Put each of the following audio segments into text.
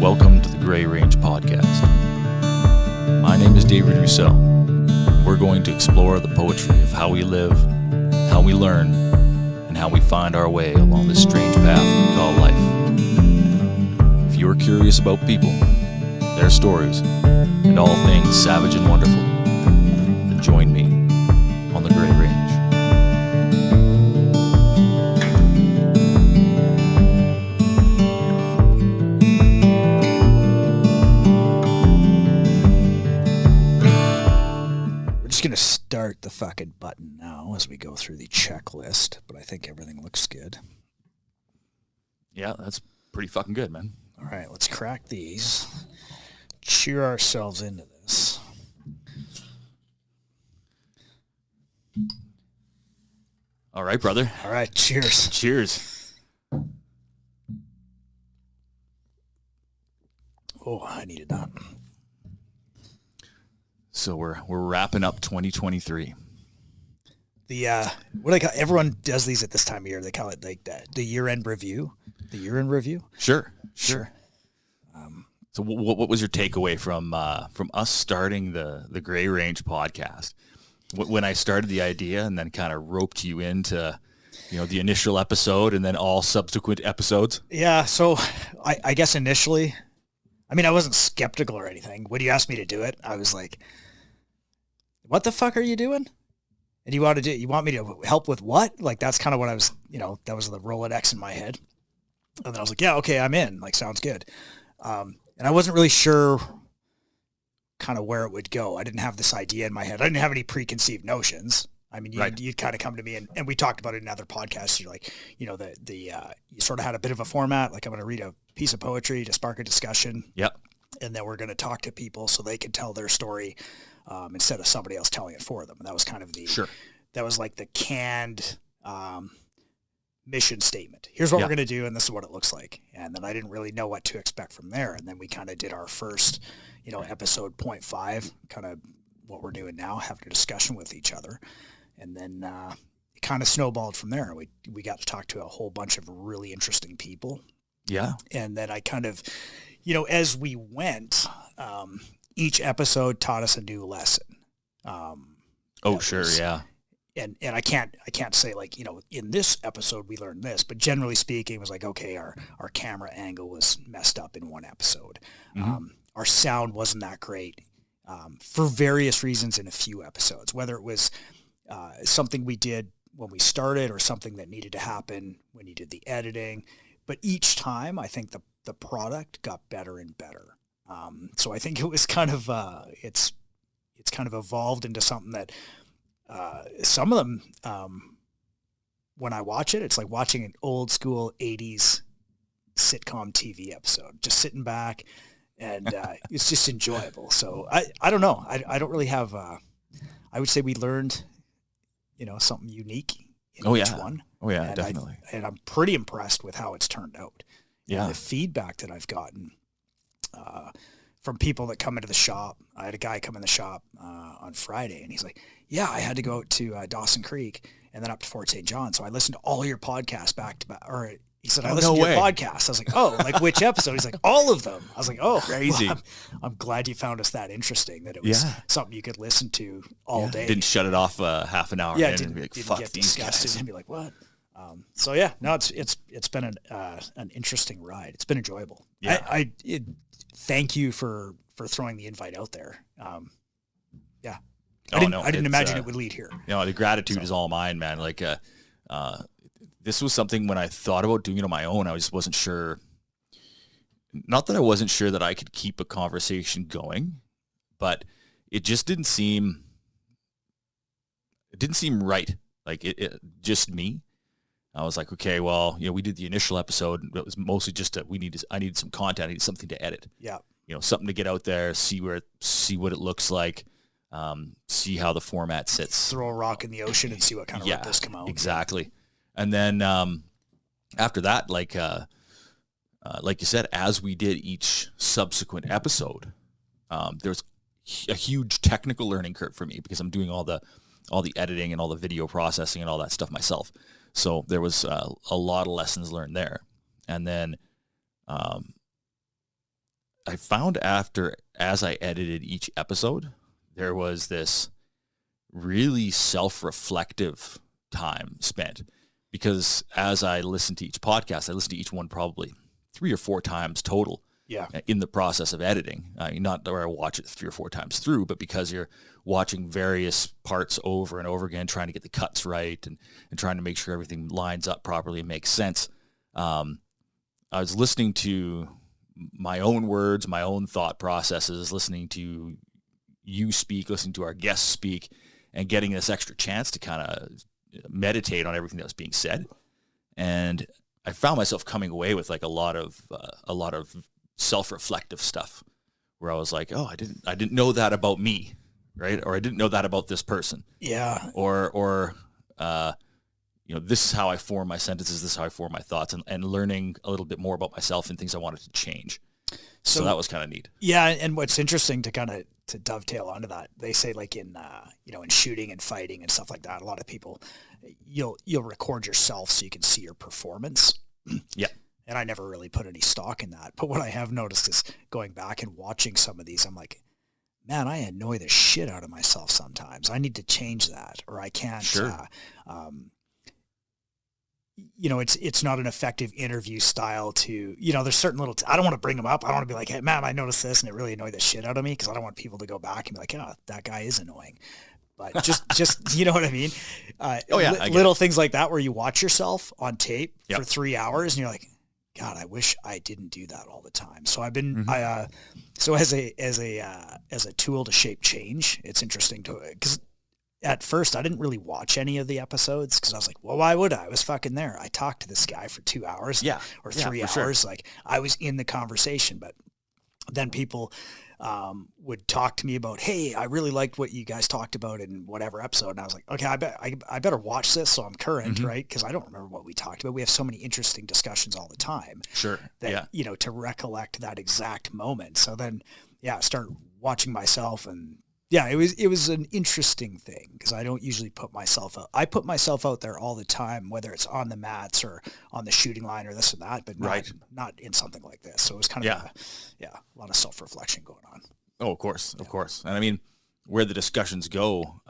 Welcome to the Gray Range Podcast. My name is David Rousseau. We're going to explore the poetry of how we live, how we learn, and how we find our way along this strange path we call life. If you're curious about people, their stories, and all things savage and wonderful, then join me on the Gray Range. Going to start the fucking button now as we go through the checklist, but I think everything looks good. Yeah, that's pretty fucking good, man. All right, let's crack these. Cheer ourselves into this. All right, brother. All right, cheers. Cheers. Oh, I needed that. So we're wrapping up 2023. The what do they call? Everyone does these at this time of year. They call it like the year-end review. The year-end review. Sure. So what was your takeaway from us starting the Gray Range podcast? When I started the idea and then kind of roped you into, the initial episode and then all subsequent episodes. Yeah. So I guess initially, I mean, I wasn't skeptical or anything. When you asked me to do it, I was like, what the fuck are you doing? And you want me to help with what? Like, that's kind of what I was, that was the Rolodex in my head. And then I was like, yeah, okay, I'm in. Like, sounds good. And I wasn't really sure kind of where it would go. I didn't have this idea in my head. I didn't have any preconceived notions. I mean, you'd kind of come to me and we talked about it in other podcasts. You're like, you sort of had a bit of a format. Like, I'm going to read a piece of poetry to spark a discussion. Yep. And then we're going to talk to people so they can tell their story instead of somebody else telling it for them. And that was kind of that was like the canned mission statement. Here's what we're going to do, and this is what it looks like. And then I didn't really know what to expect from there. And then we kind of did our first, episode 0.5, kind of what we're doing now, having a discussion with each other. And then it kind of snowballed from there. We got to talk to a whole bunch of really interesting people. Yeah. And then I kind of, as we went, each episode taught us a new lesson. Yeah. And I can't say like, in this episode we learned this, but generally speaking, it was like, okay, our camera angle was messed up in one episode. Mm-hmm. Our sound wasn't that great for various reasons in a few episodes, whether it was something we did when we started or something that needed to happen when you did the editing. But each time I think the product got better and better. So I think it was kind of, it's kind of evolved into something that some of them, when I watch it, it's like watching an old school 80s sitcom TV episode, just sitting back and it's just enjoyable. So I don't know. I don't really have, I would say we learned, something unique in each one. Oh yeah, and definitely. And I'm pretty impressed with how it's turned out. Yeah. And the feedback that I've gotten from people that come into the shop. I had a guy come in the shop on Friday, and he's like, yeah, I had to go out to Dawson Creek and then up to Fort St. John. So I listened to all your podcasts back to back. Or he said, I listened to your podcast. I was like, oh, like which episode? He's like, all of them. I was like, oh, crazy. Well, I'm glad you found us that interesting, that it was something you could listen to all day. Didn't shut it off half an hour. Yeah, and be like, didn't fuck get these disgusted guys. and be like, what? So yeah, no, it's been an interesting ride. It's been enjoyable. Yeah. Thank you for throwing the invite out there. Yeah. I didn't imagine it would lead here. The gratitude is all mine, man. Like, this was something when I thought about doing it on my own, I just wasn't sure. Not that I wasn't sure that I could keep a conversation going, but it just didn't seem right. Like it just me. I was like, okay, well, we did the initial episode. It was mostly just I needed some content. I needed something to edit. Yeah. Something to get out there, see what it looks like, see how the format sits. Throw a rock in the ocean and see what kind of ripples come out. Exactly. And then after that, like you said, as we did each subsequent episode, there's a huge technical learning curve for me because I'm doing all the editing and all the video processing and all that stuff myself. So there was a lot of lessons learned there. And then I found as I edited each episode, there was this really self-reflective time spent, because as I listened to each podcast, I listened to each one probably 3 or 4 times total. Yeah. In the process of editing. Not where I watch it 3 or 4 times through, but because you're watching various parts over and over again, trying to get the cuts right and trying to make sure everything lines up properly and makes sense. I was listening to my own words, my own thought processes, listening to you speak, listening to our guests speak, and getting this extra chance to kind of meditate on everything that was being said. And I found myself coming away with like a lot of self-reflective stuff where I was like, oh, I didn't know that about me, right? Or I didn't know that about this person. Yeah. Or this is how I form my sentences, this is how I form my thoughts, and learning a little bit more about myself and things I wanted to change. So that was kind of neat. Yeah, and what's interesting to dovetail onto that, they say like in in shooting and fighting and stuff like that, a lot of people, you'll record yourself so you can see your performance. Yeah. And I never really put any stock in that. But what I have noticed is going back and watching some of these, I'm like, man, I annoy the shit out of myself sometimes. I need to change that, or I can't. Sure. It's not an effective interview style to, there's certain little, I don't want to bring them up. I don't want to be like, hey, man, I noticed this and it really annoyed the shit out of me, because I don't want people to go back and be like, oh, that guy is annoying. But just you know what I mean? Little things like that where you watch yourself on tape for 3 hours and you're like, God, I wish I didn't do that all the time. So I've been, so as a tool to shape change, it's interesting because at first I didn't really watch any of the episodes because I was like, well, why would I? I was fucking there. I talked to this guy for 2 hours or 3 hours. Sure. Like I was in the conversation, but then people would talk to me about, hey, I really liked what you guys talked about in whatever episode. And I was like, okay, I better watch this so I'm current, right? Because I don't remember what we talked about. We have so many interesting discussions all the time. Sure. That, to recollect that exact moment. So then, I start watching myself, and it was an interesting thing because I don't usually put myself out. I put myself out there all the time, whether it's on the mats or on the shooting line or this and that, but not in something like this. So it was kind of a lot of self-reflection going on. Oh, of course. And I mean, where the discussions go,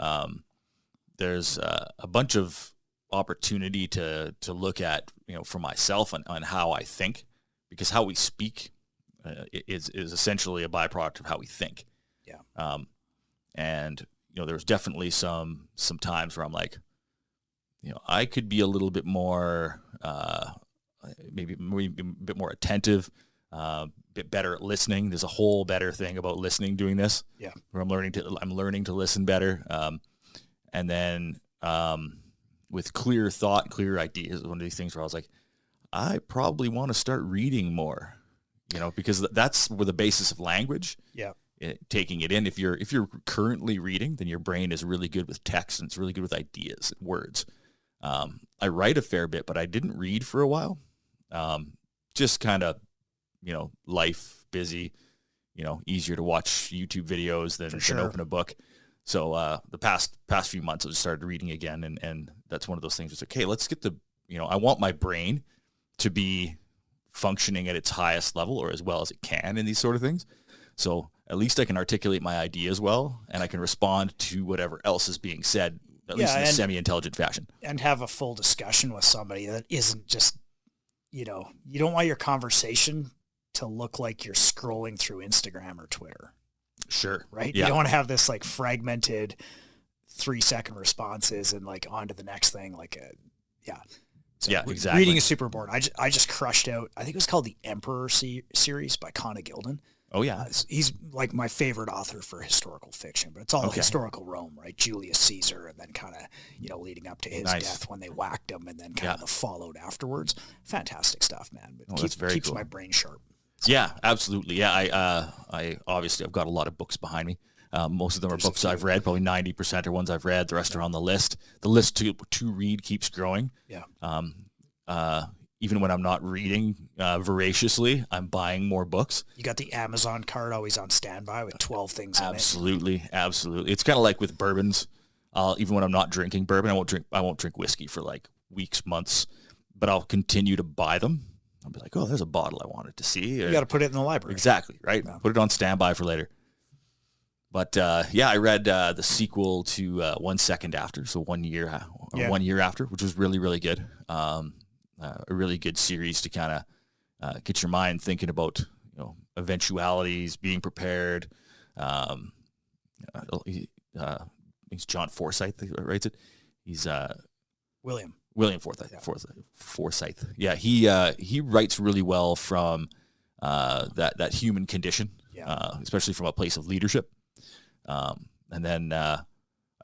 there's a bunch of opportunity to look at, for myself on how I think, because how we speak is essentially a byproduct of how we think. Yeah. And, there's definitely some times where I'm like, I could be a little bit more, maybe a bit more attentive, bit better at listening. There's a whole better thing about listening doing this. Yeah. Where I'm learning to listen better. And then with clear thought, clear ideas, one of these things where I was like, I probably want to start reading more, because that's where the basis of language. Yeah. Taking it in. If you're currently reading, then your brain is really good with text and it's really good with ideas and words. I write a fair bit, but I didn't read for a while. Just kind of, life busy, easier to watch YouTube videos than open a book. So the past few months I just started reading again, and that's one of those things. It's okay, let's get I want my brain to be functioning at its highest level or as well as it can in these sort of things. So at least I can articulate my ideas well, and I can respond to whatever else is being said, at least in a semi-intelligent fashion. And have a full discussion with somebody that isn't just, you don't want your conversation to look like you're scrolling through Instagram or Twitter. Sure. Right? Yeah. You don't want to have this like fragmented 3-second responses and like on to the next thing. So exactly. Reading is super important. I just crushed out, I think it was called the Emperor series by Connor Gilden. Oh, yeah. He's like my favorite author for historical fiction, but it's all historical Rome, right? Julius Caesar, and then kind of, leading up to his death when they whacked him, and then kind of the fallout afterwards. Fantastic stuff, man. But keeps my brain sharp. So. Yeah, absolutely. Yeah, I obviously I've got a lot of books behind me. Most of them are books I've read. Probably 90% are ones I've read. The rest are on the list. The list to read keeps growing. Yeah. Even when I'm not reading voraciously, I'm buying more books. You got the Amazon cart always on standby with 12 things in it. Absolutely. It's kind of like with bourbons. Even when I'm not drinking bourbon, I won't drink whiskey for like weeks, months, but I'll continue to buy them I'll be like, oh, there's a bottle I wanted to see. You got to put it in the library. Exactly, right? Yeah. Put it on standby for later. But I read the sequel to 1 Second After, so 1 year, 1 year after, which was really, really good. A really good series to kind of get your mind thinking about, eventualities, being prepared. He's John Forsythe that writes it. He's William Forsythe. Yeah. Forsythe. Yeah, he writes really well from that human condition, especially from a place of leadership. And then I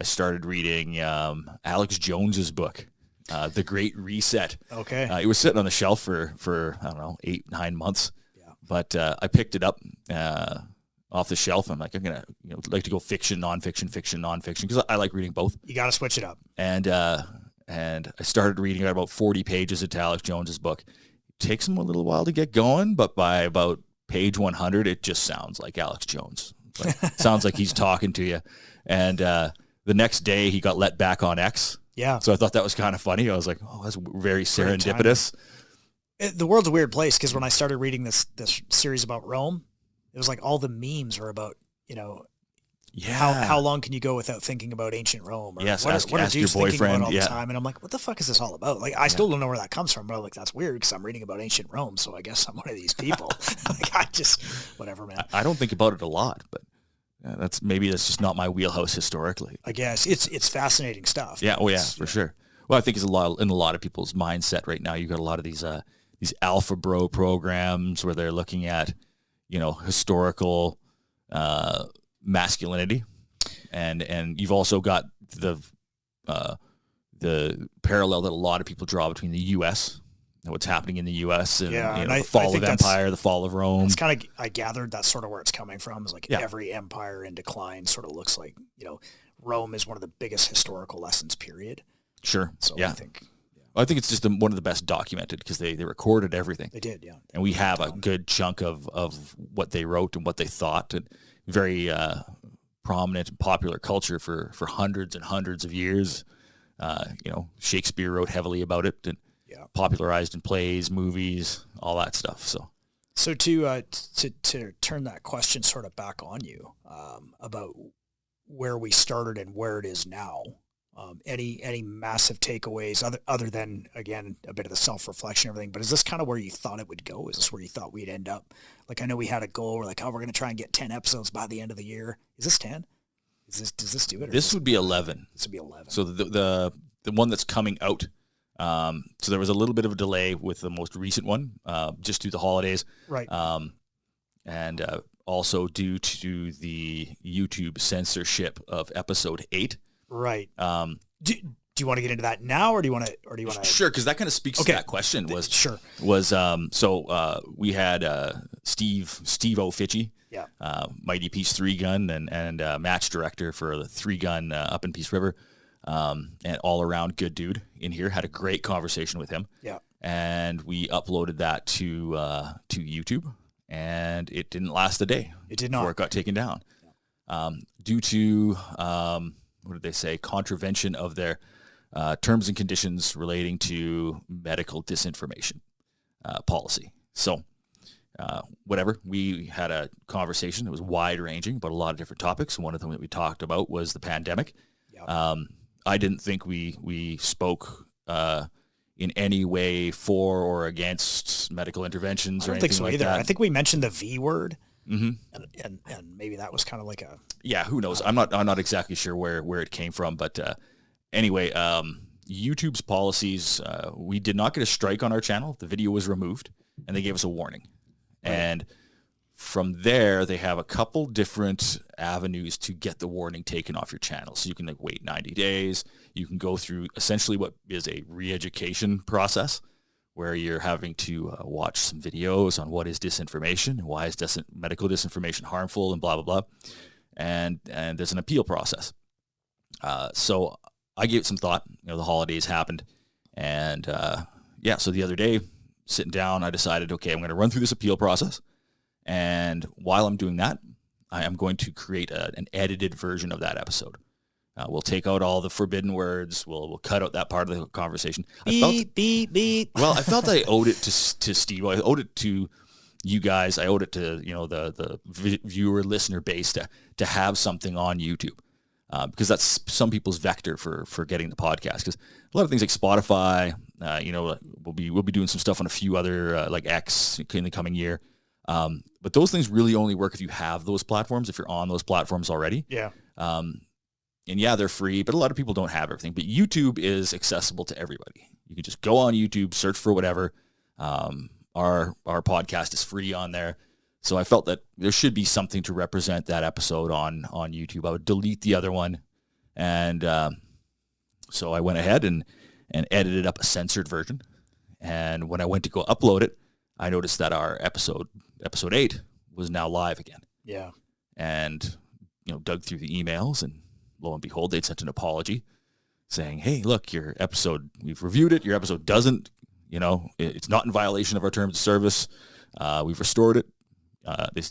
started reading Alex Jones's book, The Great Reset. Okay. It was sitting on the shelf for I don't know, 8-9 months. Yeah. But I picked it up off the shelf. I'm like, I'm gonna like to go fiction, nonfiction, because I like reading both. You got to switch it up. And I started reading about 40 pages into Alex Jones's book. It takes him a little while to get going, but by about page 100, it just sounds like Alex Jones. Sounds like he's talking to you. And the next day he got let back on X. Yeah. So I thought that was kind of funny. I was like, oh, that's very serendipitous. The world's a weird place because when I started reading this series about Rome, it was like all the memes were about, how long can you go without thinking about ancient Rome? Or yes, what ask are Jews your boyfriend thinking about all the time? And I'm like, what the fuck is this all about? Like, I still don't know where that comes from, but I'm like, that's weird because I'm reading about ancient Rome, so I guess I'm one of these people. Whatever, man. I don't think about it a lot, but that's just not my wheelhouse historically. I guess it's fascinating stuff. Yeah. Oh yeah, for sure. Well, I think it's in a lot of people's mindset right now. You've got a lot of these alpha bro programs where they're looking at, historical masculinity, and you've also got the parallel that a lot of people draw between the U.S. and what's happening in the U.S. and, the fall of empire, the fall of Rome. It's kind of, I gathered that's sort of where it's coming from. Is like every empire in decline sort of looks like, Rome is one of the biggest historical lessons, period. Sure. So I think it's just one of the best documented because they recorded everything. They did, yeah. And we have a good chunk of what they wrote and what they thought, and very prominent and popular culture for hundreds and hundreds of years. Shakespeare wrote heavily about it and popularized in plays, movies, all that stuff. So to turn that question sort of back on you about where we started and where it is now. Any massive takeaways other than, again, a bit of the self-reflection and everything, but is this kind of where you thought it would go? Is this where you thought we'd end up? Like, I know we had a goal. We're like, we're going to try and get 10 episodes by the end of the year. Is this 10? Does this do it? This would be 11. This would be 11. So the one that's coming out, so there was a little bit of a delay with the most recent one, just due to the holidays. Right. And also due to the YouTube censorship of episode 8. Right. Do you want to get into that now, or do you want to? Sure, because that kind of speaks to that question. So we had Steve O'Fitchy, Mighty Peace 3-gun and match director for the 3-gun up in Peace River, and all around good dude in here. Had a great conversation with him. Yeah. And we uploaded that to YouTube, and it didn't last a day. It did not. Before it got taken down, due to what did they say? Contravention of their terms and conditions relating to medical disinformation policy. So, whatever. We had a conversation that was wide-ranging about a lot of different topics. One of them that we talked about was the pandemic. Yep. I didn't think we spoke in any way for or against medical interventions or anything like that. I don't think so either. I think we mentioned the V word. Mm-hmm. And maybe that was kind of like a... Yeah, who knows? I'm not exactly sure where it came from, but anyway, YouTube's policies, we did not get a strike on our channel. The video was removed, and they gave us a warning. Right. And from there, they have a couple different avenues to get the warning taken off your channel. So you can wait 90 days. You can go through essentially what is a re-education process, where you're having to watch some videos on what is disinformation and why is medical disinformation harmful and blah, blah, blah. And there's an appeal process. So I gave it some thought. The holidays happened. And so the other day, sitting down, I decided, okay, I'm going to run through this appeal process. And while I'm doing that, I am going to create an edited version of that episode. We'll take out all the forbidden words. We'll cut out that part of the conversation. Beep. Well, I felt I owed it to Steve. I owed it to you guys. I owed it to the viewer listener base to have something on YouTube, because that's some people's vector for getting the podcast. Because a lot of things like Spotify, we'll be doing some stuff on a few other like X in the coming year. But those things really only work if you have those platforms. If you're on those platforms already. Yeah. And yeah, they're free, but a lot of people don't have everything. But YouTube is accessible to everybody. You can just go on YouTube, search for whatever. Our podcast is free on there. So I felt that there should be something to represent that episode on YouTube. I would delete the other one. And so I went ahead and edited up a censored version. And when I went to go upload it, I noticed that our episode 8 was now live again. Yeah. And, dug through the emails, and lo and behold, they'd sent an apology saying, hey, look, your episode, we've reviewed it. Your episode doesn't, it's not in violation of our terms of service. We've restored it. They,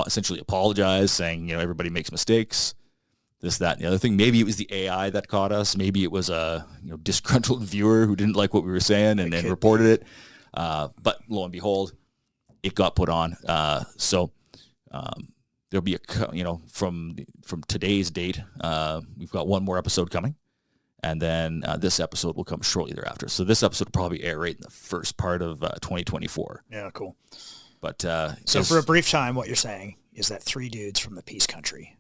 essentially apologized, saying, everybody makes mistakes, this, that, and the other thing. Maybe it was the AI that caught us. Maybe it was a disgruntled viewer who didn't like what we were saying and then reported it. But lo and behold, it got put on. So there'll be from today's date, we've got one more episode coming, and then this episode will come shortly thereafter. So this episode will probably air right in the first part of 2024. Yeah, cool. But so for a brief time, what you're saying is that 3 dudes from the Peace Country,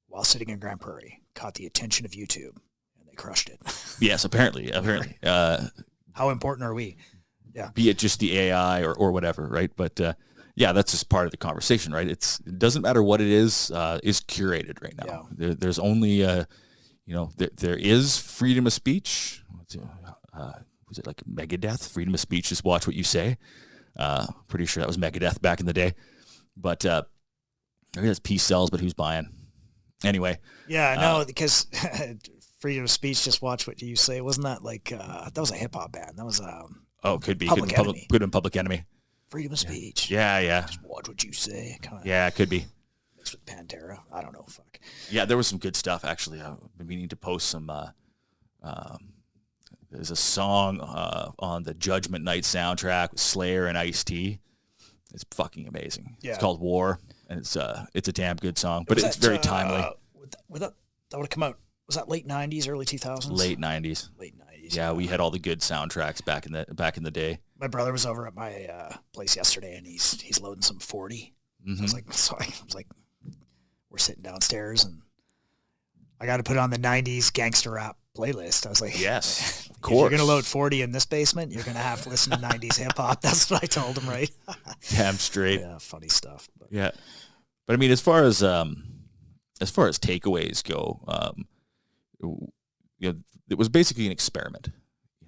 while sitting in Grand Prairie, caught the attention of YouTube, and they crushed it. Yes, apparently. How important are we? Yeah. Be it just the AI or whatever, right? But yeah, that's just part of the conversation, right? It doesn't matter what it is curated right now. Yeah. There's only, there is freedom of speech. Was it like Megadeth? Freedom of speech, just watch what you say. Pretty sure that was Megadeth back in the day. But I guess peace sells, but who's buying? Anyway. Yeah, no, because freedom of speech, just watch what you say. Wasn't that like, that was a hip hop band. That was could be. Public Enemy. Could have been Public Enemy. Freedom of speech. Yeah. Just watch what you say. Yeah, it could be. Mixed with Pantera. I don't know. Fuck. Yeah, there was some good stuff, actually. I've been meaning to post some. There's a song on the Judgment Night soundtrack with Slayer and Ice-T. It's fucking amazing. Yeah. It's called War, and it's a damn good song, but it's very timely. That would have come out. Was that late 90s, early 2000s? Late 90s. Yeah, we had all the good soundtracks back in the day. My brother was over at my place yesterday, and he's loading some 40. Mm-hmm. I was like, we're sitting downstairs, and I got to put on the 90s gangster rap playlist. I was like, yes, of course. If you're going to load 40 in this basement, you're going to have to listen to 90s hip hop. That's what I told him, right? Damn straight. Yeah, funny stuff. But. Yeah. But I mean, as far as takeaways go, it was basically an experiment.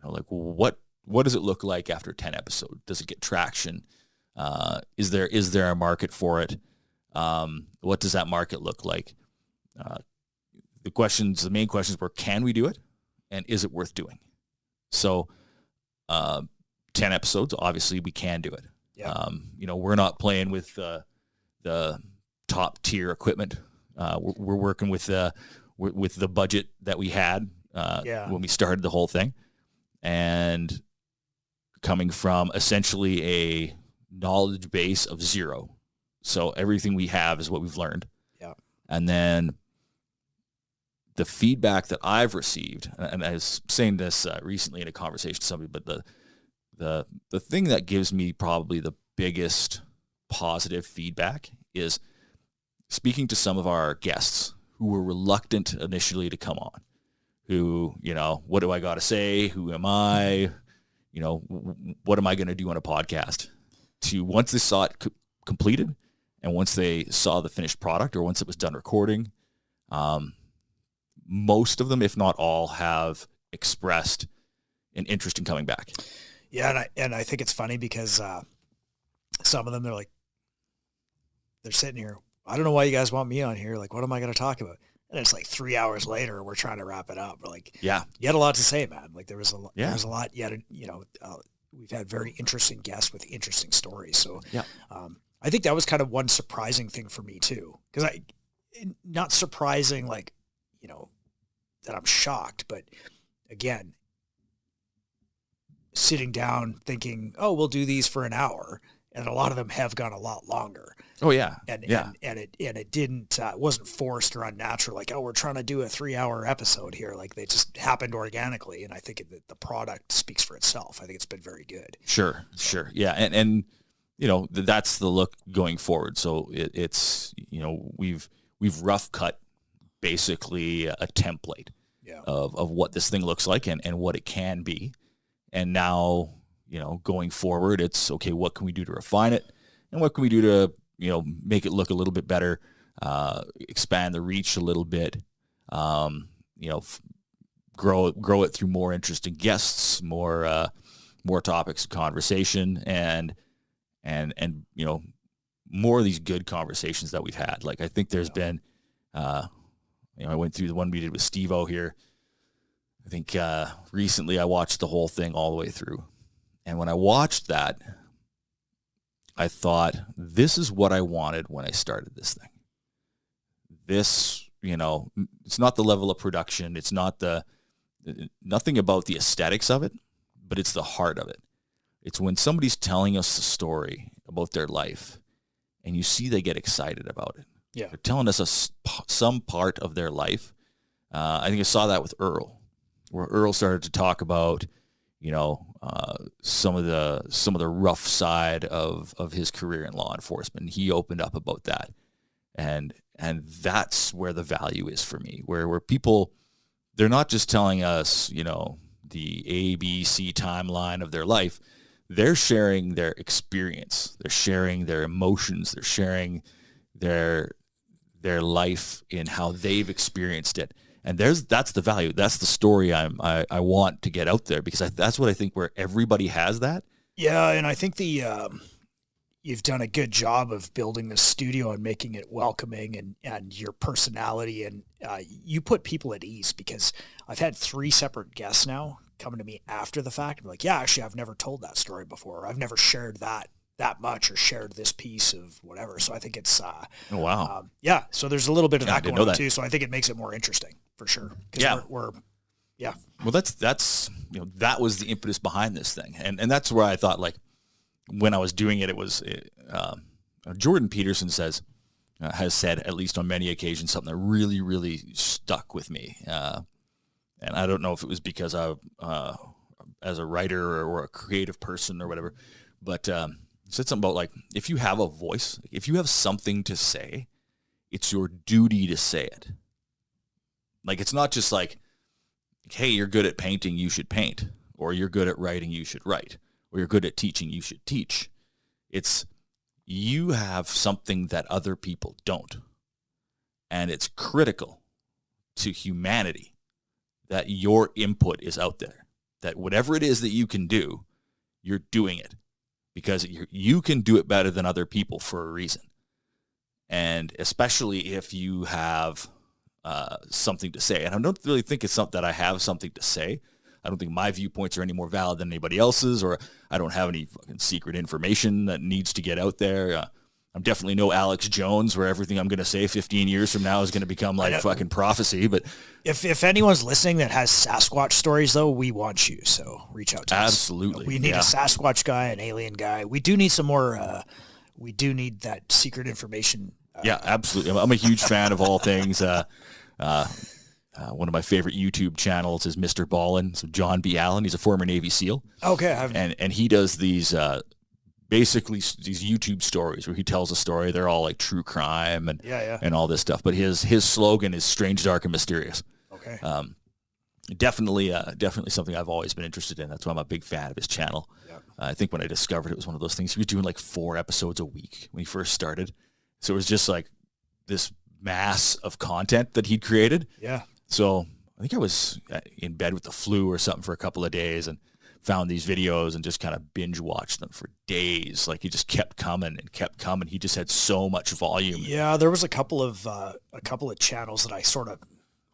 Like what does it look like after 10 episodes? Does it get traction? Is there a market for it? What does that market look like? The main questions were, can we do it? And is it worth doing? So 10 episodes, obviously we can do it. Yeah. We're not playing with the top tier equipment. We're working with the budget that we had when we started the whole thing, and coming from essentially a knowledge base of 0. So everything we have is what we've learned. Yeah. And then the feedback that I've received, and I was saying this recently in a conversation with somebody, but the thing that gives me probably the biggest positive feedback is speaking to some of our guests who were reluctant initially to come on, who, what do I got to say? Who am I? What am I going to do on a podcast? To once they saw it completed, and once they saw the finished product, or once it was done recording, most of them, if not all, have expressed an interest in coming back. Yeah, and I think it's funny because some of them, they're sitting here, I don't know why you guys want me on here. Like, what am I going to talk about? And it's like 3 hours later, we're trying to wrap it up. We're like, yeah, you had a lot to say, man. Like there was a lot. We've had very interesting guests with interesting stories. So yeah, I think that was kind of one surprising thing for me too. Cause not surprising, like, I'm shocked. But again, sitting down thinking, oh, we'll do these for an hour. And a lot of them have gone a lot longer. Oh yeah. And yeah. and it didn't it wasn't forced or unnatural. Like, oh, we're trying to do a 3-hour episode here. Like, they just happened organically. And I think the product speaks for itself. I think it's been very good. Sure. Yeah. And you know, that's the look going forward. So it's, you know, we've rough cut basically a template of what this thing looks like and what it can be. And now, you know, going forward, it's okay, what can we do to refine it? And what can we do to, you know, make it look a little bit better, expand the reach a little bit, you know, grow it through more interesting guests, more topics of conversation, and you know, more of these good conversations that we've had. Like, I think there's been, you know, I went through the one we did with Steve-O here. I think recently I watched the whole thing all the way through. And when I watched that, I thought, this is what I wanted when I started this thing. This, you know, it's not the level of production. It's not nothing about the aesthetics of it, but it's the heart of it. It's when somebody's telling us the story about their life and you see they get excited about it. Yeah. They're telling us some part of their life. I think I saw that with Earl, where Earl started to talk about, you know, some of the rough side of his career in law enforcement. He opened up about that. And that's where the value is for me, where people, they're not just telling us, you know, the A, B, C timeline of their life. They're sharing their experience. They're sharing their emotions. They're sharing their life in how they've experienced it. And that's the value. That's the story I want to get out there, because that's what I think, where everybody has that. Yeah, and I think you've done a good job of building the studio and making it welcoming, and your personality, and you put people at ease, because I've had 3 separate guests now coming to me after the fact. I'm like, yeah, actually, I've never told that story before. Or I've never shared that much, or shared this piece of whatever. So I think it's oh wow, yeah. So there's a little bit of that going on too. So I think it makes it more interesting for sure. Yeah, we're yeah. Well, that's you know, that was the impetus behind this thing, and that's where I thought, like, when I was doing it, it was Jordan Peterson has said, at least on many occasions, something that really, really stuck with me. And I don't know if it was because I, as a writer or a creative person or whatever, but said something about, like, if you have a voice, if you have something to say, it's your duty to say it. Like, it's not just like, hey, you're good at painting, you should paint, or you're good at writing, you should write, or you're good at teaching, you should teach. It's, you have something that other people don't. And it's critical to humanity that your input is out there, that whatever it is that you can do, you're doing it, because you can do it better than other people for a reason. And especially if you have something to say. And I don't really think it's something that I have something to say. I don't think my viewpoints are any more valid than anybody else's, or I don't have any fucking secret information that needs to get out there. I'm definitely no Alex Jones, where everything I'm going to say 15 years from now is going to become like fucking prophecy. But if anyone's listening that has Sasquatch stories, though, we want you. So reach out to us. Absolutely. We need a Sasquatch guy, an alien guy. We do need some more. We do need that secret information. Yeah, absolutely. I'm a huge fan of all things. One of my favorite YouTube channels is Mr. Ballin. So John B. Allen, he's a former Navy SEAL. Okay. And he does these basically these YouTube stories where he tells a story. They're all like true crime and all this stuff. But his slogan is strange, dark, and mysterious. Okay. Definitely something I've always been interested in. That's why I'm a big fan of his channel. Yep. I think when I discovered it was one of those things. He was doing like 4 episodes a week when he first started. So it was just like this mass of content that he'd created. Yeah. So I think I was in bed with the flu or something for a couple of days and found these videos and just kind of binge watched them for days. Like, he just kept coming and kept coming. He just had so much volume. Yeah, there was a couple of channels that I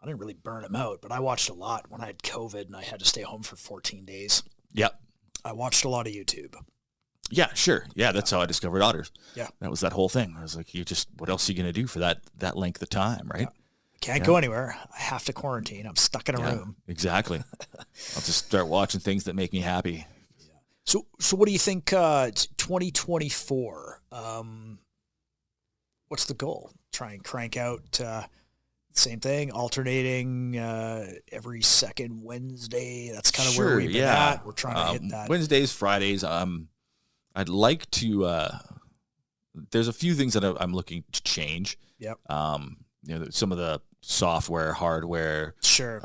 didn't really burn them out, but I watched a lot when I had COVID and I had to stay home for 14 days. Yep. I watched a lot of YouTube. Yeah, sure. Yeah, that's how I discovered otters. Yeah. That was that whole thing. I was like, what else are you going to do for that length of time, right? Can't go anywhere. I have to quarantine. I'm stuck in a room. Exactly. I'll just start watching things that make me happy. So what do you think, 2024, what's the goal? Try and crank out, same thing, alternating, every second Wednesday. That's kind of where we've been at. We're trying to hit that. Wednesdays, Fridays. I'd like to, there's a few things that I'm looking to change. Yep. Some of the software, hardware. Sure.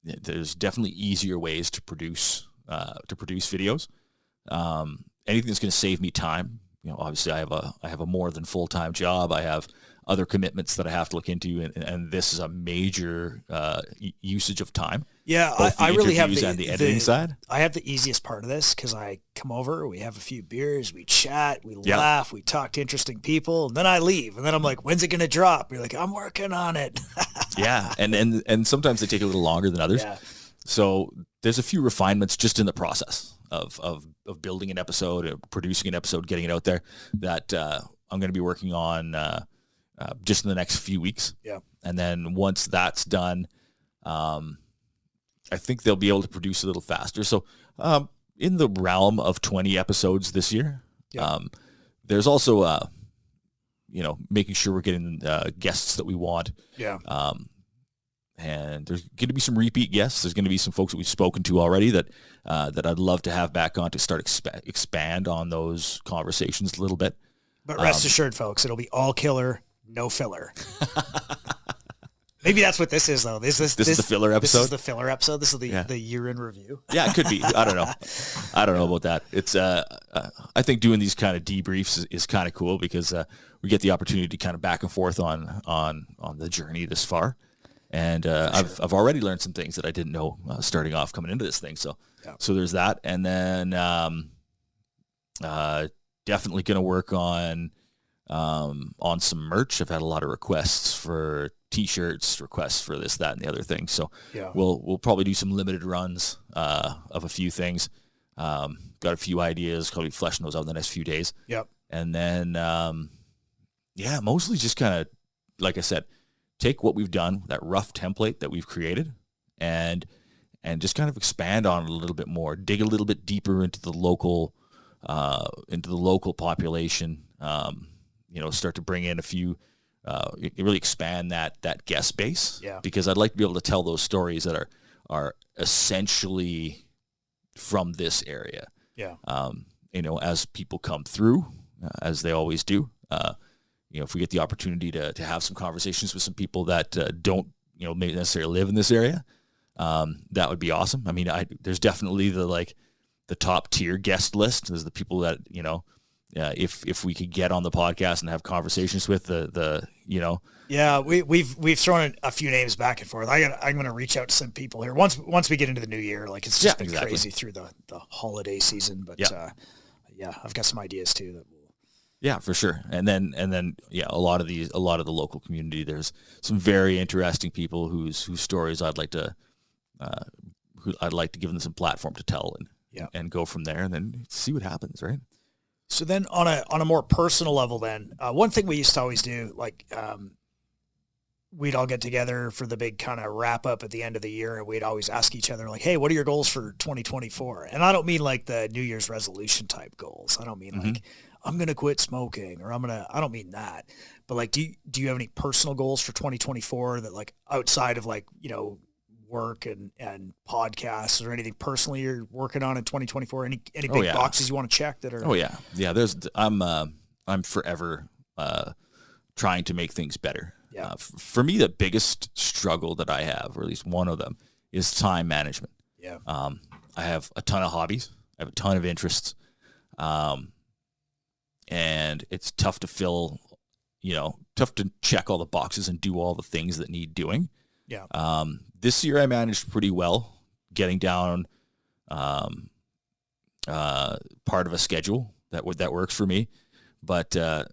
There's definitely easier ways to produce videos. Anything that's going to save me time. Obviously I have a more than full-time job. I have other commitments that I have to look into, and this is a major usage of time. Yeah, I really have the editing side. I have the easiest part of this because I come over, we have a few beers, we chat, we laugh, we talk to interesting people, and then I leave, and then I'm like, when's it going to drop? You're like, I'm working on it. Yeah, and sometimes they take a little longer than others. Yeah. So there's a few refinements just in the process of building an episode, producing an episode, getting it out there that I'm going to be working on just in the next few weeks. Yeah. And then once that's done, I think they'll be able to produce a little faster. So in the realm of 20 episodes this year, there's also, making sure we're getting guests that we want. Yeah. And there's going to be some repeat guests. There's going to be some folks that we've spoken to already that I'd love to have back on to start expand on those conversations a little bit. But rest assured, folks, it'll be all killer, no filler. Maybe that's what this is, though. This is the filler episode? This is the filler episode? This is the year in review? Yeah, it could be. I don't know. I don't know about that. It's I think doing these kind of debriefs is kind of cool because we get the opportunity to kind of back and forth on the journey this far. And I've already learned some things that I didn't know starting off coming into this thing. So there's that. And then definitely going to work on some merch. I've had a lot of requests for T-shirts, requests for this, that, and the other thing. So we'll probably do some limited runs of a few things. Got a few ideas. Probably fleshing those out in the next few days. Yep. And then mostly just kind of, like I said, take what we've done, that rough template that we've created, and just kind of expand on it a little bit more, dig a little bit deeper into the local population. Start to bring in a few, really expand that guest base. Yeah. Because I'd like to be able to tell those stories that are essentially from this area. Yeah. As people come through, as they always do. If we get the opportunity to have some conversations with some people that don't, maybe necessarily live in this area, that would be awesome. I mean, there's definitely the top tier guest list. There's the people that, if we could get on the podcast and have conversations with Yeah, we've thrown a few names back and forth. I'm going to reach out to some people here once we get into the new year. Like it's just been crazy through the holiday season, but I've got some ideas too that will. Yeah, for sure. And then a lot of the local community, there's some very interesting people whose stories I'd like to give them some platform to tell and go from there and then see what happens, right? So then on a more personal level then, one thing we used to always do, we'd all get together for the big kind of wrap up at the end of the year, and we'd always ask each other like, hey, what are your goals for 2024? And I don't mean like the New Year's resolution type goals. I don't mean like I'm going to quit smoking or I don't mean that. But like, do you have any personal goals for 2024 that like outside of work and podcasts or anything personally you're working on in 2024? Any big boxes you want to check that are? Oh yeah. Yeah. I'm forever trying to make things better. Yeah. For me, the biggest struggle that I have, or at least one of them, is time management. Yeah. I have a ton of hobbies. I have a ton of interests. And it's tough to tough to check all the boxes and do all the things that need doing. Yeah. This year I managed pretty well getting down part of a schedule that works for me. But I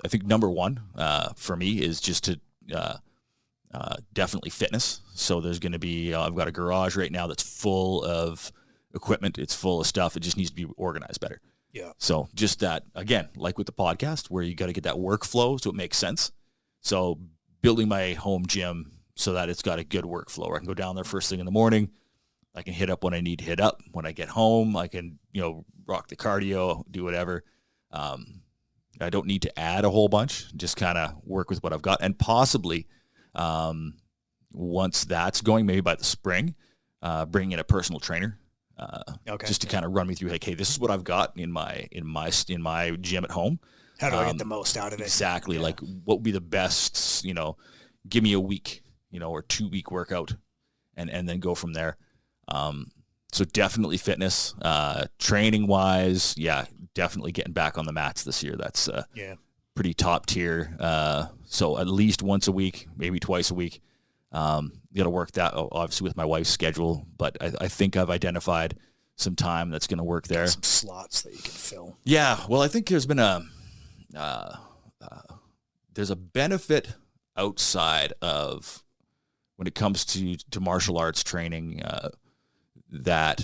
think number one for me is just to definitely fitness. So there's going to be, I've got a garage right now that's full of equipment. It's full of stuff. It just needs to be organized better. Yeah. So just that, again, like with the podcast, where you got to get that workflow so it makes sense. So building my home gym so that it's got a good workflow. I can go down there first thing in the morning. I can hit up when I need to hit up. When I get home, I can, rock the cardio, do whatever. I don't need to add a whole bunch, just kind of work with what I've got. And possibly once that's going, maybe by the spring, bring in a personal trainer just to kind of run me through, like, hey, this is what I've got in my gym at home. How do I get the most out of it? Exactly. Yeah. Like, what would be the best, give me a week, or 2 week workout and then go from there. So definitely fitness, training wise. Yeah, definitely getting back on the mats this year. That's pretty top tier. So at least once a week, maybe twice a week. Got to work that obviously with my wife's schedule, but I think I've identified some time that's going to work there. Some slots that you can fill. Yeah. Well, I think there's been there's a benefit outside of when it comes to martial arts training, that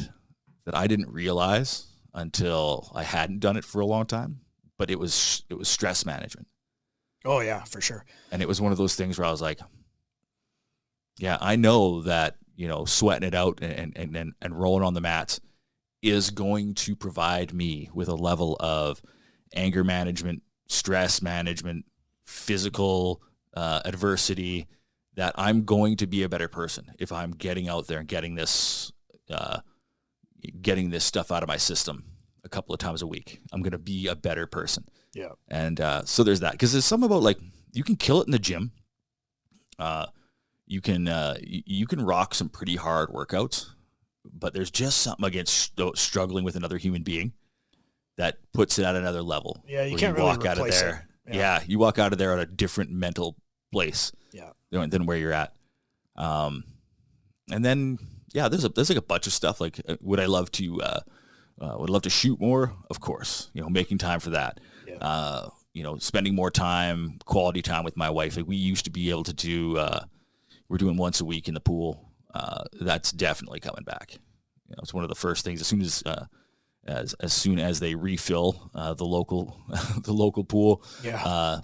I didn't realize until I hadn't done it for a long time, but it was stress management. Oh yeah, for sure. And it was one of those things where I was like, yeah, I know that, sweating it out and rolling on the mats is going to provide me with a level of anger management, stress management, physical adversity, that I'm going to be a better person if I'm getting out there and getting this stuff out of my system a couple of times a week. I'm going to be a better person. Yeah. And so there's that, because there's something about, like, you can kill it in the gym. You can rock some pretty hard workouts, but there's just something against struggling with another human being that puts it at another level. Yeah, you can't really walk out of there. Yeah, you walk out of there at a different mental place. Yeah. Than where you're at. And then there's like a bunch of stuff. Like, would I love to shoot more? Of course, making time for that. Yeah. Spending more time, quality time with my wife. Like, we used to be able to do. We're doing once a week in the pool. That's definitely coming back. It's one of the first things as soon as they refill the local pool. Yeah.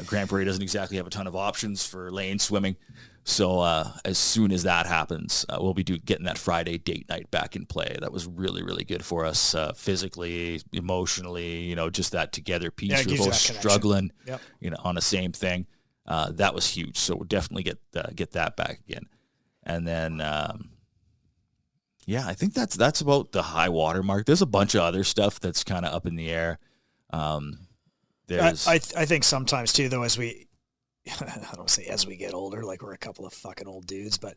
Grand Prairie doesn't exactly have a ton of options for lane swimming, so as soon as that happens, we'll be getting that Friday date night back in play. That was really, really good for us, physically, emotionally. Just that together piece. We're both struggling, on the same thing. That was huge. So we'll definitely get that back again, and then. I think that's about the high water mark. There's a bunch of other stuff that's kind of up in the air. I think sometimes too, though, as we, I don't say as we get older, like we're a couple of fucking old dudes, but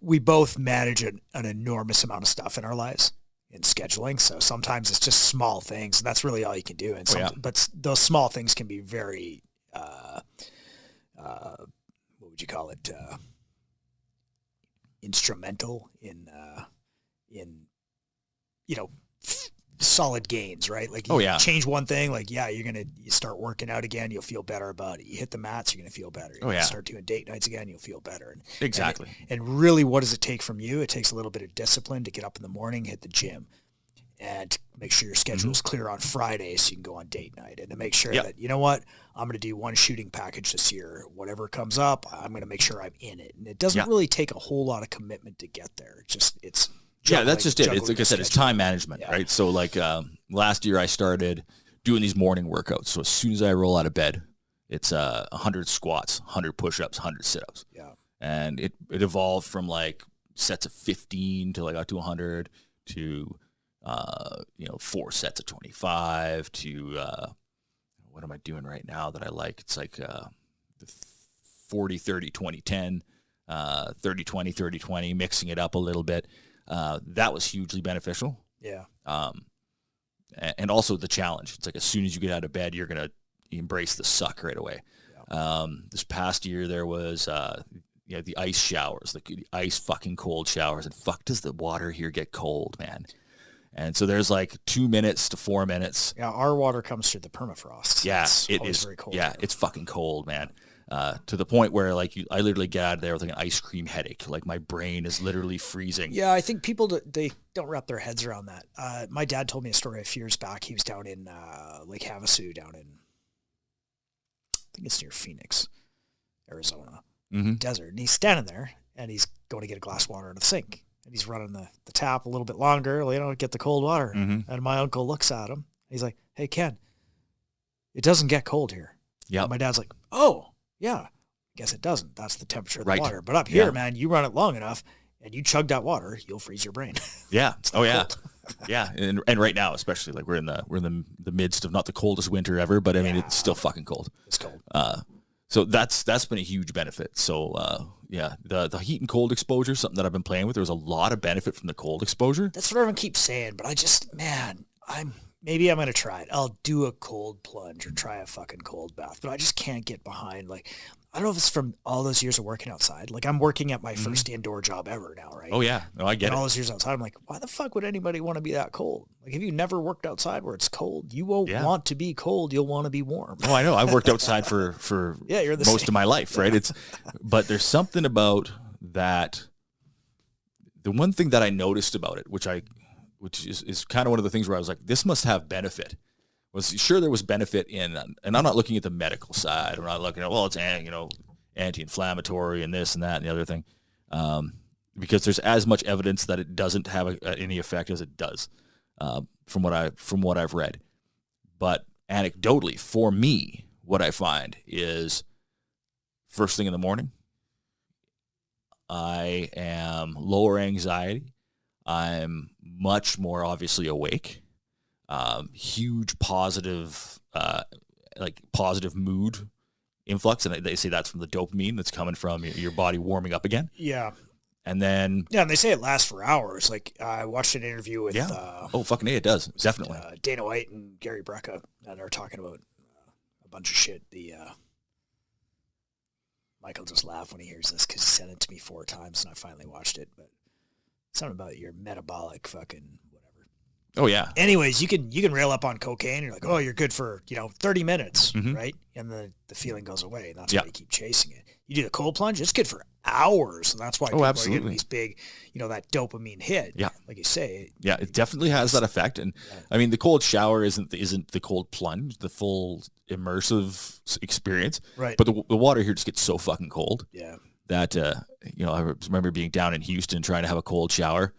we both manage an enormous amount of stuff in our lives in scheduling. So sometimes it's just small things, and that's really all you can do. And but those small things can be very, what would you call it? Instrumental in solid gains, right? Like, you change one thing, like, you start working out again, you'll feel better about it. You hit the mats, you're going to feel better. You start doing date nights again, you'll feel better. Exactly. And really, what does it take from you? It takes a little bit of discipline to get up in the morning, hit the gym, and make sure your schedule is clear on Friday so you can go on date night, and to make sure that, I'm going to do one shooting package this year. Whatever comes up, I'm going to make sure I'm in it. And it doesn't really take a whole lot of commitment to get there. It's that's just it. It's like I said, it's time management, right? So like last year I started doing these morning workouts. So as soon as I roll out of bed, it's 100 squats, 100 push-ups, 100 sit-ups. Yeah. And it evolved from like sets of 15 to like up to 100 to 4 sets of 25 to what am I doing right now that I like? It's like 40, 30, 20, 10, 30, 20, 30, 20, mixing it up a little bit. That was hugely beneficial. Yeah. And also the challenge. It's like as soon as you get out of bed, you're going to embrace the suck right away. Yeah. This past year there was the ice showers, like the ice fucking cold showers, and fuck does the water here get cold, man. And so there's like 2 minutes to 4 minutes. Yeah, our water comes through the permafrost. Yeah, it is very cold. Yeah, it's fucking cold, man. To the point where like I literally get out of there with like an ice cream headache. Like my brain is literally freezing. Yeah, I think people they don't wrap their heads around that. My dad told me a story a few years back. He was down in Lake Havasu, down in, I think it's near Phoenix, Arizona Mm-hmm. desert. And he's standing there and he's going to get a glass of water in the sink. And he's running the tap a little bit longer, get the cold water. Mm-hmm. And my uncle looks at him. He's like, hey, Ken, it doesn't get cold here. Yeah. My dad's like, oh, yeah, guess it doesn't. That's the temperature of the Right. water. But up here, man, you run it long enough and you chug that water, you'll freeze your brain. Yeah. Oh, yeah. Cold. Yeah. And right now, especially, like, we're in the midst of not the coldest winter ever, but I mean, it's still fucking cold. It's cold. So that's been a huge benefit. So yeah, the heat and cold exposure, something that I've been playing with. There was a lot of benefit from the cold exposure. That's what everyone keeps saying, but I just, man, maybe I'm going to try it. I'll do a cold plunge or try a fucking cold bath, but I just can't get behind, like, I don't know if it's from all those years of working outside. Like, I'm working at my first indoor job ever now, right? Oh yeah, no, I get and it. all those years outside, I'm like, why the fuck would anybody want to be that cold? Like, if you never worked outside where it's cold, you won't want to be cold. You'll want to be warm. Oh, I know. I worked outside for you're the most same. of my life, right? But there's something about that. The one thing that I noticed about it, which is kind of one of the things where I was like, this must have benefit. Was sure there was benefit in, and I'm not looking at the medical side. I'm not looking at, well, it's anti-inflammatory and this and that and the other thing, because there's as much evidence that it doesn't have any effect as it does, from what I've read. But anecdotally, for me, what I find is first thing in the morning, I am lower anxiety. I'm much more obviously awake. Huge positive, positive mood influx, and they say that's from the dopamine that's coming from your body warming up again. Yeah. And then and they say it lasts for hours. Like, I watched an interview with fucking A, it does, definitely. Dana White and Gary Brecka, and they're talking about a bunch of shit. Michael just laughed when he hears this because he sent it to me 4 times, and I finally watched it. But something about your metabolic fucking whatever. Oh yeah. Anyways, you can rail up on cocaine. You're like, oh, you're good for 30 minutes, right? And the feeling goes away, and that's why you keep chasing it. You do the cold plunge, it's good for hours, and that's why people are getting these big, that dopamine hit. Yeah, like you say. Yeah, it definitely has that effect, and I mean, the cold shower isn't the cold plunge, the full immersive experience, right? But the water here just gets so fucking cold. Yeah. That I remember being down in Houston trying to have a cold shower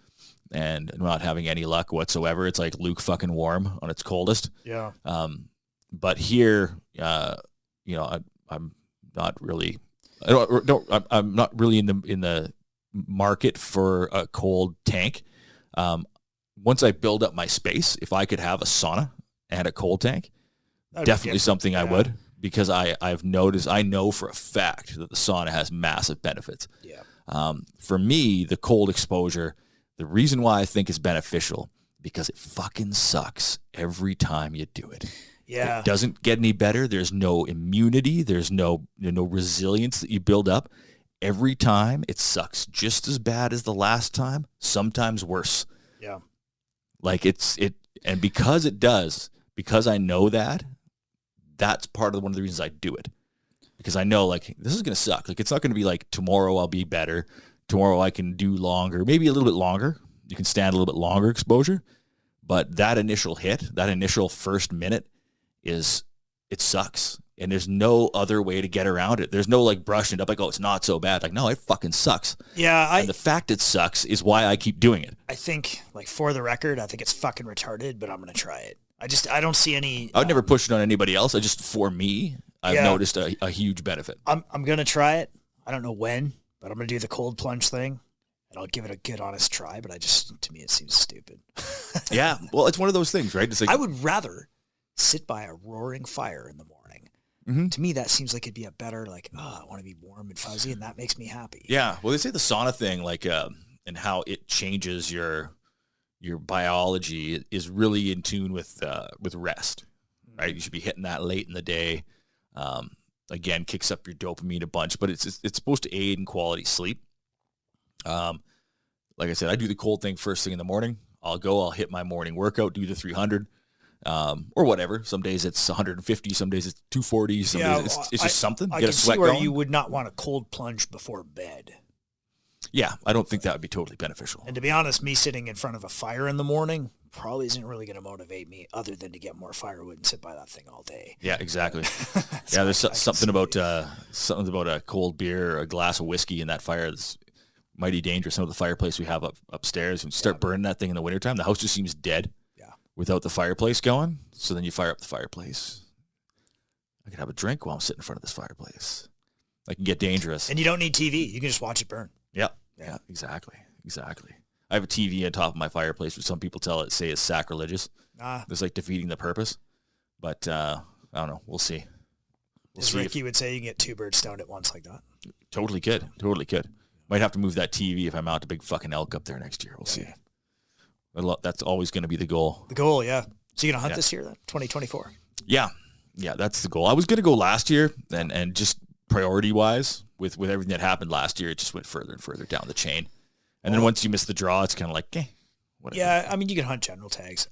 and not having any luck whatsoever. It's like Luke fucking warm on its coldest. Yeah. But here, I'm not really. I'm not really in the market for a cold tank. Once I build up my space, if I could have a sauna and a cold tank, definitely something I would. Because I've noticed, I know for a fact that the sauna has massive benefits. Yeah. For me, the cold exposure, the reason why I think is beneficial, because it fucking sucks every time you do it. Yeah. It doesn't get any better. There's no immunity. There's no resilience that you build up. Every time it sucks just as bad as the last time, sometimes worse. Yeah. Like and because it does, because I know that, that's part of one of the reasons I do it, because I know, like, this is going to suck. Like, it's not going to be like tomorrow I'll be better. Tomorrow I can do longer, maybe a little bit longer. You can stand a little bit longer exposure, but that initial hit, that initial first minute it sucks. And there's no other way to get around it. There's no like brushing it up like, oh, it's not so bad. Like, no, it fucking sucks. Yeah. And the fact it sucks is why I keep doing it. I think, like, for the record, I think it's fucking retarded, but I'm going to try it. I don't see any. I would never push it on anybody else. For me, I've noticed a huge benefit. I'm going to try it. I don't know when, but I'm going to do the cold plunge thing, and I'll give it a good, honest try. But to me, it seems stupid. Yeah. Well, it's one of those things, right? It's like, I would rather sit by a roaring fire in the morning. Mm-hmm. To me, that seems like it'd be a better, like, I want to be warm and fuzzy, and that makes me happy. Yeah. Well, they say the sauna thing, like, and how it changes your biology is really in tune with rest, right? You should be hitting that late in the day. Again, kicks up your dopamine a bunch, but it's supposed to aid in quality sleep. Like I said, I do the cold thing first thing in the morning. I'll hit my morning workout, do the 300, or whatever. Some days it's 150, some days it's 240, some days it's just something. I get can a sweat see where going. you would not want a cold plunge before bed. Yeah, I don't think that would be totally beneficial. And to be honest, me sitting in front of a fire in the morning, probably isn't really going to motivate me other than to get more firewood and sit by that thing all day. Yeah, exactly. Yeah, there's something about a cold beer or a glass of whiskey in that fire that's mighty dangerous. Some of the fireplace we have upstairs, when you start burning that thing in the wintertime, the house just seems dead without the fireplace going. So then you fire up the fireplace. I can have a drink while I'm sitting in front of this fireplace. I can get dangerous. And you don't need TV. You can just watch it burn. Yeah, exactly. I have a TV on top of my fireplace, which some people say is sacrilegious. It's like defeating the purpose. But I don't know. We'll see. As Ricky would say, you can get 2 birds stoned at once like that. Totally could. Might have to move that TV if I mount a big fucking elk up there next year. We'll see. That's always going to be the goal. The goal, yeah. So you're going to hunt this year then, 2024? Yeah, that's the goal. I was going to go last year, and just priority-wise, with everything that happened last year, it just went further and further down the chain. And then once you miss the draw, it's kind of like, whatever. Yeah, I mean, you can hunt general tags.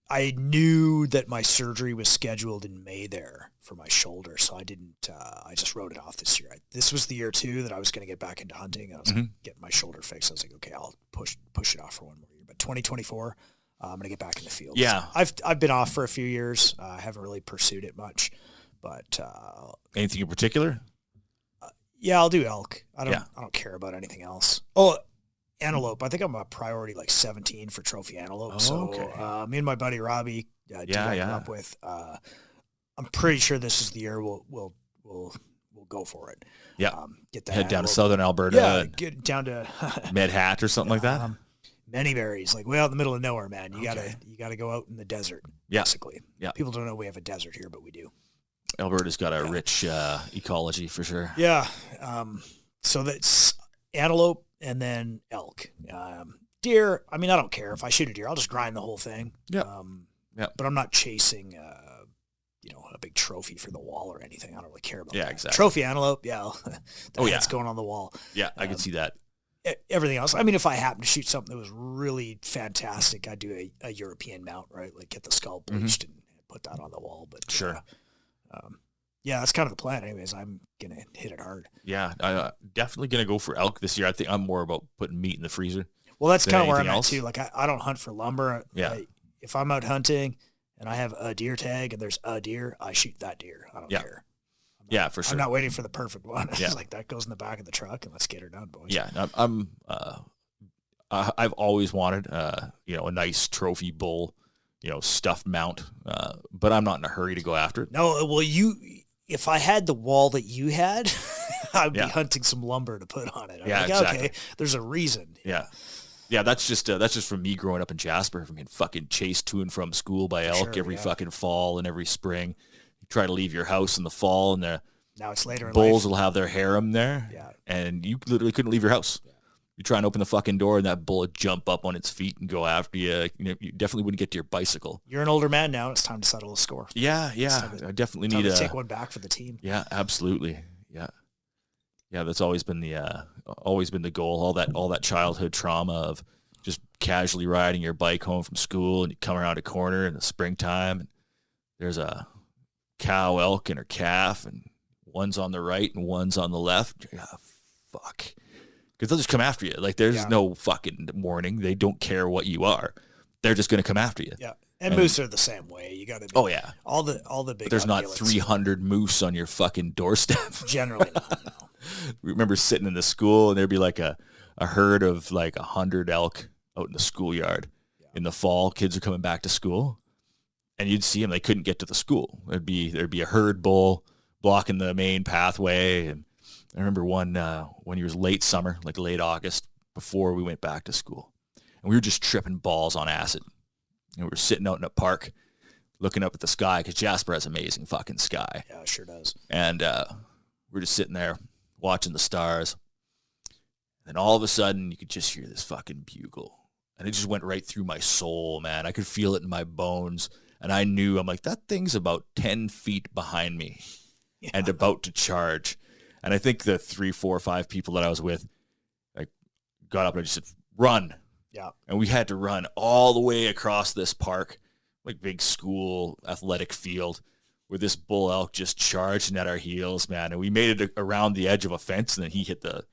I knew that my surgery was scheduled in May there for my shoulder, so I didn't. I just wrote it off this year. This was the year 2 that I was going to get back into hunting. I was getting my shoulder fixed. I was like, okay, I'll push it off for one more year. But 2024, I'm going to get back in the field. Yeah, I've been off for a few years. I haven't really pursued it much. But anything in particular? Yeah, I'll do elk. I don't care about anything else. Oh, antelope. I think I'm a priority like 17 for trophy antelope. Me and my buddy Robbie, I grew up with. I'm pretty sure this is the year we'll go for it. Yeah, get that. Head down to southern Alberta. Yeah, get down to Med Hat or something like that. Many berries, like way out in the middle of nowhere, man. You gotta go out in the desert. Basically. Yeah. People don't know we have a desert here, but we do. Alberta's got a rich ecology for sure. Yeah. So that's antelope and then elk. Deer, I mean, I don't care. If I shoot a deer, I'll just grind the whole thing. Yeah. But I'm not chasing, a big trophy for the wall or anything. I don't really care about that. Exactly. Trophy antelope, it's going on the wall. Yeah, I can see that. Everything else, I mean, if I happen to shoot something that was really fantastic, I'd do a European mount, right? Like get the skull bleached and put that on the wall. But sure. That's kind of the plan anyways. I'm going to hit it hard. Yeah, I'm definitely going to go for elk this year. I think I'm more about putting meat in the freezer. Well, that's kind of where I'm at too. Like I don't hunt for lumber. Yeah. If I'm out hunting and I have a deer tag and there's a deer, I shoot that deer. I don't care. For sure. I'm not waiting for the perfect one. It's like that goes in the back of the truck and let's get her done, boys. Yeah, I've always wanted, a nice trophy bull, stuffed mount, but I'm not in a hurry to go after it. No, well, if I had the wall that you had, I'd be hunting some lumber to put on it. Exactly. Okay, there's a reason. Yeah, that's just from me growing up in Jasper, from being fucking chased to and from school by elk every fucking fall and every spring. You try to leave your house in the fall, and the now it's later. Bulls will have their harem there, and you literally couldn't leave your house. Yeah. You try and open the fucking door, and that bull would jump up on its feet and go after you. You definitely wouldn't get to your bicycle. You're an older man now. It's time to settle a score. Yeah. I definitely need to take one back for the team. Yeah, absolutely. Yeah. That's always been the goal. All that childhood trauma of just casually riding your bike home from school, and you come around a corner in the springtime, and there's a cow elk and her calf, and one's on the right and one's on the left. Fuck. Because they'll just come after you. Like, there's no fucking warning. They don't care what you are. They're just going to come after you. Yeah. And moose are the same way. You got to. Oh yeah. All the big. But there's not 300 moose on your fucking doorstep. Generally not. No. We remember sitting in the school, and there'd be like a herd of like 100 elk out in the schoolyard in the fall. Kids are coming back to school, and you'd see them. They couldn't get to the school. There'd be a herd bull blocking the main pathway. And I remember when it was late summer, like late August, before we went back to school, and we were just tripping balls on acid. And we were sitting out in a park looking up at the sky, because Jasper has amazing fucking sky. Yeah, it sure does. And we're just sitting there watching the stars. And then all of a sudden, you could just hear this fucking bugle. And it just went right through my soul, man. I could feel it in my bones. And I knew, I'm like, that thing's about 10 feet behind me and about to charge. And I think the 3, 4, 5 people that I was with, I got up and I just said, run. Yeah. And we had to run all the way across this park, like big school athletic field, where this bull elk just charging at our heels, man. And we made it around the edge of a fence, and then he hit the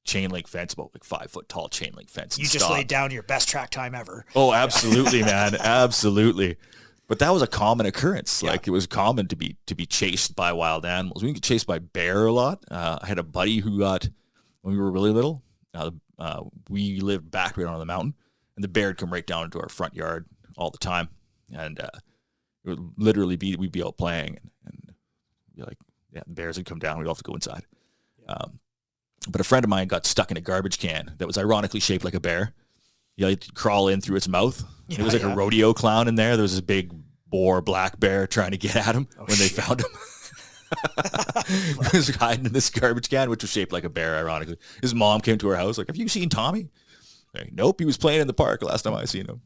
chain link fence, about like 5 foot tall chain link fence. You just laid down your best track time ever. Oh, absolutely, man. Absolutely. But that was a common occurrence. Yeah. Like, it was common to be chased by wild animals. We get chased by bear a lot. I had a buddy who got, when we were really little, we lived back right on the mountain, and the bear would come right down into our front yard all the time. And it would literally be, we'd be out playing, and be like, yeah, the bears would come down. We'd all have to go inside. But a friend of mine got stuck in a garbage can that was ironically shaped like a bear. You had to crawl in through its mouth. It was like a rodeo clown in there. There was this big boar black bear trying to get at him when they found him. He was hiding in this garbage can, which was shaped like a bear, ironically. His mom came to our house like, have you seen Tommy? Like, nope, he was playing in the park last time I seen him.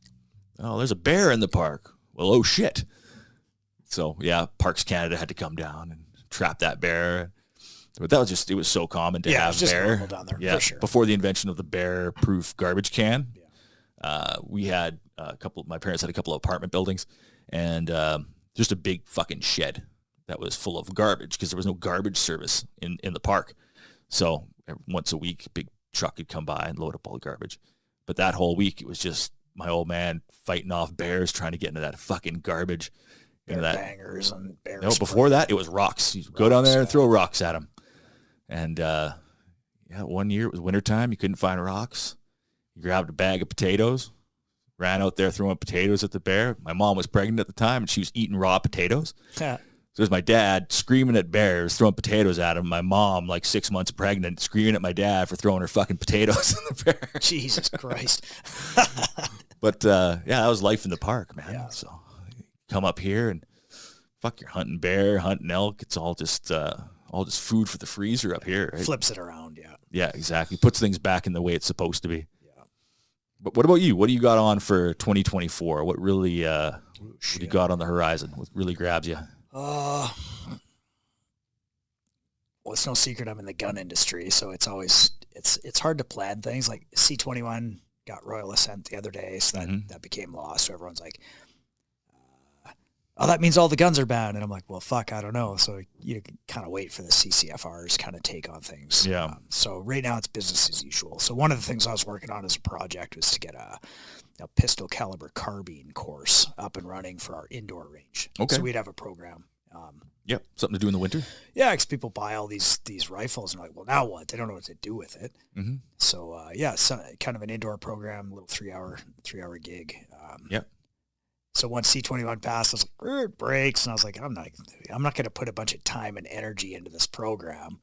Oh, there's a bear in the park. Well, oh shit. So yeah, Parks Canada had to come down and trap that bear. But that was just, it was so common to have bear. Down there, yeah, for sure. Before the invention of the bear-proof garbage can. We had my parents had a couple of apartment buildings, and just a big fucking shed that was full of garbage because there was no garbage service in the park. So once a week, a big truck would come by and load up all the garbage. But that whole week, it was just my old man fighting off bears trying to get into that fucking garbage. Bear bangers and bears. No, before that, it was rocks. You go down there and throw rocks at them. And one year it was wintertime. You couldn't find rocks. You grabbed a bag of potatoes, ran out there throwing potatoes at the bear. My mom was pregnant at the time, and she was eating raw potatoes. So there's my dad screaming at bears, throwing potatoes at him. My mom, like 6 months pregnant, screaming at my dad for throwing her fucking potatoes at the bear. Jesus Christ. But that was life in the park, man. Yeah. So come up here and fuck, you're hunting bear, hunting elk. It's all just food for the freezer up here. Right? Flips it around, yeah. Yeah, exactly. Puts things back in the way it's supposed to be. Yeah. But what about you? What do you got on for 2024? What really, what do you got on the horizon? What really grabs you? Well, it's no secret I'm in the gun industry, so it's always, it's hard to plan things. Like C21 got royal assent the other day, so that became law. So everyone's like, oh, that means all the guns are banned. And I'm like, well, fuck, I don't know. So you can kind of wait for the CCFR's kind of take on things. Yeah. So right now it's business as usual. So one of the things I was working on as a project was to get a pistol caliber carbine course up and running for our indoor range. Okay. So we'd have a program. Yep. Something to do in the winter? Yeah, because people buy all these rifles and like, well, now what? They don't know what to do with it. Mm-hmm. So, so kind of an indoor program, a little three hour gig. Yep. So once C21 passed, I was like, it breaks. And I was like, I'm not going to put a bunch of time and energy into this program.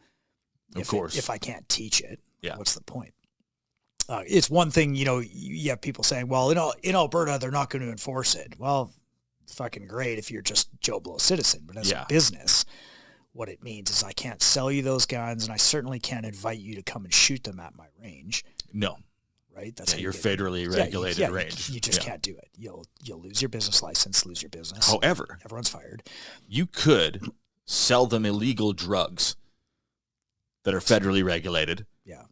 If I can't teach it, what's the point? It's one thing, you have people saying, well, in Alberta, they're not going to enforce it. Well, it's fucking great if you're just Joe Blow citizen. But as a business, what it means is I can't sell you those guns, and I certainly can't invite you to come and shoot them at my range. No. Right? That's your federally regulated range. You just can't do it. You'll lose your business license, lose your business. However, everyone's fired. You could sell them illegal drugs that are federally regulated. Yeah.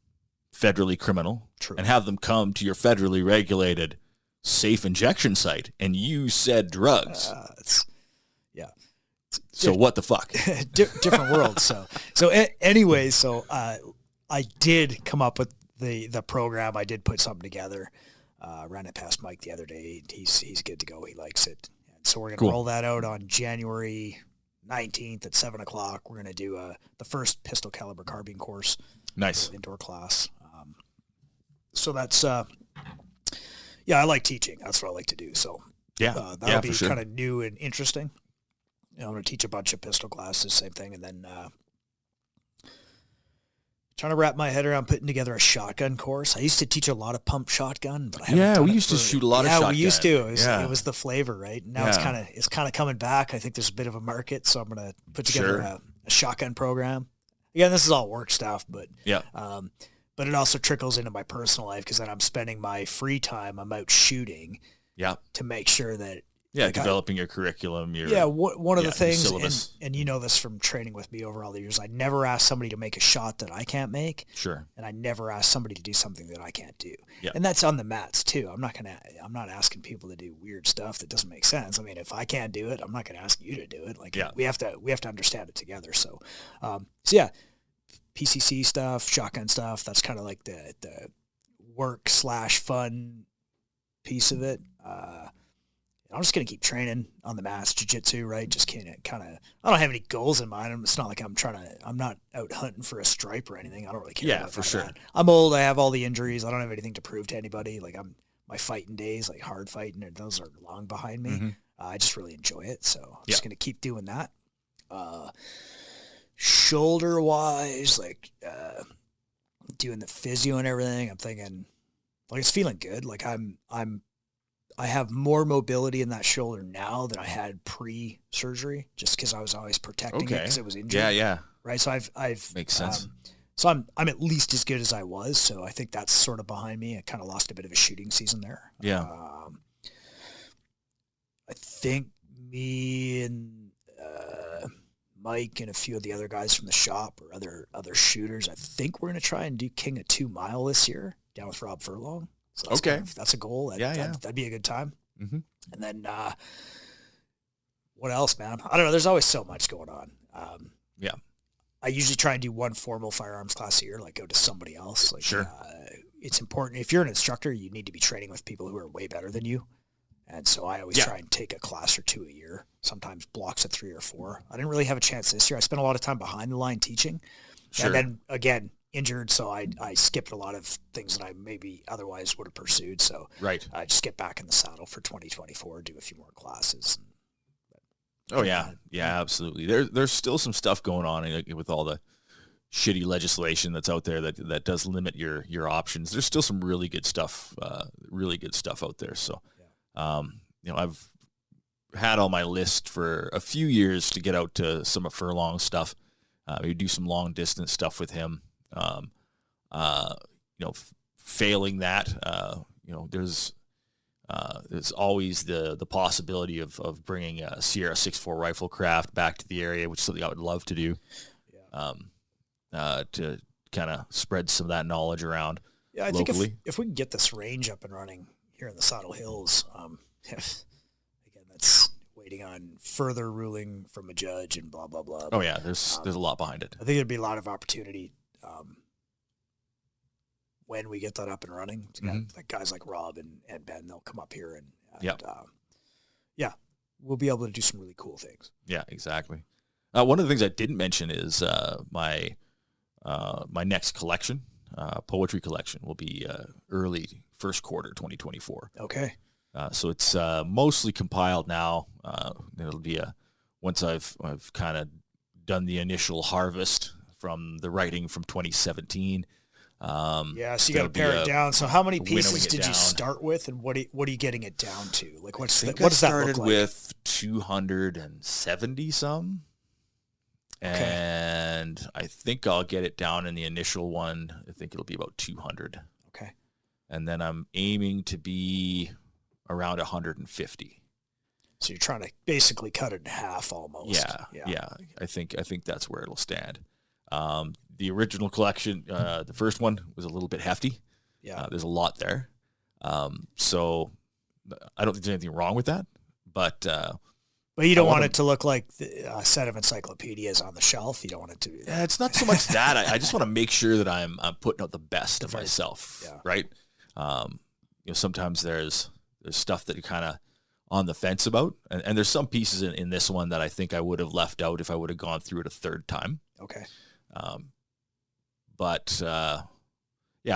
Federally criminal. True. And have them come to your federally regulated safe injection site and use said drugs. So what the fuck? Different world. So anyways, I did come up with the program. I did put something together. Ran it past Mike the other day. He's good to go. He likes it. And so we're going to roll that out on January 19th at 7:00. We're going to do the first pistol caliber carbine course. Nice. Indoor class. So that's, I like teaching. That's what I like to do. So that'll be kind of new and interesting. I'm going to teach a bunch of pistol classes, same thing. And then, trying to wrap my head around putting together a shotgun course. I used to teach a lot of pump shotgun, but I haven't done we used to shoot a lot of shotgun. Yeah, we used to. It was the flavor, right? Now it's kind of coming back. I think there's a bit of a market, so I'm going to put together a shotgun program. Again, this is all work stuff, but but it also trickles into my personal life because then I'm spending my free time. I'm out shooting. Yeah. To make sure that. Yeah, developing your curriculum. One of the things, and you know this from training with me over all the years, I never ask somebody to make a shot that I can't make. Sure. And I never ask somebody to do something that I can't do. Yeah. And that's on the mats too. I'm not asking people to do weird stuff that doesn't make sense. I mean, if I can't do it, I'm not going to ask you to do it. Like we have to understand it together. So, PCC stuff, shotgun stuff. That's kind of like the work/fun piece of it. I'm just going to keep training on the mats, jiu-jitsu, right? Just kind of, I don't have any goals in mind. It's not like I'm not out hunting for a stripe or anything. I don't really care. Yeah, for sure. That. I'm old. I have all the injuries. I don't have anything to prove to anybody. Like my fighting days, like hard fighting, those are long behind me. Mm-hmm. I just really enjoy it. So I'm just going to keep doing that. Shoulder wise, like, doing the physio and everything, I'm thinking like it's feeling good. Like I have more mobility in that shoulder now than I had pre-surgery, just because I was always protecting it because it was injured. Yeah. Right. So I've makes sense. So I'm at least as good as I was. So I think that's sort of behind me. I kind of lost a bit of a shooting season there. Yeah. I think me and Mike and a few of the other guys from the shop or other shooters, I think we're going to try and do King of 2 Mile this year down with Rob Furlong. So that's that's a goal. That'd be a good time. Mm-hmm. And then what else, man? I don't know. There's always so much going on. I usually try and do one formal firearms class a year, like go to somebody else. Like, sure. It's important. If you're an instructor, you need to be training with people who are way better than you. And so I always try and take a class or 2 a year, sometimes blocks of 3 or 4. I didn't really have a chance this year. I spent a lot of time behind the line teaching. Sure. And then, again, injured, so I skipped a lot of things that I maybe otherwise would have pursued. So I just get back in the saddle for 2024, do a few more classes. Yeah, absolutely. There's still some stuff going on with all the shitty legislation that's out there that does limit your options. There's still some really good stuff out there. So, I've had on my list for a few years to get out to some of Furlong's stuff. We do some long distance stuff with him. Failing that, there's always the possibility of bringing a Sierra 6.4 rifle craft back to the area, which is something I would love to do. To kind of spread some of that knowledge around. Yeah, I locally. Think if we can get this range up and running here in the Saddle Hills, again, that's waiting on further ruling from a judge and blah blah blah. Oh yeah, there's a lot behind it. I think there'd be a lot of opportunity when we get that up and running. Like guys like Rob and Ben, they'll come up here and we'll be able to do some really cool things. Yeah, exactly. One of the things I didn't mention is my next collection, poetry collection, will be early first quarter 2024. Okay. So it's mostly compiled now. It'll be once I've kind of done the initial harvest from the writing from 2017. So you got to pare it down. So how many pieces did you start with, and what are you getting it down to? Like what does that look like? I started with 270 some. Okay. And I think I'll get it down in the initial one. I think it'll be about 200. Okay. And then I'm aiming to be around 150. So you're trying to basically cut it in half almost. Yeah. I think that's where it'll stand. The original collection, the first one was a little bit hefty. Yeah. There's a lot there. So I don't think there's anything wrong with that, but you don't want it to look like a set of encyclopedias on the shelf. You don't want it to be. Yeah, it's not so much that. I just want to make sure that I'm putting out the best of myself, right? Sometimes there's stuff that you're kind of on the fence about, and there's some pieces in this one that I think I would have left out if I would have gone through it a third time. Okay.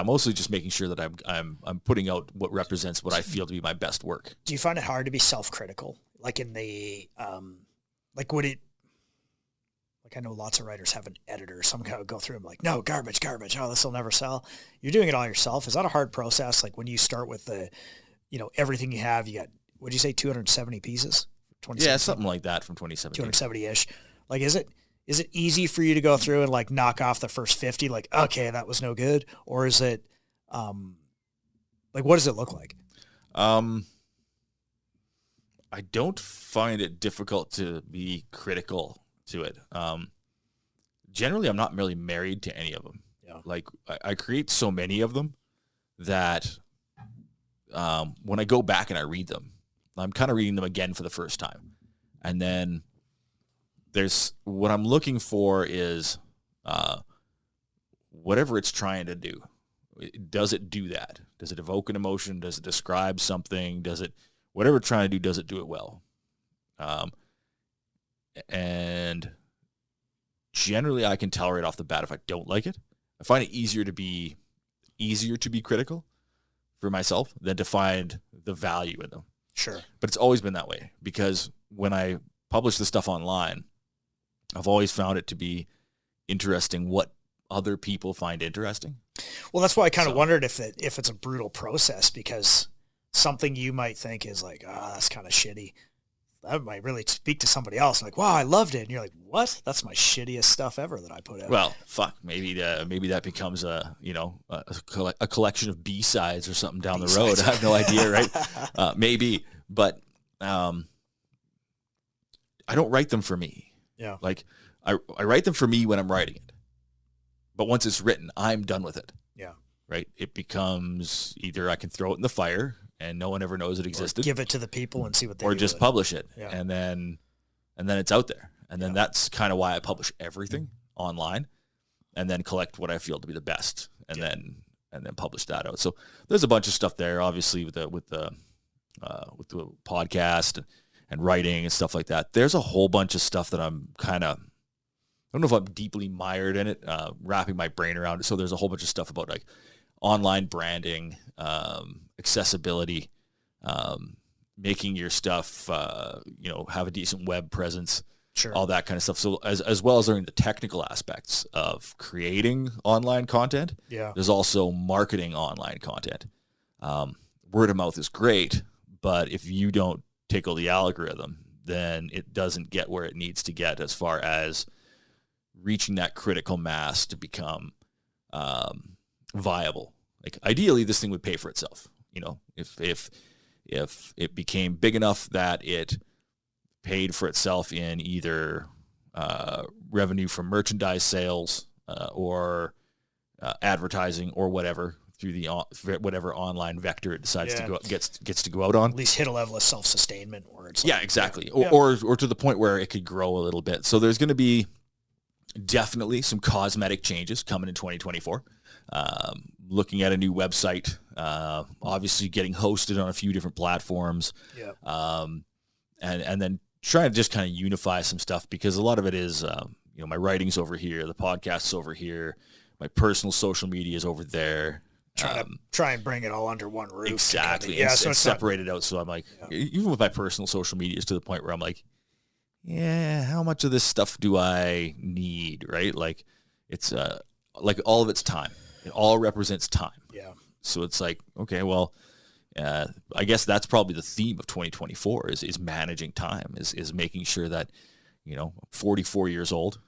Mostly just making sure that I'm putting out what represents what I feel to be my best work. Do you find it hard to be self-critical? Like in the, I know lots of writers have an editor. Some guy would go through and be like, no, garbage. Oh, this will never sell. You're doing it all yourself. Is that a hard process? Like when you start with everything you have, you got, what'd you say, 270 pieces? Yeah, something like that from 2017. 270-ish. Like, is it easy for you to go through and like knock off the first 50? Like, okay, that was no good. Or is it, what does it look like? I don't find it difficult to be critical to it. Generally, I'm not really married to any of them. Yeah. Like I create so many of them that when I go back and I read them, I'm kind of reading them again for the first time. And then there's what I'm looking for is whatever it's trying to do, does it do that? Does it evoke an emotion? Does it describe something? Whatever it's trying to do, does it do it well? And generally I can tell right off the bat if I don't like it. I find it easier to be critical for myself than to find the value in them. Sure. But it's always been that way, because when I publish the stuff online, I've always found it to be interesting what other people find interesting. Well, that's why I kind of wondered if it's a brutal process, because something you might think is like, that's kind of shitty, that might really speak to somebody else. Like, wow, I loved it. And you're like, what? That's my shittiest stuff ever that I put out. Well, fuck. Maybe that becomes a collection of B-sides or something down the road. I have no idea, right? Maybe, but I don't write them for me. Yeah. Like I write them for me when I'm writing it. But once it's written, I'm done with it. Yeah. Right? It becomes either I can throw it in the fire and no one ever knows it existed. Or give it to the people and see what they do. Or just publish it. Yeah. And then it's out there. And then that's kind of why I publish everything online and then collect what I feel to be the best and then publish that out. So there's a bunch of stuff there, obviously with the podcast and writing and stuff like that. There's a whole bunch of stuff that I'm kind of, I don't know if I'm deeply mired in it, wrapping my brain around it. So there's a whole bunch of stuff about like online branding, accessibility, making your stuff, have a decent web presence, sure, all that kind of stuff. So as well as learning the technical aspects of creating online content, there's also marketing online content. Word of mouth is great, but if you don't tickle the algorithm, then it doesn't get where it needs to get as far as reaching that critical mass to become viable. Like ideally, this thing would pay for itself. If it became big enough that it paid for itself in either revenue from merchandise sales or advertising or whatever through the whatever online vector it decides to go gets to go out on. At least hit a level of self-sustainment where it's exactly. Or to the point where it could grow a little bit. So there's going to be definitely some cosmetic changes coming in 2024. Looking at a new website, obviously getting hosted on a few different platforms, and then trying to just kind of unify some stuff, because a lot of it is, my writing's over here, the podcast's over here, my personal social media is over there. Try and bring it all under one roof. Exactly. So it's separated out. So I'm like, even with my personal social media, to the point where I'm like, how much of this stuff do I need? Right? Like it's like all of it's time. It all represents time. Yeah. So it's like, okay, well, I guess that's probably the theme of 2024 is managing time, is making sure that, I'm 44 years old.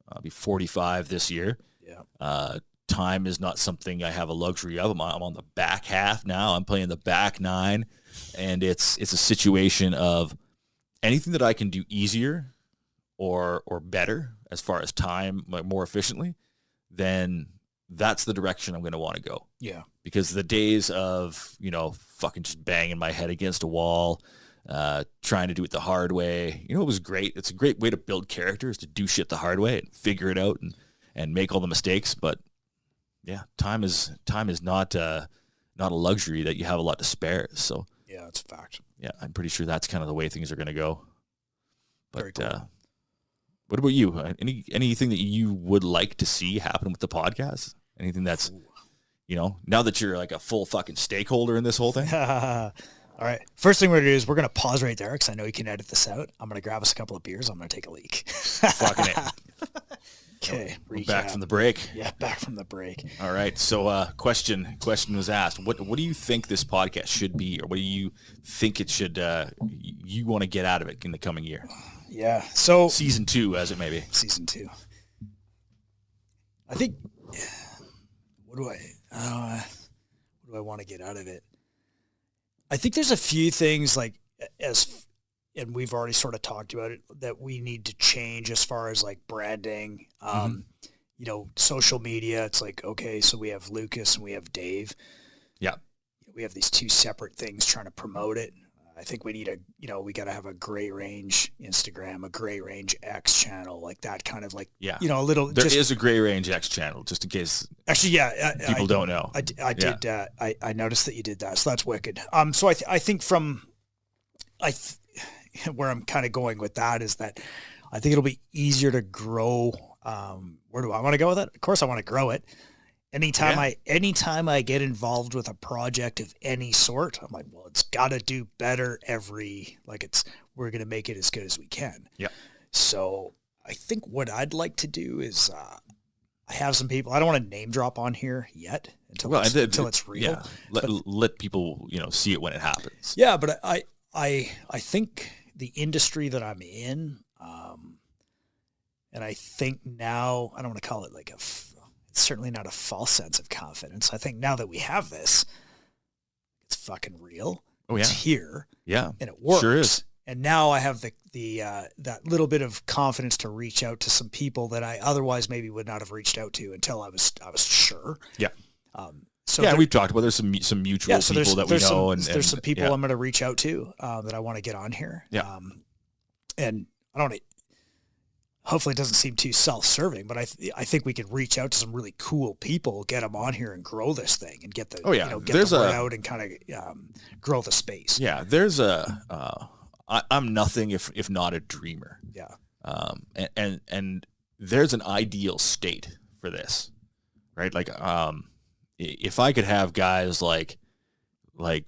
I'll be 45 this year. Yeah. Time is not something I have a luxury of. I'm on the back half now. I'm playing the back nine, and it's a situation of anything that I can do easier or better as far as time, like more efficiently, then that's the direction I'm going to want to go. Yeah. Because the days of, fucking just banging my head against a wall, trying to do it the hard way, it was great. It's a great way to build characters, to do shit the hard way and figure it out and make all the mistakes. But yeah, time is not a luxury that you have a lot to spare. So yeah, that's a fact. Yeah. I'm pretty sure that's kind of the way things are going to go. But, very cool. What about you? Anything that you would like to see happen with the podcast? Anything that's, now that you're like a full fucking stakeholder in this whole thing? All right. First thing we're going to do is we're going to pause right there, because I know you can edit this out. I'm going to grab us a couple of beers. I'm going to take a leak. Fucking it. Okay. We're back from the break. Yeah, back from the break. All right. So question was asked. What do you think this podcast should be, or what do you think it should, you want to get out of it in the coming year? Yeah. So season 2, as it may be. Season 2. I think, what do I want to get out of it? I think there's a few things and we've already sort of talked about it, that we need to change as far as like branding, social media. It's like, okay, so we have Lucas and we have Dave. Yeah. We have these two separate things trying to promote it. I think we need we got to have a Gray Range Instagram, a Gray Range X channel, like that kind of like, Yeah. a little. There is a Gray Range X channel, just in case. Actually, yeah. People don't know. I did. I noticed that you did that. So that's wicked. So I think where I'm kind of going with that is that I think it'll be easier to grow. Where do I want to go with it? Of course I want to grow it. Anytime I get involved with a project of any sort, I'm like, well, it's got to do better we're going to make it as good as we can. Yeah. So I think what I'd like to do is, I have some people, I don't want to name drop on here yet until it's real. Yeah. Let people, see it when it happens. Yeah. But I think the industry that I'm in, and I think now, I don't want to call it like it's certainly not a false sense of confidence. I think now that we have this, it's fucking real. Oh yeah. It's here. Yeah. And it works. Sure is. And now I have that little bit of confidence to reach out to some people that I otherwise maybe would not have reached out to until I was sure. Yeah. So we've talked about there's some mutual people that we know, and there's some people I'm going to reach out to that I want to get on here. Yeah. And I don't. Hopefully, it doesn't seem too self-serving, but I think we could reach out to some really cool people, get them on here, and grow this thing, and get the get the word out and kind of grow the space. Yeah, there's I'm nothing if not a dreamer. Yeah. And there's an ideal state for this, right? Like, if I could have guys like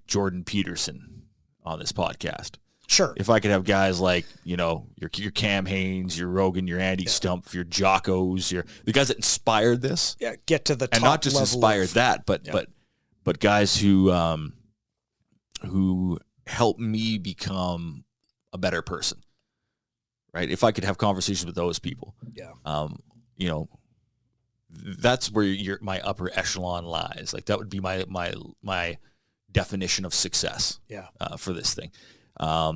Jordan Peterson on this podcast. Sure. If I could have guys like, your Cam Haines, your Rogan, your Andy Stumpf, your Jockos, the guys that inspired this. Yeah, get to the top and not just inspired that, but guys who help me become a better person. Right? If I could have conversations with those people. Yeah. That's where my upper echelon lies. Like that would be my definition of success. Yeah. For this thing. A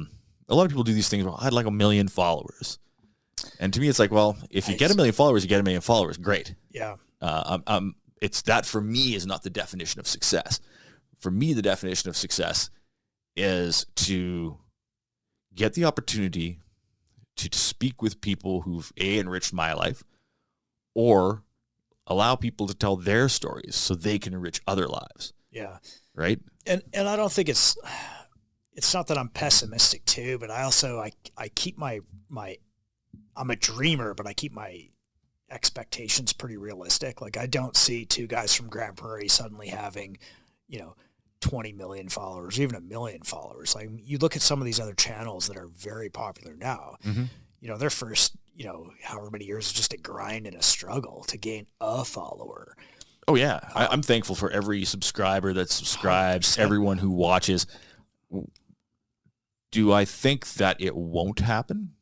lot of people do these things. Well, I'd like 1 million followers, and to me, it's like, well, if you get 1 million followers, you get 1 million followers. Great. Yeah. It's that for me is not the definition of success. For me, the definition of success is to get the opportunity to speak with people who've enriched my life, or allow people to tell their stories so they can enrich other lives. Yeah. Right. And I don't think it's not that I'm pessimistic too, but I also, I keep I'm a dreamer, but I keep my expectations pretty realistic. Like I don't see two guys from Grand Prairie suddenly having, 20 million followers, even 1 million followers. Like you look at some of these other channels that are very popular now, their first, however many years is just a grind and a struggle to gain a follower. Oh yeah. I'm thankful for every subscriber that subscribes, 100%. Everyone who watches. Do I think that it won't happen?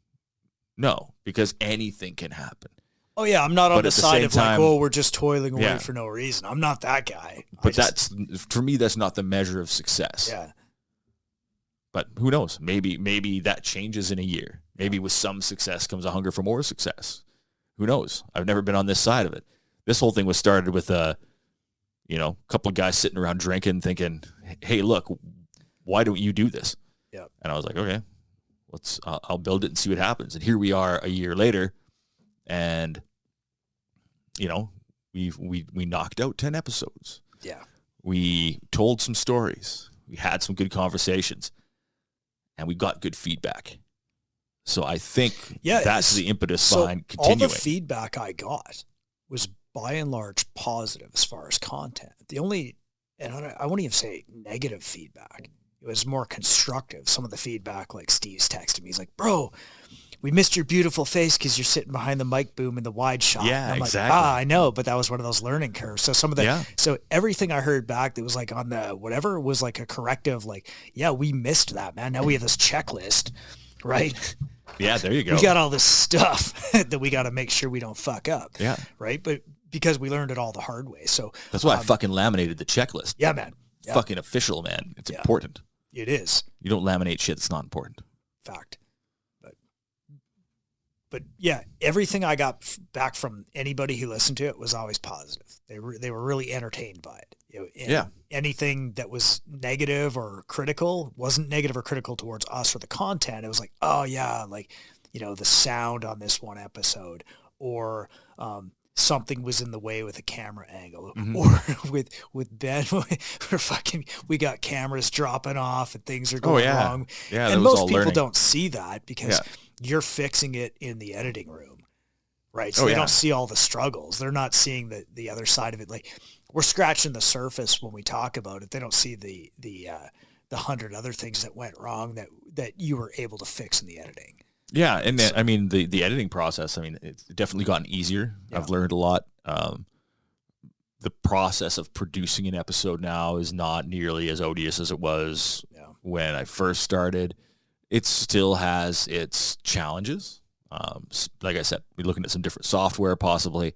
No, because anything can happen. Oh yeah, I'm not on the side of like, we're just toiling away for no reason. I'm not that guy. But for me, that's not the measure of success. Yeah. But who knows? Maybe that changes in a year. Maybe with some success comes a hunger for more success. Who knows? I've never been on this side of it. This whole thing was started with a couple of guys sitting around drinking, thinking, "Hey, look, why don't you do this?" Yeah. And I was like, okay, I'll build it and see what happens. And here we are a year later, and we knocked out 10 episodes. Yeah. We told some stories. We had some good conversations, and we got good feedback. So I think that's the impetus behind continuing. All the feedback I got was by and large positive as far as content. And I won't even say negative feedback. It was more constructive. Some of the feedback, like Steve's texted me, he's like, "Bro, we missed your beautiful face because you're sitting behind the mic boom in the wide shot." Yeah, and I'm exactly. Like, I know, but that was one of those learning curves. So so everything I heard back that was like on the whatever was like a corrective. Like, yeah, we missed that, man. Now we have this checklist, right? Yeah, there you go. We got all this stuff that we got to make sure we don't fuck up. Yeah, right. But because we learned it all the hard way, so that's why I fucking laminated the checklist. Yeah, man. Yeah. Fucking official, man. It's important. It is. You don't laminate shit that's not important. Fact. But but yeah, everything I got back from anybody who listened to it was always positive. They were really entertained by it. And anything that was negative or critical wasn't negative or critical towards us or the content. It was like, oh yeah, like, the sound on this one episode, or something was in the way with a camera angle, or with Ben, we got cameras dropping off and things are going wrong. Yeah, and most people don't see that because you're fixing it in the editing room, right? So they don't see all the struggles. They're not seeing the other side of it. Like, we're scratching the surface when we talk about it. They don't see the 100 other things that went wrong that you were able to fix in the editing. Yeah, and I mean the editing process. I mean, it's definitely gotten easier. Yeah. I've learned a lot. The process of producing an episode now is not nearly as odious as it was when I first started. It still has its challenges. Like I said, we're looking at some different software, possibly.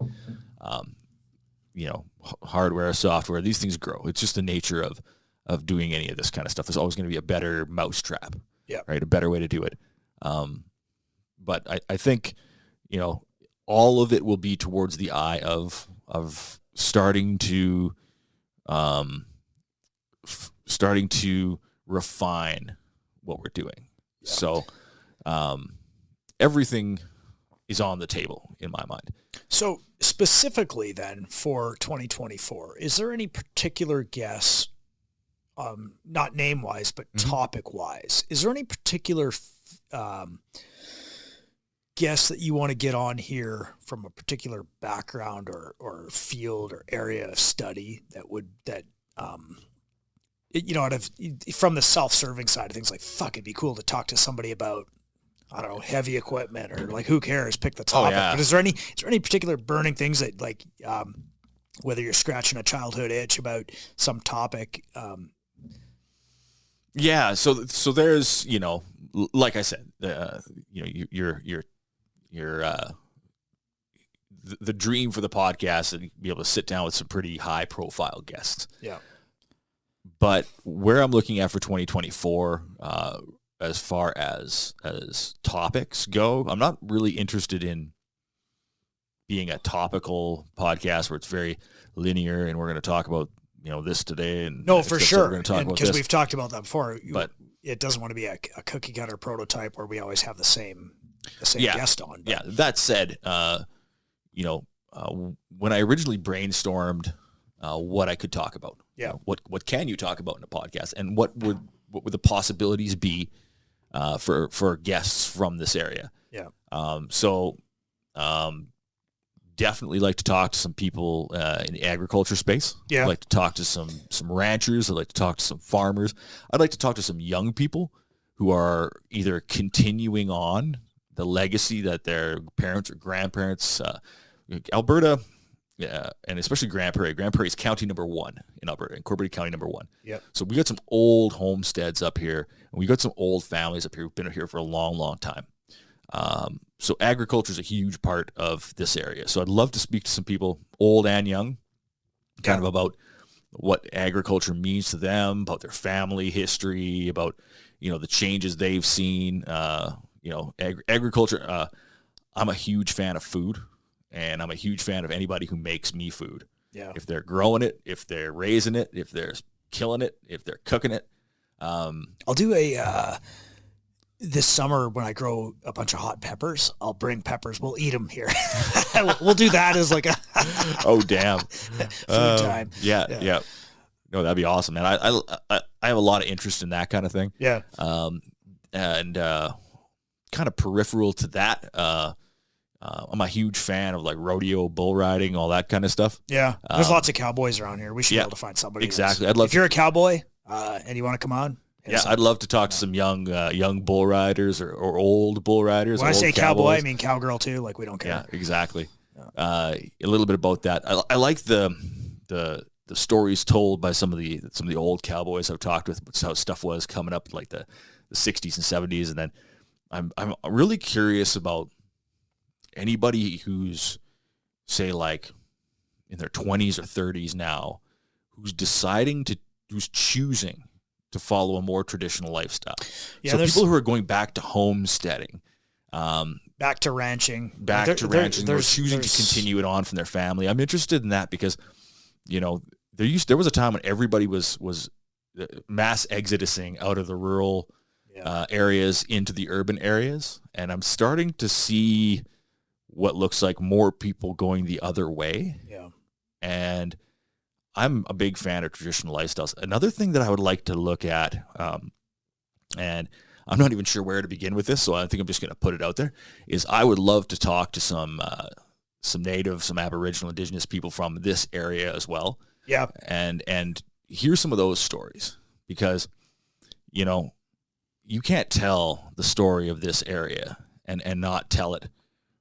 Hardware, software. These things grow. It's just the nature of doing any of this kind of stuff. There's always going to be a better mousetrap. Yeah. Right. A better way to do it. But I think, all of it will be towards the eye of starting to refine what we're doing. Yeah. So everything is on the table in my mind. So specifically then for 2024, is there any particular guess, not name-wise, but topic-wise, is there any particular guests that you want to get on here from a particular background or field or area of study from the self-serving side of things, like, fuck, it'd be cool to talk to somebody about, I don't know, heavy equipment, or like, who cares, pick the topic. But is there any particular burning things that, like, whether you're scratching a childhood itch about some topic? So there's, like I said, the dream for the podcast is to be able to sit down with some pretty high profile guests. Yeah. But where I'm looking at for 2024, as far as topics go, I'm not really interested in being a topical podcast where it's very linear and we're going to talk about, this today. And no, for sure. Because we've talked about that before, but it doesn't want to be a cookie cutter prototype where we always have the same guest on. But. Yeah. That said, when I originally brainstormed what I could talk about, what can you talk about in a podcast, and what would the possibilities be for guests from this area? Yeah. Definitely like to talk to some people in the agriculture space. Yeah. I'd like to talk to some ranchers. I'd like to talk to some farmers. I'd like to talk to some young people who are either continuing on the legacy that their parents or grandparents, Alberta, and especially Grand Prairie. Grand Prairie is county number 1 in Alberta, incorporated county number 1. Yeah. So we got some old homesteads up here, and we got some old families up here who've been here for a long, long time. So agriculture is a huge part of this area. So I'd love to speak to some people, old and young, kind of about what agriculture means to them, about their family history, about, the changes they've seen. Agriculture, I'm a huge fan of food, and I'm a huge fan of anybody who makes me food. Yeah. If they're growing it, if they're raising it, if they're killing it, if they're cooking it. I'll do this summer when I grow a bunch of hot peppers, I'll bring peppers. We'll eat them here. We'll do that as like a oh damn food time. Yeah. No, that'd be awesome, man. I have a lot of interest in that kind of thing. Yeah. And kind of peripheral to that, I'm a huge fan of like rodeo, bull riding, all that kind of stuff. Yeah. There's lots of cowboys around here. We should be able to find somebody. Exactly. If you're a cowboy and you want to come on. Yeah, I'd love to talk to some young bull riders or old bull riders. When I say cowboy, I mean cowgirl too. Like, we don't care. Yeah, exactly. A little bit about that. I like the stories told by some of the old cowboys I've talked with, how stuff was coming up like the 60s and 70s, and then I'm really curious about anybody who's, say, like in their 20s or 30s now, who's choosing to follow a more traditional lifestyle. Yeah, so people who are going back to homesteading, back to ranching. Back to ranching, or choosing to continue it on from their family. I'm interested in that because, you know, there was a time when everybody was mass exodusing out of the rural areas into the urban areas, and I'm starting to see what looks like more people going the other way. Yeah. And I'm a big fan of traditional lifestyles. Another thing that I would like to look at, and I'm not even sure where to begin with this, so I think I'm just going to put it out there, is I would love to talk to some Native, some Aboriginal, Indigenous people from this area as well. Yeah. And hear some of those stories, because, you know, you can't tell the story of this area and not tell it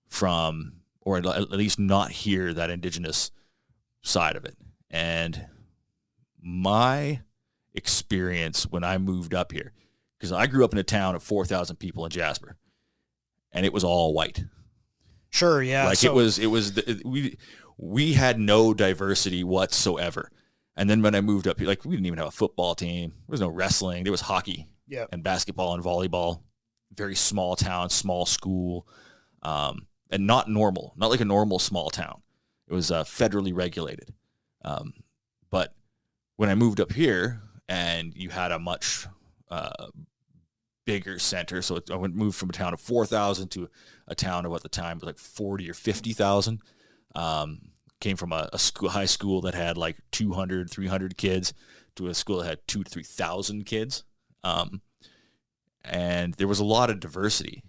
from, or at least not hear that Indigenous side of it. And my experience when I moved up here, because I grew up in a town of 4,000 people in Jasper, and it was all white. Sure, yeah. Like we had no diversity whatsoever. And then when I moved up here, like, we didn't even have a football team. There was no wrestling. There was hockey and basketball and volleyball. Very small town, small school, and not like a normal small town. It was federally regulated. But when I moved up here, and you had a much bigger center, so I moved from a town of 4,000 to a town of, at the time, like 40 or 50,000. Came from a high school that had like 200, 300 kids to a school that had 2,000 to 3,000 kids. And there was a lot of diversity.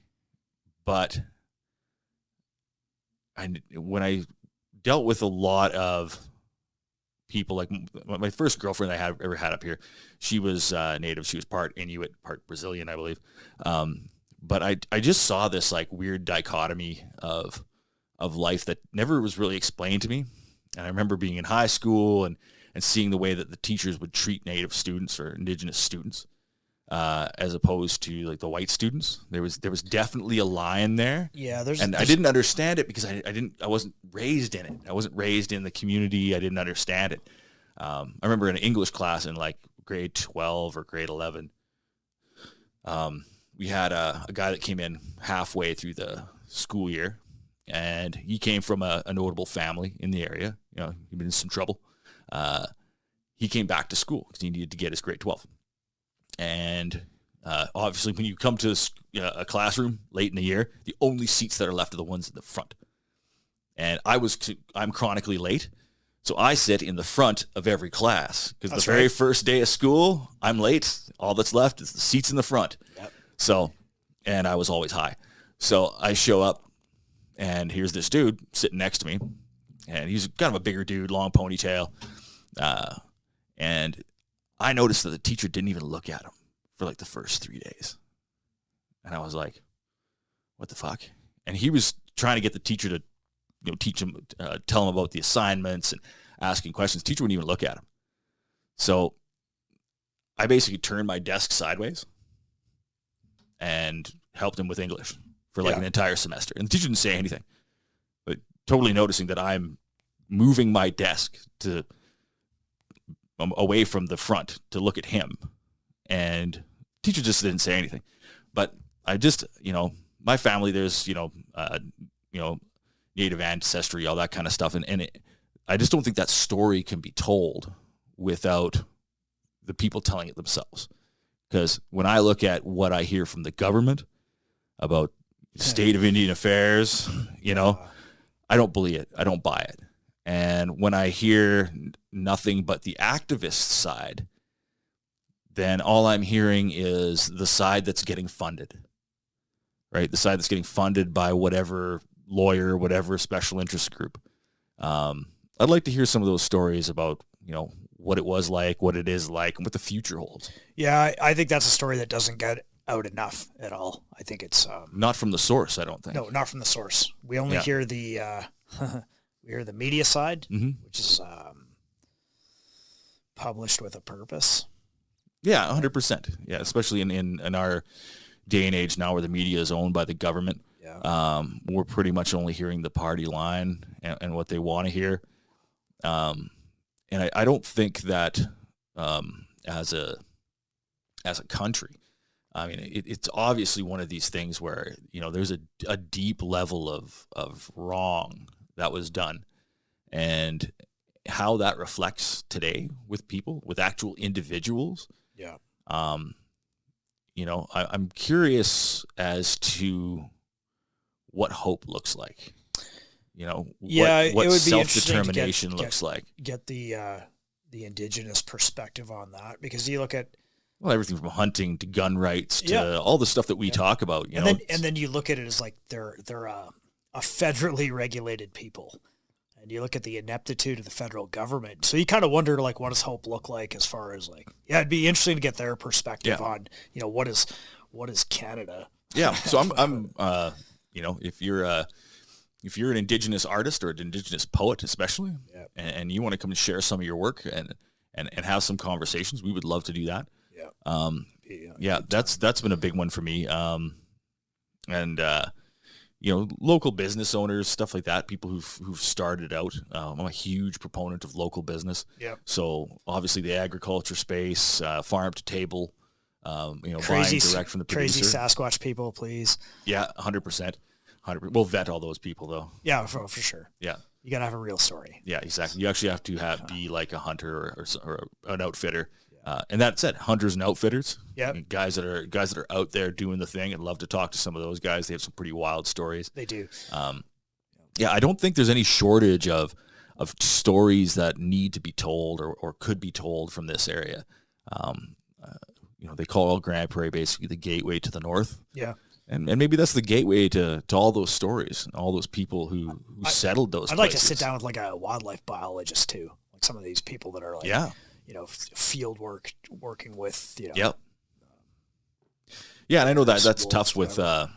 But when I dealt with a lot of people, like my first girlfriend I ever had up here, she was Native. She was part Inuit, part Brazilian, I believe. But I just saw this like weird dichotomy of life that never was really explained to me. And I remember being in high school and seeing the way that the teachers would treat Native students or Indigenous students as opposed to like the white students. There was definitely a line there. Yeah, I didn't understand it because I wasn't raised in it. I wasn't raised in the community. I didn't understand it. I remember in an English class in like grade 12 or grade 11, we had a guy that came in halfway through the school year. And he came from a notable family in the area. You know, he'd been in some trouble. He came back to school because he needed to get his grade 12. And obviously, when you come to a classroom late in the year, the only seats that are left are the ones in the front. And I'm chronically late, so I sit in the front of every class because the very first day of school, I'm late. All that's left is the seats in the front. Yep. So, and I was always high. So I show up. And here's this dude sitting next to me, and he's kind of a bigger dude, long ponytail. And I noticed that the teacher didn't even look at him for like the first 3 days. And I was like, what the fuck? And he was trying to get the teacher to, teach him, tell him about the assignments and asking questions. The teacher wouldn't even look at him. So I basically turned my desk sideways and helped him with English for like an entire semester. And the teacher didn't say anything, but totally noticing that I'm moving my desk to away from the front to look at him. And the teacher just didn't say anything. But I just, my family, there's, Native ancestry, all that kind of stuff. And I just don't think that story can be told without the people telling it themselves. Because when I look at what I hear from the government about state of Indian affairs, I don't believe it. I don't buy it. And when I hear nothing but the activist side, then all I'm hearing is the side that's getting funded, right? The side that's getting funded by whatever lawyer, whatever special interest group. I'd like to hear some of those stories about, what it was like, what it is like, and what the future holds. Yeah, I think that's a story that doesn't get out enough at all. I think it's not from the source. I don't think. No, not from the source. We only hear the we hear the media side, which is published with a purpose. Yeah, 100%. Yeah, especially in our day and age now, where the media is owned by the government. Yeah. We're pretty much only hearing the party line and what they want to hear. And I don't think that as a country, I mean, it's obviously one of these things where, there's a deep level of wrong that was done, and how that reflects today with people, with actual individuals. Yeah. I'm curious as to what hope looks like. What self-determination looks like. Get the indigenous perspective on that, because you look at everything from hunting to gun rights to all the stuff that we talk about. And then you look at it as like they're a federally regulated people, and you look at the ineptitude of the federal government. So you kind of wonder, like, what does hope look like as far as it'd be interesting to get their perspective on what is Canada. Yeah. So I'm if you're an indigenous artist or an indigenous poet, especially, and you want to come and share some of your work and have some conversations, we would love to do that. That's been a big one for me. Local business owners, stuff like that, people who've started out. I'm a huge proponent of local business. Yeah. So obviously the agriculture space, farm to table, buying direct from the producer. Crazy Sasquatch people, please. Yeah, 100%. We'll vet all those people, though. Yeah, for sure. Yeah. You got to have a real story. Yeah, exactly. You actually have to be like a hunter or an outfitter. And that's it. Hunters and outfitters. Yeah. Guys that are out there doing the thing. I'd love to talk to some of those guys. They have some pretty wild stories. They do. I don't think there's any shortage of stories that need to be told or could be told from this area. They call Grand Prairie basically the gateway to the north. Yeah. And maybe that's the gateway to all those stories and all those people who settled those places. I'd like to sit down with like a wildlife biologist too. Like some of these people that are like, field working with, Yep. And I know that's tough with a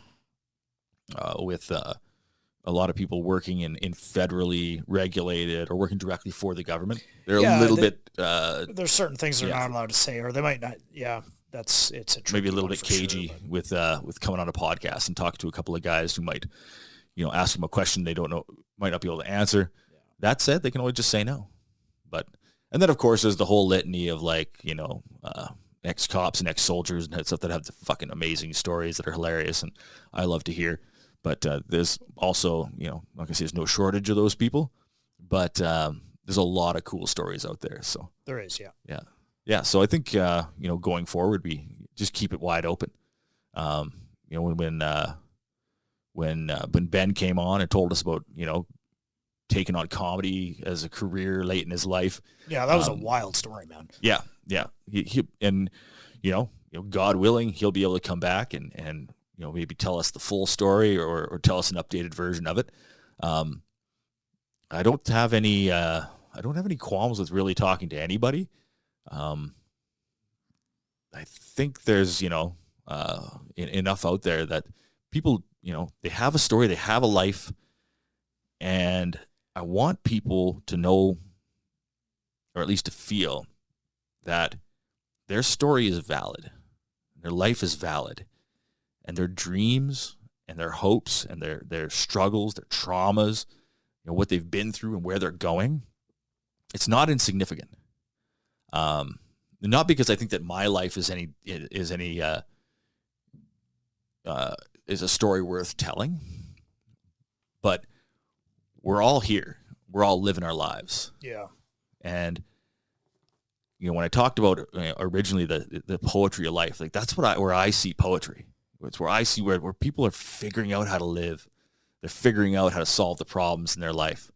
lot of people working in federally regulated or working directly for the government. They're a little bit. There's certain things they're not allowed to say, or they might not. Yeah. It's maybe a little bit cagey with coming on a podcast and talking to a couple of guys who might, ask them a question they don't know, might not be able to answer. Yeah. That said, they can always just say no. And then of course there's the whole litany of ex-cops and ex-soldiers and stuff that have the fucking amazing stories that are hilarious and I love to hear. But there's also, like I say, there's no shortage of those people, but there's a lot of cool stories out there. So there is, yeah. Yeah. Yeah, so I think going forward, we just keep it wide open. When Ben came on and told us about taking on comedy as a career late in his life. Yeah, that was a wild story, man. Yeah. He God willing, he'll be able to come back and maybe tell us the full story or tell us an updated version of it. I don't have any qualms with really talking to anybody. I think there's, enough out there that people, they have a story, they have a life, and I want people to know, or at least to feel, that their story is valid, their life is valid, and their dreams and their hopes and their struggles, their traumas, what they've been through and where they're going, it's not insignificant. Not because I think that my life is a story worth telling, but we're all here. We're all living our lives. Yeah. And when I talked about originally the poetry of life, like that's where I see poetry. It's where I see where people are figuring out how to live. They're figuring out how to solve the problems in their life,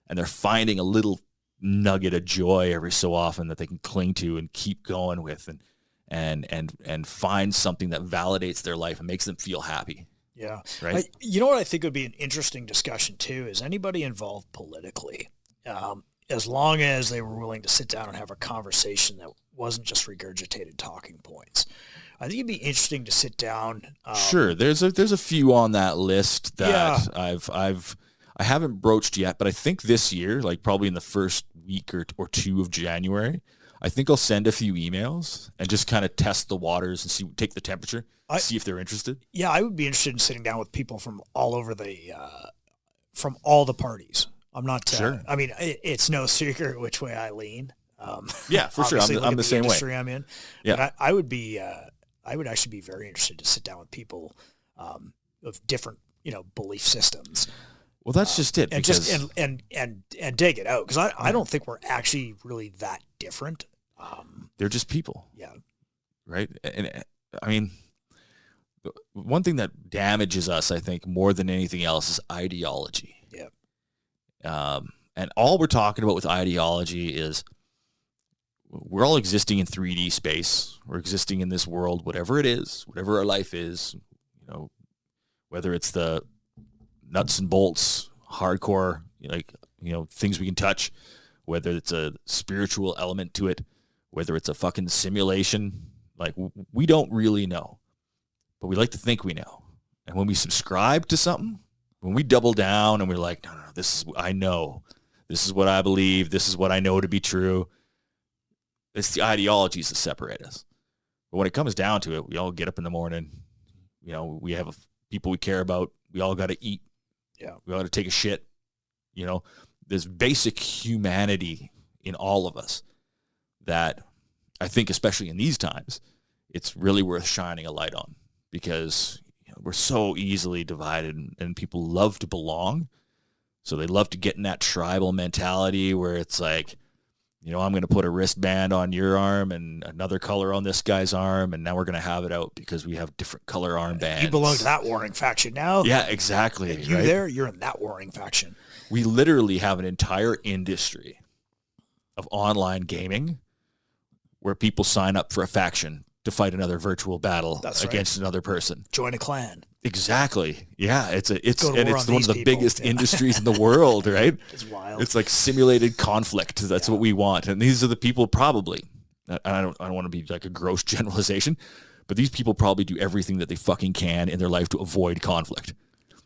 and they're finding a little nugget of joy every so often that they can cling to and keep going with and find something that validates their life and makes them feel happy. Yeah. Right. You know what I think would be an interesting discussion too is anybody involved politically, as long as they were willing to sit down and have a conversation that wasn't just regurgitated talking points. I think it'd be interesting to sit down. Sure. There's a few on that list that I haven't broached yet, but I think this year, like probably in the first week or two of January, I think I'll send a few emails and just kind of test the waters and take the temperature, see if they're interested. Yeah, I would be interested in sitting down with people from all over from all the parties. I'm not, sure. I mean, it's no secret which way I lean. Yeah, for sure. I'm the same way. I'm in. Yeah. But I would be, I would actually be very interested to sit down with people of different, belief systems. Well, that's just it. And because... just and dig it out, because I don't think we're actually really that different. They're just people. Yeah. Right. And I mean, one thing that damages us, I think, more than anything else is ideology. Yeah. And all we're talking about with ideology is we're all existing in 3D space. We're existing in this world, whatever it is, whatever our life is, whether it's the nuts and bolts, hardcore, things we can touch, whether it's a spiritual element to it, whether it's a fucking simulation, like we don't really know, but we like to think we know. And when we subscribe to something, when we double down and we're like, no, this is what I know. This is what I believe. This is what I know to be true. It's the ideologies that separate us. But when it comes down to it, we all get up in the morning, we have people we care about. We all got to eat. Yeah. We got to take a shit. There's basic humanity in all of us that I think, especially in these times, it's really worth shining a light on, because we're so easily divided, and people love to belong. So they love to get in that tribal mentality where it's like, I'm going to put a wristband on your arm and another color on this guy's arm, and now we're going to have it out because we have different color armbands. You belong to that warring faction now. Yeah, exactly. And you there, you're in that warring faction. We literally have an entire industry of online gaming where people sign up for a faction to fight another virtual battle against another person. Join a clan. Exactly. Yeah, it's one of the people. biggest industries in the world, right? It's wild. It's like simulated conflict. That's what we want. And these are the people probably, I don't want to be like a gross generalization, but these people probably do everything that they fucking can in their life to avoid conflict.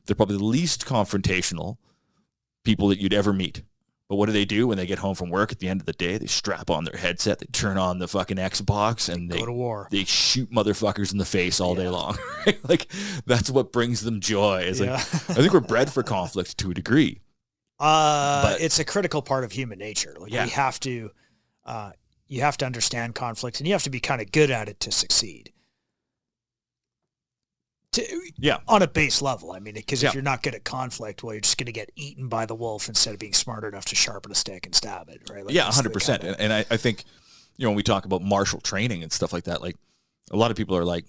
They're probably the least confrontational people that you'd ever meet. But what do they do when they get home from work at the end of the day? They strap on their headset, they turn on the fucking Xbox, and they go to war. They shoot motherfuckers in the face all day long. Like, that's what brings them joy. It's like, I think we're bred for conflict to a degree. But it's a critical part of human nature. Like, we have to, you have to understand conflict, and you have to be kind of good at it to succeed. On a base level. I mean, because if you're not good at conflict, well, you're just going to get eaten by the wolf instead of being smart enough to sharpen a stick and stab it, right? Like, 100%. And I think, when we talk about martial training and stuff like that, like, a lot of people are like,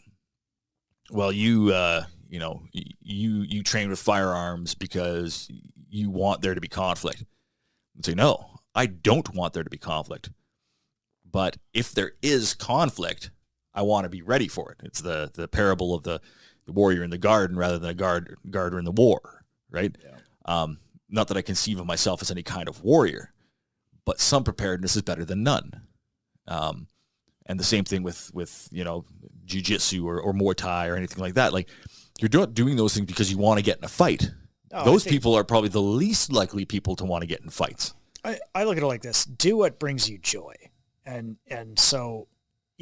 well, you train with firearms because you want there to be conflict. And say, no, I don't want there to be conflict. But if there is conflict, I want to be ready for it. It's the parable of the warrior in the garden rather than a garter in the war, right? Yeah. Not that I conceive of myself as any kind of warrior, but some preparedness is better than none. And the same thing with jiu-jitsu or Muay Thai or anything like that. Like, you're doing those things because you want to get in a fight. Those people are probably the least likely people to want to get in fights. I look at it like this: do what brings you joy, and so.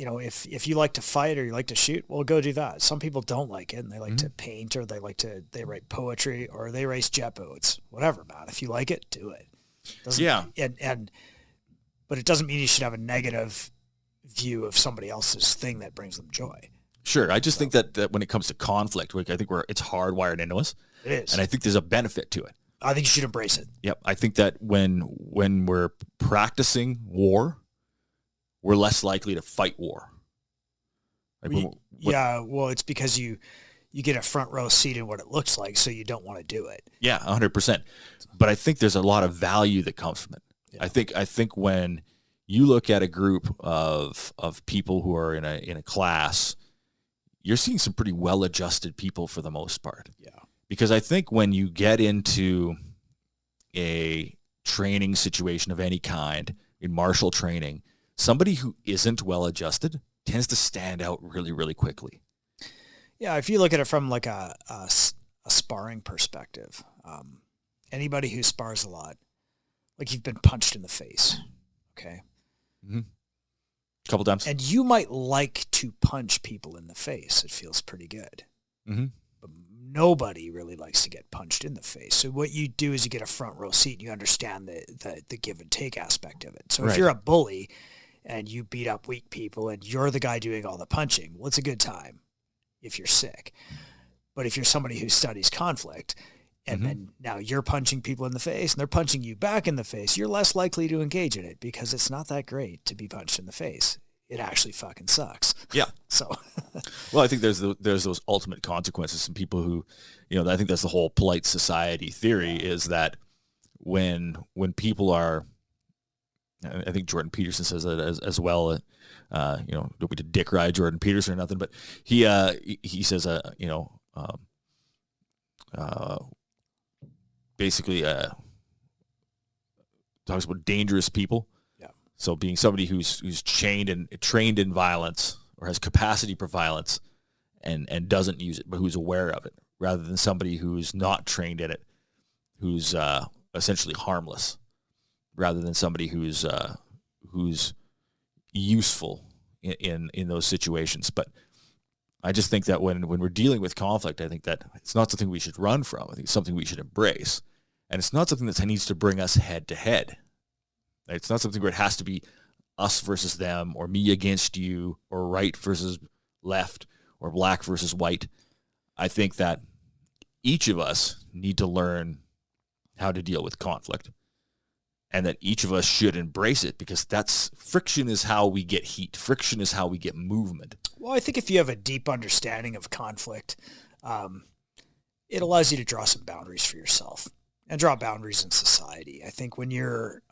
If you like to fight or you like to shoot, well, go do that. Some people don't like it, and they like to paint, or they write poetry, or they race jet boats. Whatever, man. If you like it, do it. But it doesn't mean you should have a negative view of somebody else's thing that brings them joy. Sure. I just think that when it comes to conflict, I think it's hardwired into us. It is. And I think there's a benefit to it. I think you should embrace it. Yep. I think that when we're practicing war, we're less likely to fight war. Well, it's because you get a front row seat in what it looks like, so you don't want to do it. Yeah, 100%. But I think there's a lot of value that comes from it. Yeah. I think when you look at a group of people who are in a class, you're seeing some pretty well-adjusted people for the most part. Yeah. Because I think when you get into a training situation of any kind, in martial training, somebody who isn't well-adjusted tends to stand out really, really quickly. Yeah, if you look at it from like a sparring perspective, anybody who spars a lot, like, you've been punched in the face, okay? Mm-hmm. A couple times. And you might like to punch people in the face. It feels pretty good. Mm-hmm. But nobody really likes to get punched in the face. So what you do is you get a front row seat and you understand the give and take aspect of it. So if you're a bully, and you beat up weak people and you're the guy doing all the punching, well, it's a good time if you're sick. But if you're somebody who studies conflict and then now you're punching people in the face and they're punching you back in the face, you're less likely to engage in it because it's not that great to be punched in the face. It actually fucking sucks. Yeah. So, well, I think there's those ultimate consequences. Some people who, I think that's the whole polite society theory is that when people are, I think Jordan Peterson says that as well. Don't be to dick ride Jordan Peterson or nothing, but he says, basically talks about dangerous people. Yeah. So being somebody who's trained in violence or has capacity for violence and doesn't use it, but who's aware of it, rather than somebody who's not trained in it, who's essentially harmless, rather than somebody who's useful in those situations. But I just think that when we're dealing with conflict, I think that it's not something we should run from. I think it's something we should embrace. And it's not something that needs to bring us head to head. It's not something where it has to be us versus them, or me against you, or right versus left, or black versus white. I think that each of us need to learn how to deal with conflict, and that each of us should embrace it, because friction is how we get heat. Friction is how we get movement. Well, I think if you have a deep understanding of conflict, it allows you to draw some boundaries for yourself and draw boundaries in society. I think when you're,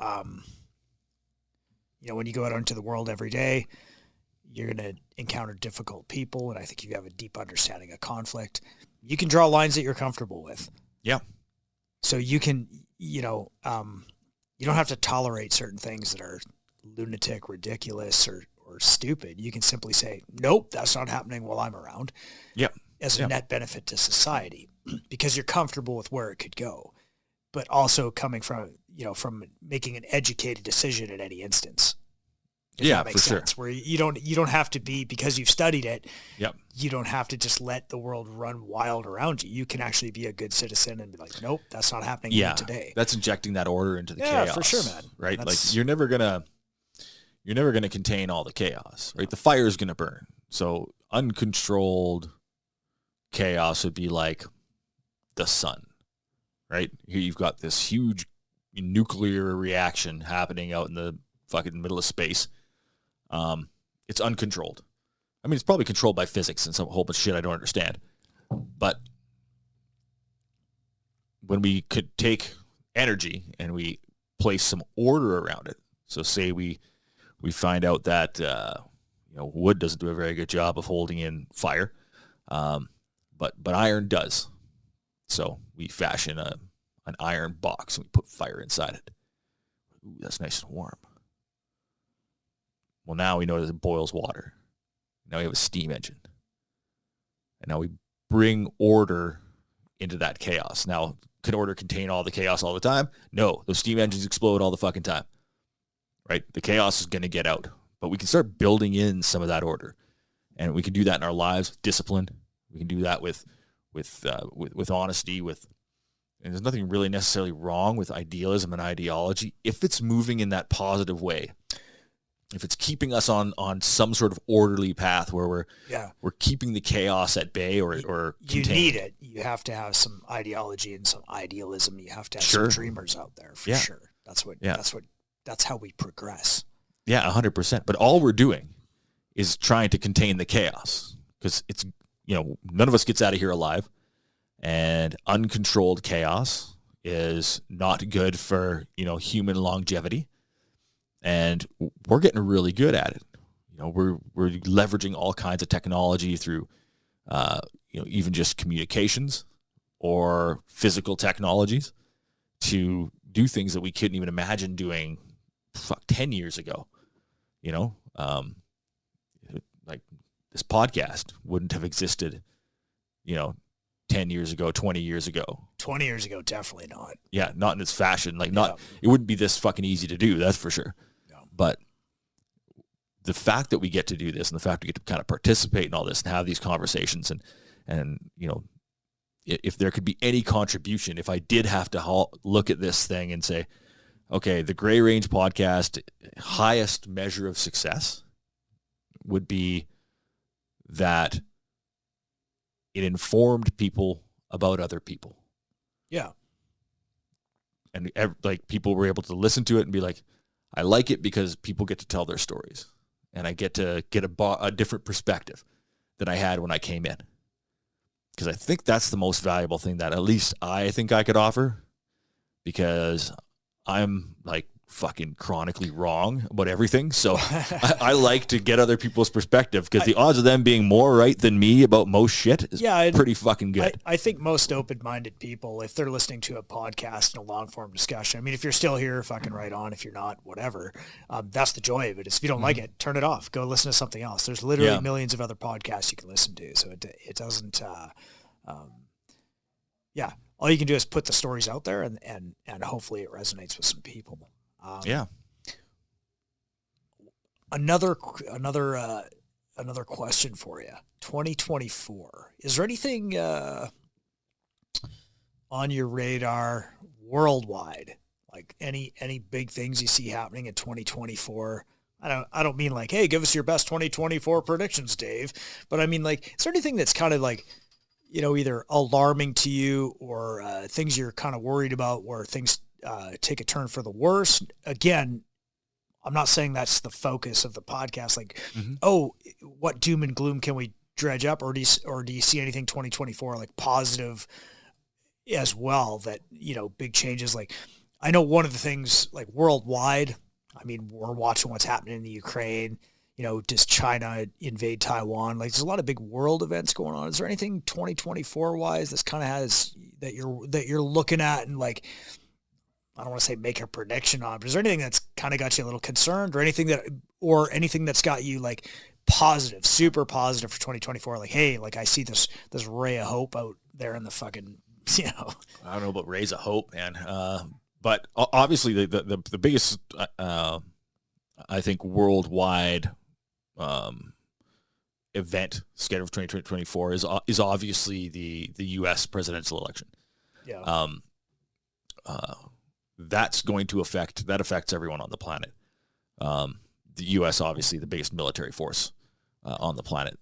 when you go out into the world every day, you're going to encounter difficult people. And I think if you have a deep understanding of conflict, you can draw lines that you're comfortable with. Yeah. So you can, you don't have to tolerate certain things that are lunatic, ridiculous, or stupid. You can simply say, nope, that's not happening while I'm around. Yep. As a net benefit to society, because you're comfortable with where it could go, but also coming from making an educated decision in any instance. Yeah, for sure. Where you don't have to be, because you've studied it. Yep. You don't have to just let the world run wild around you. You can actually be a good citizen and be like, nope, that's not happening today. That's injecting that order into the chaos. Yeah, for sure, man. Right? Like you're never gonna contain all the chaos, right? The fire is gonna burn. So uncontrolled chaos would be like the sun, right? Here you've got this huge nuclear reaction happening out in the fucking middle of space. It's uncontrolled. I mean, it's probably controlled by physics and some whole bunch of shit I don't understand. But when we could take energy and we place some order around it, so say we find out that wood doesn't do a very good job of holding in fire, but iron does. So we fashion an iron box and we put fire inside it. Ooh, that's nice and warm. Well, now we know that it boils water. Now we have a steam engine. And now we bring order into that chaos. Now, can order contain all the chaos all the time? No. Those steam engines explode all the fucking time. Right? The chaos is going to get out. But we can start building in some of that order. And we can do that in our lives with discipline. We can do that with honesty, and there's nothing really necessarily wrong with idealism and ideology if it's moving in that positive way. If it's keeping us on some sort of orderly path where we're keeping the chaos at bay or you need it. You have to have some ideology and some idealism. You have to have some dreamers out there for sure. That's how we progress. Yeah, 100%. But all we're doing is trying to contain the chaos, because it's none of us gets out of here alive, and uncontrolled chaos is not good for human longevity. And we're getting really good at it. We're leveraging all kinds of technology through, even just communications or physical technologies to do things that we couldn't even imagine doing 10 years ago. Like this podcast wouldn't have existed, 10 years ago, 20 years ago. 20 years ago, definitely not. Yeah, not in its fashion. It wouldn't be this fucking easy to do, that's for sure. But the fact that we get to do this, and the fact we get to kind of participate in all this and have these conversations, and if there could be any contribution, if I did have to look at this thing and say, okay, the Gray Range podcast highest measure of success would be that it informed people about other people. Yeah. And like people were able to listen to it and be like, I like it because people get to tell their stories. And I get to get a different perspective than I had when I came in. Because I think that's the most valuable thing that at least I think I could offer, because I'm like fucking chronically wrong about everything. So I like to get other people's perspective, because the odds of them being more right than me about most shit is pretty fucking good. I think most open-minded people, if they're listening to a podcast and a long-form discussion, I mean, if you're still here, fucking right on. If you're not, whatever. That's the joy of it. Is if you don't like it, turn it off. Go listen to something else. There's literally millions of other podcasts you can listen to. So it doesn't, all you can do is put the stories out there, and hopefully it resonates with some people. Another question for you. 2024. Is there anything on your radar worldwide? Like any big things you see happening in 2024? I don't mean like, hey, give us your best 2024 predictions, Dave. But I mean, like, is there anything that's kind of like, you know, either alarming to you or things you're kind of worried about, where things take a turn for the worse? Again, I'm not saying that's the focus of the podcast. Like, oh, what doom and gloom can we dredge up, or do you see anything 2024 like positive as well? That, you know, big changes. Like, I know one of the things like worldwide. I mean, we're watching what's happening in the Ukraine. You know, does China invade Taiwan? Like, there's a lot of big world events going on. Is there anything 2024 wise that's kind of has that you're looking at and like, I don't want to say make a prediction on, but is there anything that's kind of got you a little concerned, or anything that's got you like positive, super positive for 2024? Like, hey, like I see this ray of hope out there in the fucking, you know. I don't know about rays of hope, man. But obviously the biggest, I think, worldwide event scheduled for 2024 is obviously the U.S. presidential election. Yeah. That's going to affects everyone on the planet. The U.S. obviously the biggest military force on the planet.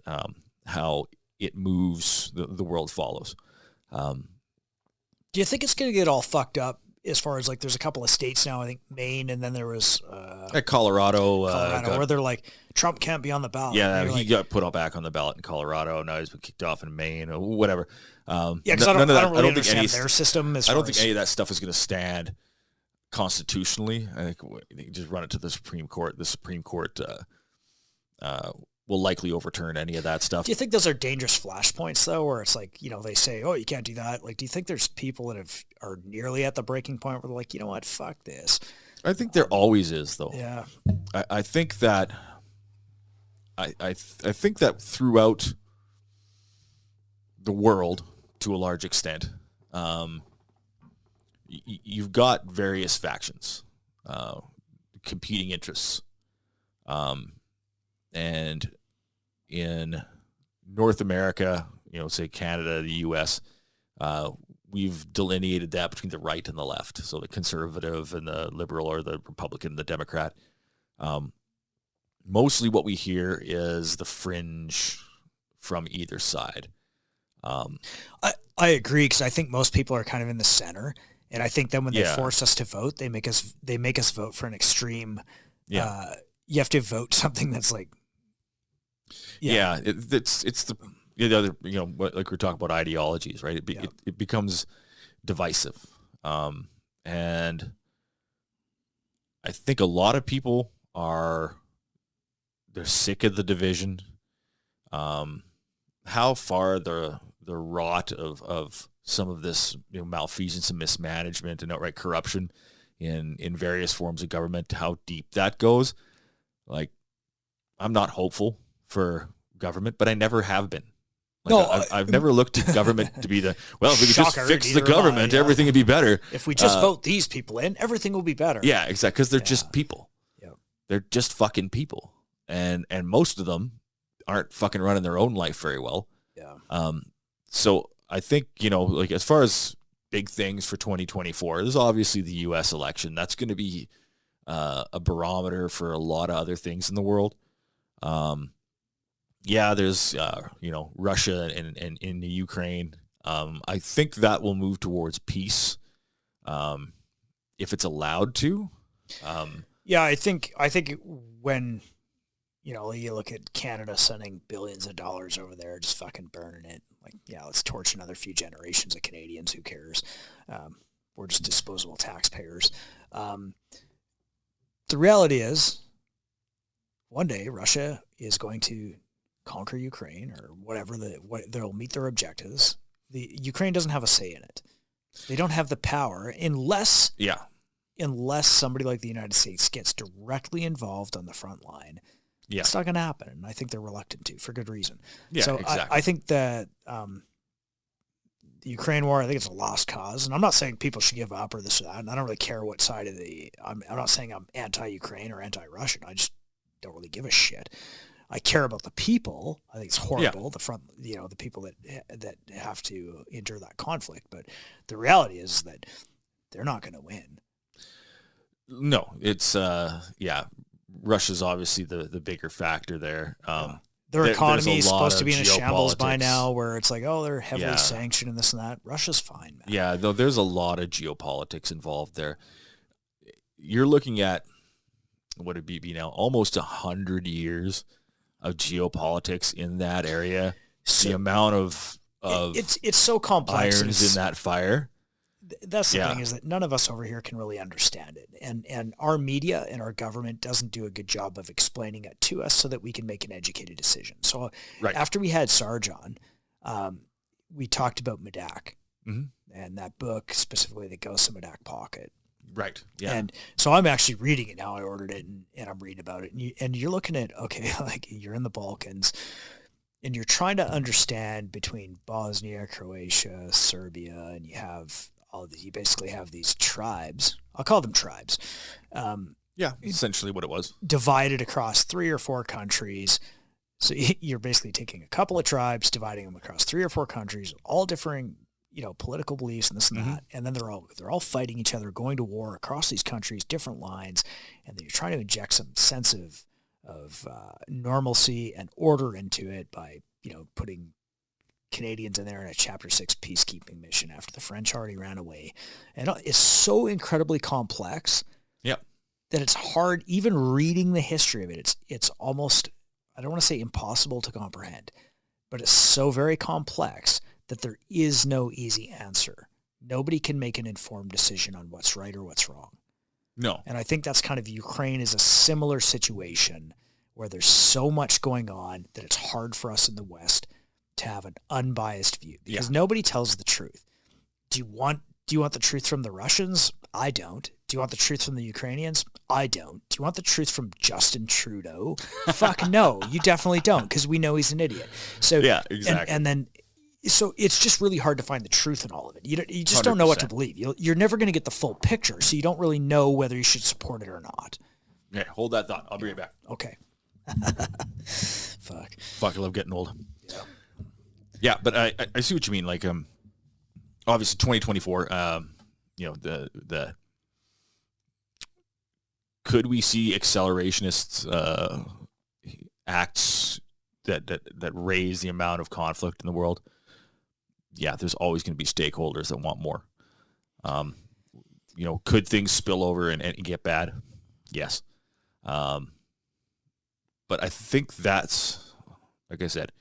How it moves, the world follows. Do you think it's going to get all fucked up as far as like, there's a couple of states now, I think Maine, and then there was Colorado, where they're like, Trump can't be on the ballot. Yeah, he got put back on the ballot in Colorado. Now he's been kicked off in Maine or whatever. Because I don't really understand their system. I don't think any of that stuff is going to stand constitutionally. I think they just run it to the Supreme Court. The Supreme Court will likely overturn any of that stuff. Do you think those are dangerous flashpoints though, where it's like, you know, they say, oh, you can't do that? Like, do you think there's people that are nearly at the breaking point where they're like, you know what, fuck this? I think there always is, though. Yeah. I think that I think that throughout the world, to a large extent, you've got various factions, competing interests, and in North America, you know, say Canada, the U.S., we've delineated that between the right and the left. So the conservative and the liberal, or the Republican and the Democrat. Mostly what we hear is the fringe from either side. I agree, because I think most people are kind of in the center, and I think then when they force us to vote, they make us vote for an extreme. Yeah, you have to vote something that's like. Yeah, it's the other, you know, like we're talking about ideologies, right? It becomes divisive, and I think a lot of people they're sick of the division. How far the rot of some of this, you know, malfeasance and mismanagement and outright corruption in various forms of government, how deep that goes. Like, I'm not hopeful for government, but I never have been. Like, I've never looked at government to be if we could just fix the government, everything would be better. If we just vote these people in, everything will be better. Yeah, exactly, because they're just people. Yeah. They're just fucking people. And most of them aren't fucking running their own life very well. Yeah. So I think, you know, like, as far as big things for 2024. There's obviously the U.S. election. That's going to be a barometer for a lot of other things in the world. There's Russia and in the Ukraine. I think that will move towards peace if it's allowed to. I think when you look at Canada sending billions of dollars over there, just fucking burning it. Like, let's torch another few generations of Canadians. Who cares? We're just disposable taxpayers. The reality is, one day Russia is going to conquer Ukraine or whatever. They'll meet their objectives. The Ukraine doesn't have a say in it. They don't have the power unless somebody like the United States gets directly involved on the front line. Yeah. It's not going to happen, and I think they're reluctant to, for good reason. Yeah, so exactly. I think that the Ukraine war, I think it's a lost cause, and I'm not saying people should give up or this or that, and I don't really care what side of I'm not saying I'm anti-Ukraine or anti-Russian. I just don't really give a shit. I care about the people. I think it's horrible, the people that have to endure that conflict, but the reality is that they're not going to win. No, it's Russia's obviously the bigger factor there. Their economy is supposed to be in a shambles by now, where it's like, they're heavily sanctioned and this and that. Russia's fine, man. Yeah, though there's a lot of geopolitics involved there. You're looking at, what would it be now, almost 100 years of geopolitics in that area. So the amount of it's so complex. Irons in that fire. That's the thing, is that none of us over here can really understand it. And our media and our government doesn't do a good job of explaining it to us so that we can make an educated decision. So after we had Sarge on, we talked about Medak and that book, specifically The Ghost of Medak Pocket. Right. Yeah. And so I'm actually reading it now. I ordered it and I'm reading about it. And you're looking at, like you're in the Balkans and you're trying to understand between Bosnia, Croatia, Serbia, and you basically have these tribes. I'll call them tribes. Essentially what it was. Divided across 3 or 4 countries. So you're basically taking a couple of tribes, dividing them across 3 or 4 countries, all differing, political beliefs and this and that. And then they're all fighting each other, going to war across these countries, different lines. And then you're trying to inject some sense of normalcy and order into it by, putting Canadians in there in a Chapter 6 peacekeeping mission after the French already ran away. And it's so incredibly complex that it's hard, even reading the history of it, it's almost, I don't want to say impossible to comprehend, but it's so very complex that there is no easy answer. Nobody can make an informed decision on what's right or what's wrong. No. And I think that's kind of, Ukraine is a similar situation where there's so much going on that it's hard for us in the West to have an unbiased view, because nobody tells the truth. Do you want the truth from the Russians? I don't. Do you want the truth from the Ukrainians? I don't. Do you want the truth from Justin Trudeau? Fuck no, you definitely don't, because we know he's an idiot. So exactly. And then, so it's just really hard to find the truth in all of it. You just 100%. Don't know what to believe. You're never going to get the full picture, so you don't really know whether you should support it or not. Yeah, hold that thought. I'll bring it back. Okay. Fuck, I love getting old. Yeah, but I see what you mean. Like, obviously 2024, the could we see accelerationist acts that raise the amount of conflict in the world? Yeah, there's always going to be stakeholders that want more. Could things spill over and get bad? Yes. But I think that's, like I said,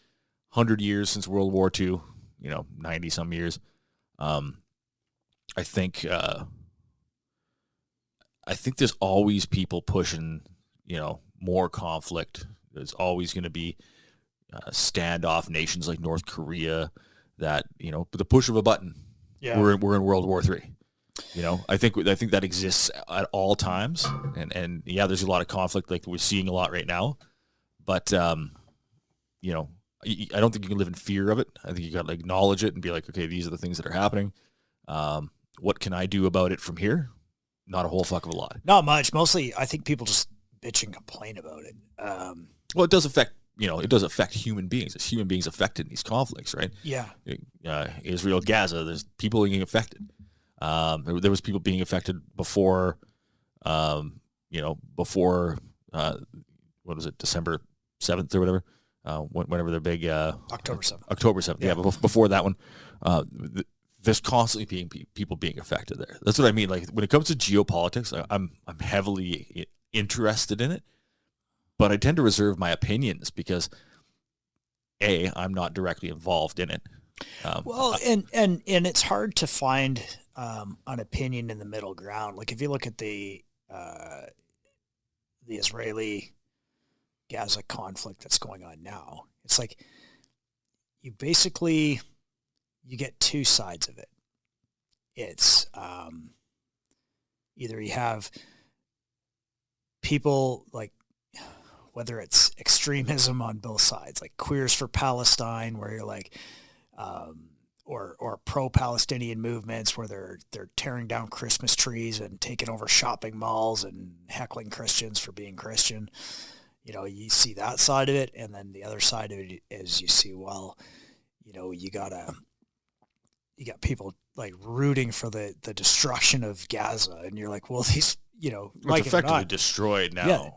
100 years since World War II, 90 some years. I think there's always people pushing, more conflict. There's always going to be standoff nations like North Korea that, with the push of a button, we're in World War III. I think that exists at all times, and there's a lot of conflict like we're seeing a lot right now, but I don't think you can live in fear of it. I think you got to acknowledge it and be like, okay, these are the things that are happening. What can I do about it from here? Not a whole fuck of a lot. Not much. Mostly, I think people just bitch and complain about it. Well, it does affect human beings. It's human beings affected in these conflicts, right? Yeah. Israel, Gaza, there's people getting affected. There was people being affected before, before what was it, December 7th or whatever, whenever the big October 7th. October 7th, yeah, but before that one, there's constantly being people being affected there. That's what I mean. Like when it comes to geopolitics, I'm heavily interested in it, but I tend to reserve my opinions because I'm not directly involved in it. And it's hard to find an opinion in the middle ground. Like if you look at the Israeli Gaza conflict that's going on now, it's like you get two sides of it. It's either you have people like, whether it's extremism on both sides, like Queers for Palestine, where you're like, or pro-Palestinian movements where they're tearing down Christmas trees and taking over shopping malls and heckling Christians for being Christian. You see that side of it, and then the other side of it is you see, well, you got people like rooting for the destruction of Gaza, and you're like, well, these, it's effectively destroyed now. Yeah,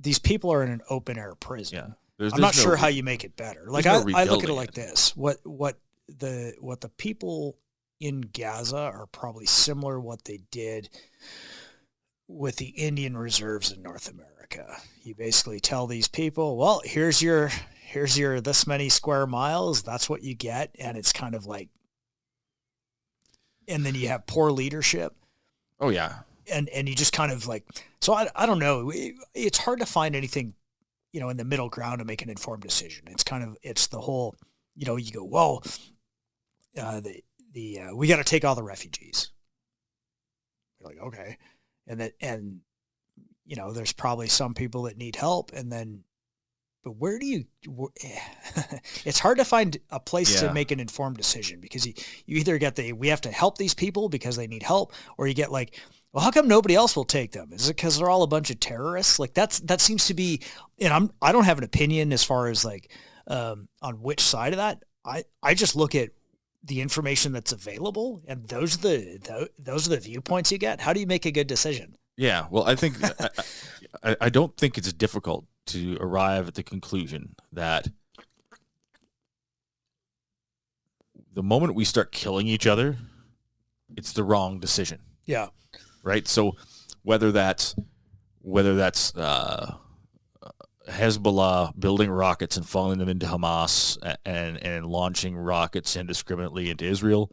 these people are in an open air prison. Yeah, I'm not sure how you make it better. Like I look at it like this: what the people in Gaza are probably similar what they did with the Indian reserves in North America. You basically tell these people, well, here's your this many square miles. That's what you get, and it's kind of like. And then you have poor leadership. Oh, yeah. And you just kind of like, so I don't know. It's hard to find anything, in the middle ground to make an informed decision. It's the whole, you go, well, we got to take all the refugees. You're like, okay. And there's probably some people that need help. And then, but where do you, it's hard to find a place to make an informed decision, because you either get we have to help these people because they need help, or you get like, well, how come nobody else will take them? Is it because they're all a bunch of terrorists? Like that seems to be, and I don't have an opinion as far as like, on which side of that. I just look at the information that's available, and those are the viewpoints you get. How do you make a good decision? Yeah. Well, I think, I don't think it's difficult to arrive at the conclusion that the moment we start killing each other, it's the wrong decision. Yeah. Right. So whether that's Hezbollah building rockets and falling them into Hamas and launching rockets indiscriminately into Israel,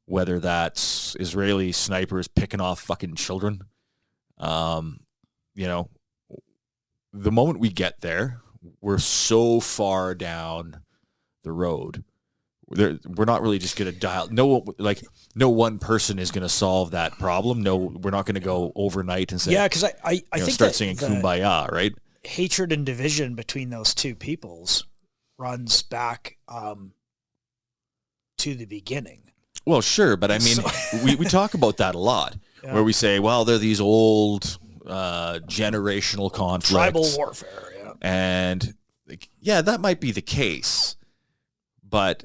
whether that's Israeli snipers picking off fucking children, the moment we get there, we're so far down the road. We're not really just going to dial. No one person is going to solve that problem. No, we're not going to go overnight and say, yeah, because I think start singing Kumbaya, right? Hatred and division between those two peoples runs back to the beginning. Well, sure, but I mean, we talk about that a lot, where we say, well, they're these old generational conflicts, tribal warfare, and that might be the case, but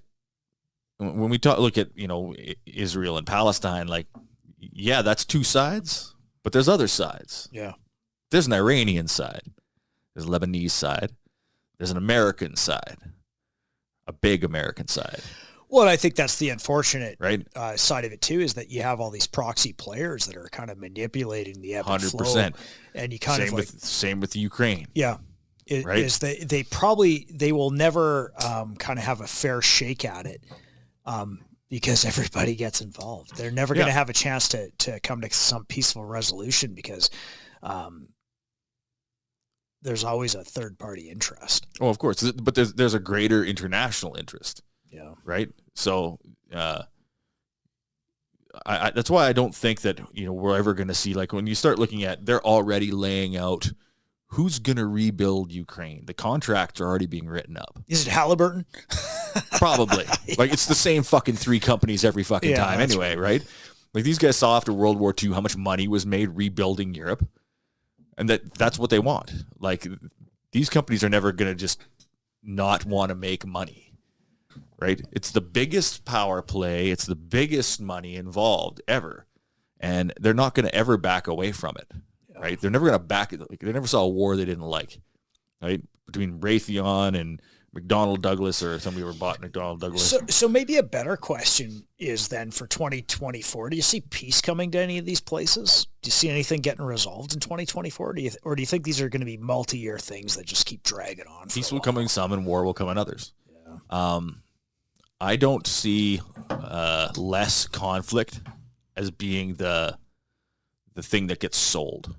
when we look at Israel and Palestine, like, that's two sides, but there's other sides. Yeah, there's an Iranian side, there's a Lebanese side, there's an American side, a big American side. Well, I think that's the unfortunate side of it too, is that you have all these proxy players that are kind of manipulating the ebb and flow. 100%. And you kind of same with Ukraine. Yeah. Right. Is they will never kind of have a fair shake at it because everybody gets involved. They're never going to have a chance to come to some peaceful resolution because there's always a third party interest. Oh, of course. But there's a greater international interest. Yeah. Right. So, that's why I don't think that, we're ever going to see, like, when you start looking at, they're already laying out who's going to rebuild Ukraine. The contracts are already being written up. Is it Halliburton? Probably. Like, it's the same fucking three companies every fucking time anyway. Right. Like, these guys saw after World War II how much money was made rebuilding Europe, and that's what they want. Like, these companies are never going to just not want to make money. Right? It's the biggest power play. It's the biggest money involved ever. and they're not going to ever back away from it, right? They're never going to back it. Like, they never saw a war they didn't like, right? Between Raytheon and McDonnell Douglas, or somebody who bought McDonnell Douglas. So maybe a better question is then for 2024, do you see peace coming to any of these places? Do you see anything getting resolved in 2024? Or do you think these are going to be multi-year things that just keep dragging on? Peace will come in some and war will come in others. Yeah. I don't see less conflict as being the thing that gets sold,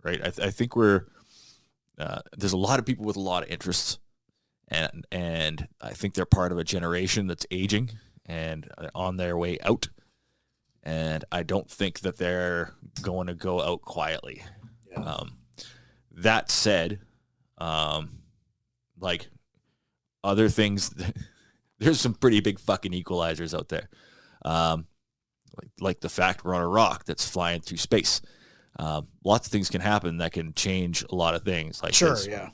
right? I think there's a lot of people with a lot of interests. And I think they're part of a generation that's aging and on their way out. And I don't think that they're going to go out quietly. Yeah. That said, like other things, there's some pretty big fucking equalizers out there. Like the fact we're on a rock that's flying through space. Lots of things can happen that can change a lot of things. Like sure, yeah.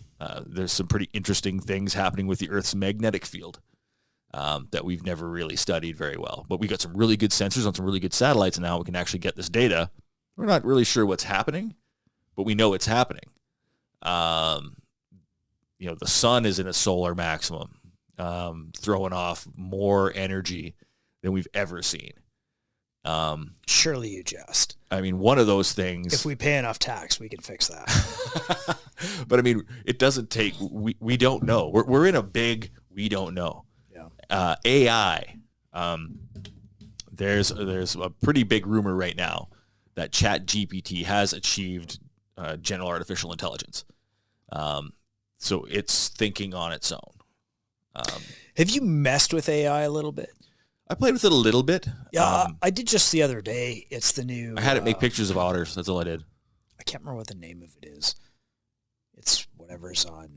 There's some pretty interesting things happening with the Earth's magnetic field that we've never really studied very well. But we got some really good sensors on some really good satellites, and now we can actually get this data. We're not really sure what's happening, but we know it's happening. The sun is in a solar maximum, throwing off more energy than we've ever seen. Surely you jest. I mean, one of those things. If we pay enough tax, we can fix that. But I mean, it doesn't take. We don't know. We're in a big. We don't know. Yeah. AI. There's a pretty big rumor right now that ChatGPT has achieved general artificial intelligence. So it's thinking on its own. Have you messed with AI a little bit? I played with it a little bit. Yeah, I did just the other day. It's the new... I had it make pictures of otters. That's all I did. I can't remember what the name of it is. It's whatever's on...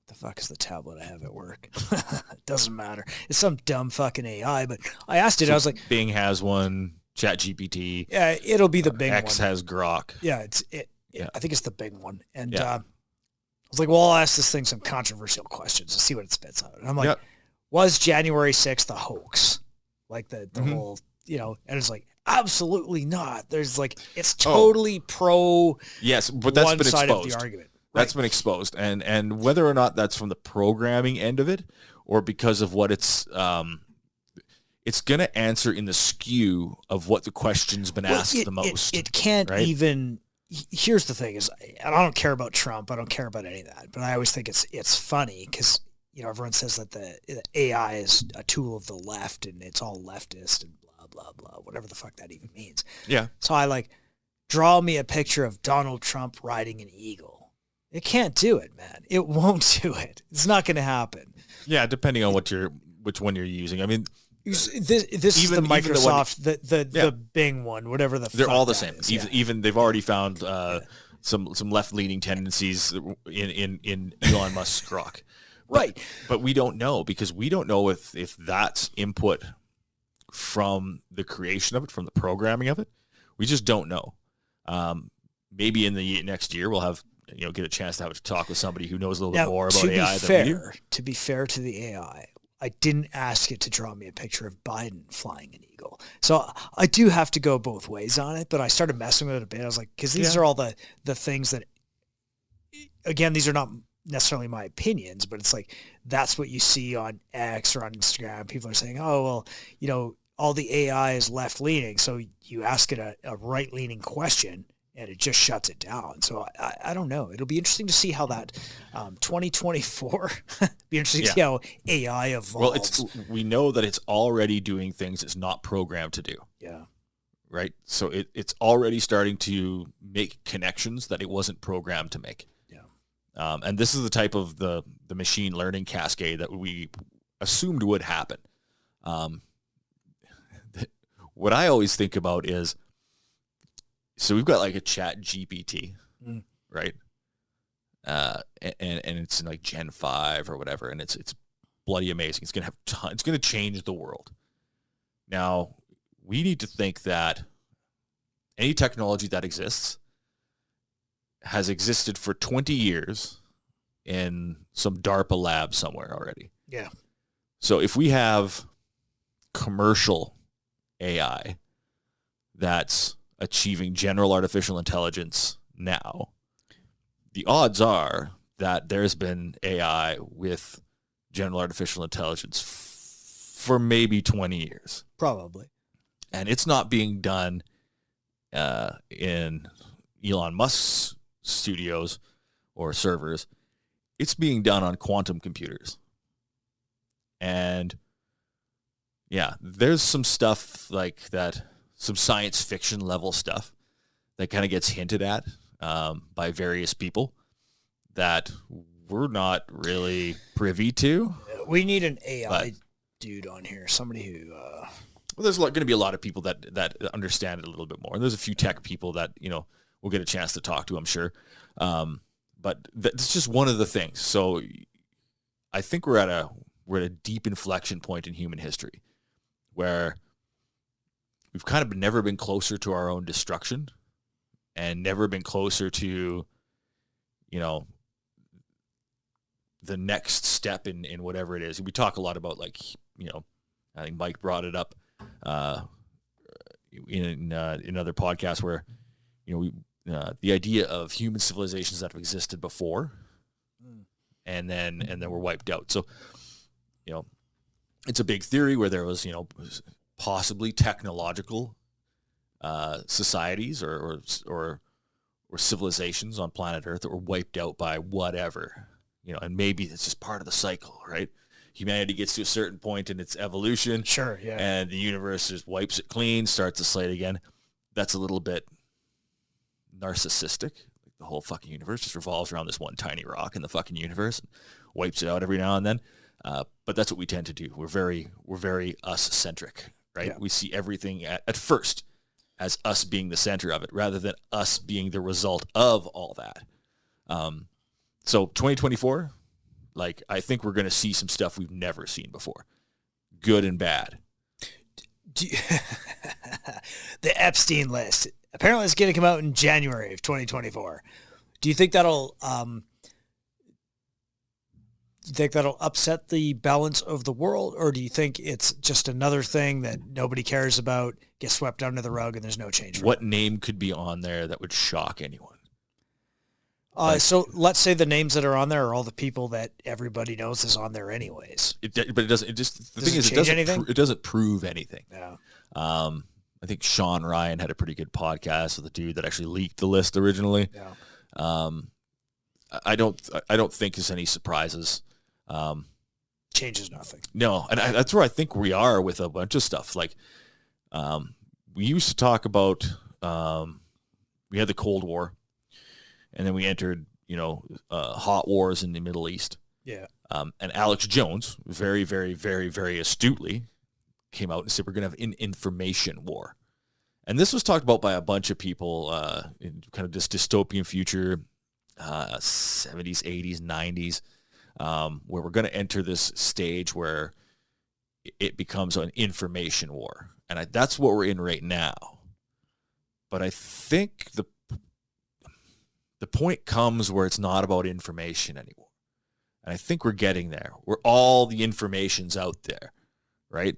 The fuck is the tablet I have at work? It doesn't matter. It's some dumb fucking AI, but I asked it, so I was like... Bing has one, ChatGPT. Yeah, it'll be the Bing X one. has Grok. Yeah, I think it's the Bing one. And I was like, well, I'll ask this thing some controversial questions and see what it spits out. And I'm like... Was January 6th a hoax? Like the whole, and it's like, absolutely not. There's like, it's totally pro. Yes, but that's been side exposed. Of the argument. That's been exposed. And whether or not that's from the programming end of it or because of what it's going to answer in the skew of what the question's been asked the most. It can't even, here's the thing is, and I don't care about Trump. I don't care about any of that, but I always think it's funny because everyone says that the AI is a tool of the left and it's all leftist and blah, blah, blah, whatever the fuck that even means. Yeah. So I draw me a picture of Donald Trump riding an eagle. It can't do it, man. It won't do it. It's not going to happen. Yeah, depending on which one you're using. I mean, this is the Microsoft, the Bing one, whatever the they're fuck all the that same. is. Even they've already found some left-leaning tendencies in Elon Musk's Grok. Right. But we don't know because we don't know if that's input from the creation of it, from the programming of it. We just don't know. Maybe in the next year we'll have, get a chance to have a talk with somebody who knows a little bit more about AI than we do. To be fair to the AI, I didn't ask it to draw me a picture of Biden flying an eagle. So I do have to go both ways on it, but I started messing with it a bit. I was like, because these are all the things that, again, these are not necessarily my opinions, but it's like that's what you see on X or on Instagram. People are saying, oh, well, all the AI is left leaning, so you ask it a right leaning question and it just shuts it down. So I don't know. It'll be interesting to see how that 2024 be interesting to see how AI evolves. Well, we know that it's already doing things it's not programmed to do. Yeah. Right. So it's already starting to make connections that it wasn't programmed to make. And this is the type of the machine learning cascade that we assumed would happen. What I always think about is, so we've got like a Chat GPT, right? And it's in like Gen 5 or whatever, and it's bloody amazing. It's gonna have it's gonna change the world. Now we need to think that any technology that exists has existed for 20 years in some DARPA lab somewhere already. Yeah. So if we have commercial AI that's achieving general artificial intelligence now, the odds are that there's been AI with general artificial intelligence for maybe 20 years. Probably. And it's not being done in Elon Musk's studios or servers. It's being done on quantum computers. And yeah, there's some stuff like that, some science fiction level stuff that kind of gets hinted at by various people that we're not really privy to. We need an AI dude on here, somebody who... Well, there's going to be a lot of people that understand it a little bit more. And there's a few tech people that, we'll get a chance to talk to, I'm sure. But that's just one of the things. So I think we're at a deep inflection point in human history where we've kind of never been closer to our own destruction and never been closer to, the next step in whatever it is. We talk a lot about I think Mike brought it up in other podcasts where, the idea of human civilizations that have existed before and then were wiped out. So, it's a big theory where there was, possibly technological societies or civilizations on planet Earth that were wiped out by whatever, and maybe it's just part of the cycle, right? Humanity gets to a certain point in its evolution. Sure, yeah. And the universe just wipes it clean, starts a slate again. That's a little bit narcissistic. The whole fucking universe just revolves around this one tiny rock in the fucking universe and wipes it out every now and then. But that's what we tend to do. We're very us-centric, right? Yeah. We see everything at first as us being the center of it rather than us being the result of all that. So 2024, I think we're going to see some stuff we've never seen before, good and bad. The Epstein list. Apparently it's going to come out in January of 2024. Do you think that'll upset the balance of the world, or do you think it's just another thing that nobody cares about, gets swept under the rug, and there's no change? What name could be on there that would shock anyone? So let's say the names that are on there are all the people that everybody knows is on there anyways. But it doesn't. It just the thing is, it doesn't prove anything. Yeah. I think Sean Ryan had a pretty good podcast with the dude that actually leaked the list originally. Yeah. I don't think there's any surprises. Changes nothing. No, and that's where I think we are with a bunch of stuff. We used to talk about we had the Cold War. And then we entered, hot wars in the Middle East. Yeah. And Alex Jones, very, very, very, very astutely, came out and said we're going to have an information war. And this was talked about by a bunch of people in kind of this dystopian future, 70s, 80s, 90s, where we're going to enter this stage where it becomes an information war. And that's what we're in right now. But I think the point comes where it's not about information anymore. And I think we're getting there, where all the information's out there, right?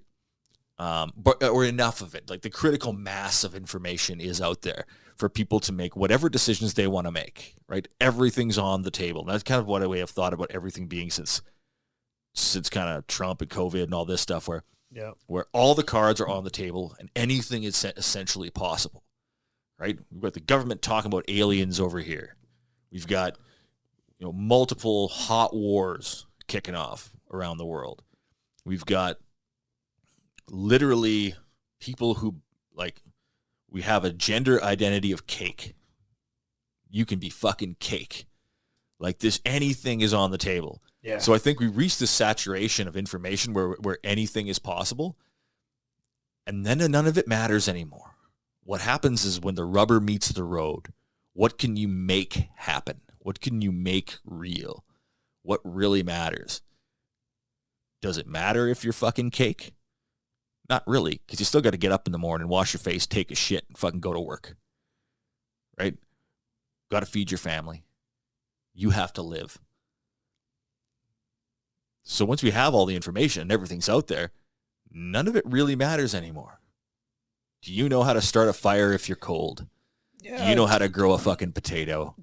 Or enough of it. The critical mass of information is out there for people to make whatever decisions they want to make, right? Everything's on the table. And that's kind of what I have thought about everything being since kind of Trump and COVID and all this stuff, where all the cards are on the table and anything is essentially possible. Right? We've got the government talking about aliens over here. We've got, multiple hot wars kicking off around the world. We've got literally people who, we have a gender identity of cake. You can be fucking cake. Anything is on the table. Yeah. So I think we reached this saturation of information where anything is possible, and then none of it matters anymore. What happens is when the rubber meets the road, what can you make happen? What can you make real? What really matters? Does it matter if you're fucking cake? Not really, because you still got to get up in the morning, wash your face, take a shit, and fucking go to work. Right? Got to feed your family. You have to live. So once we have all the information and everything's out there, none of it really matters anymore. Do you know how to start a fire if you're cold? Yeah. Do you know how to grow a fucking potato?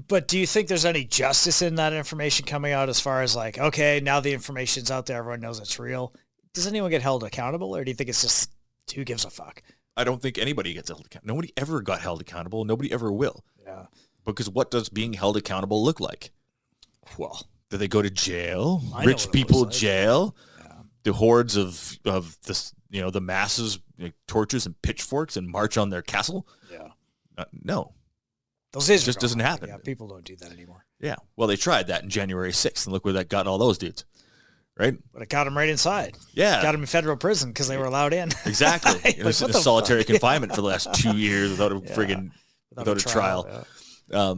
But do you think there's any justice in that information coming out as far as like, okay, now the information's out there, everyone knows it's real. Does anyone get held accountable, or do you think it's just who gives a fuck? I don't think anybody gets held accountable. Nobody ever got held accountable. Nobody ever will. Yeah. Because what does being held accountable look like? Well, do they go to jail? Rich people jail? Yeah. The hordes of this, the masses, torches and pitchforks and march on their castle? Yeah. No. Those days just doesn't happen. Yeah, people don't do that anymore. Yeah. Well, they tried that in January 6th, and look where that got all those dudes. Right? But it got them right inside. Yeah. Got them in federal prison because they were allowed in. Exactly. It was in solitary confinement for the last 2 years without a friggin' without a trial. Yeah.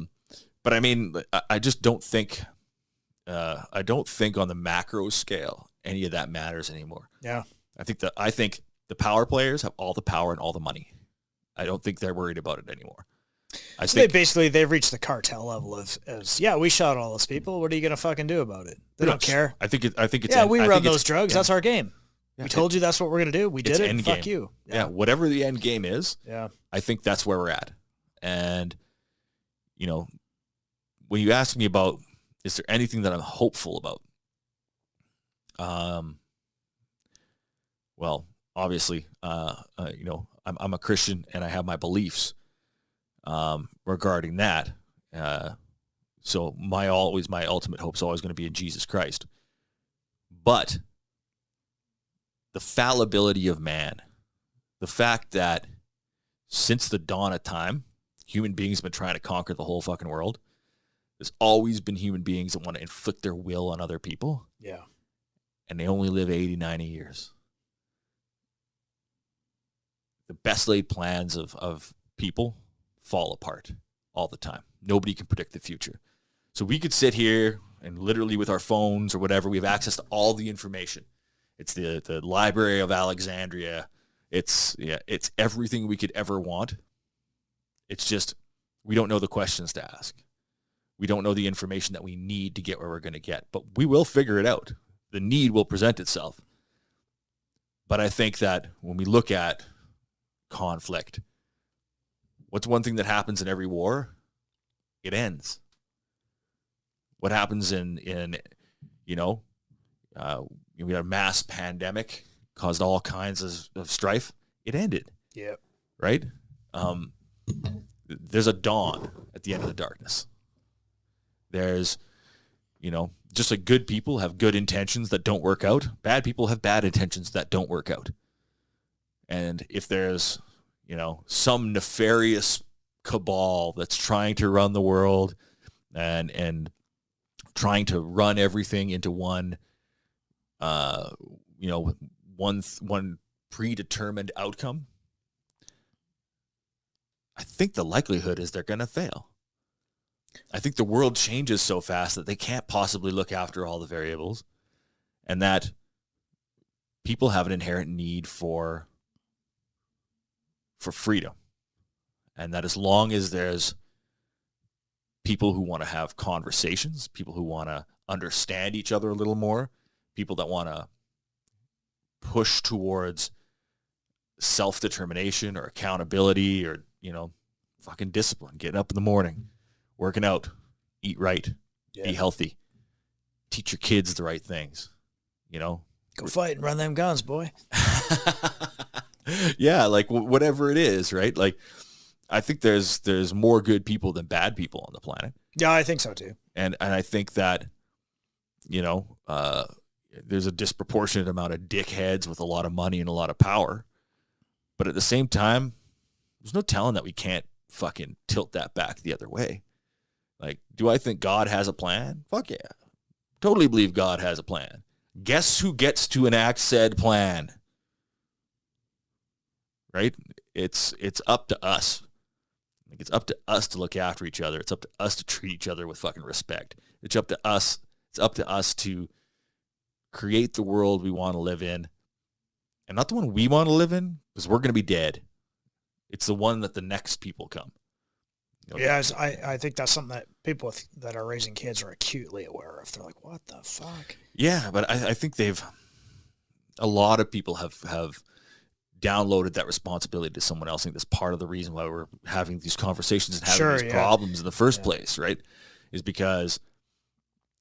But I mean, I just don't think, I don't think on the macro scale any of that matters anymore. Yeah. I think the power players have all the power and all the money. I don't think they're worried about it anymore. They've reached the cartel level of yeah, we shot all those people. What are you gonna fucking do about it? They don't care. I think it's we run those drugs. Yeah. That's our game. Yeah, we told you that's what we're gonna do. We did it. Fuck game. You. Yeah, whatever the end game is. Yeah, I think that's where we're at. And when you ask me about, is there anything that I'm hopeful about? Well, obviously, I'm a Christian and I have my beliefs regarding that. So my ultimate hope is always going to be in Jesus Christ. But the fallibility of man, the fact that since the dawn of time, human beings have been trying to conquer the whole fucking world. There's always been human beings that want to inflict their will on other people. Yeah. And they only live 80, 90 years. The best laid plans of people fall apart all the time. Nobody can predict the future. So we could sit here and literally with our phones or whatever, we have access to all the information. It's the Library of Alexandria. It's everything we could ever want. It's just we don't know the questions to ask. We don't know the information that we need to get where we're going to get, but we will figure it out. The need will present itself. But I think that when we look at conflict, what's one thing that happens in every war? It ends. What happens in we had a mass pandemic, caused all kinds of strife. It ended. Yeah. Right? There's a dawn at the end of the darkness. There's, just like good people have good intentions that don't work out, bad people have bad intentions that don't work out. And if there's, some nefarious cabal that's trying to run the world and trying to run everything into one predetermined outcome, I think the likelihood is they're going to fail. I think the world changes so fast that they can't possibly look after all the variables, and that people have an inherent need for freedom. And that as long as there's people who want to have conversations, people who want to understand each other a little more, people that want to push towards self-determination or accountability or, fucking discipline, getting up in the morning, working out, eat right, be healthy, teach your kids the right things, Go fight and run them guns, boy. Yeah, like whatever it is, right? Like, I think there's more good people than bad people on the planet. Yeah, I think so too. And I think that, there's a disproportionate amount of dickheads with a lot of money and a lot of power. But at the same time, there's no telling that we can't fucking tilt that back the other way. Like, do I think God has a plan? Fuck yeah. Totally believe God has a plan. Guess who gets to enact said plan? Right? It's up to us. Like, it's up to us to look after each other. It's up to us to treat each other with fucking respect. It's up to us. It's up to us to create the world we want to live in. And not the one we want to live in, because we're going to be dead. It's the one that the next people come. Yeah, I think that's something that people that are raising kids are acutely aware of. They're like, what the fuck? Yeah, but I think a lot of people have downloaded that responsibility to someone else. I think that's part of the reason why we're having these conversations and having these problems in the first place, right? Is because,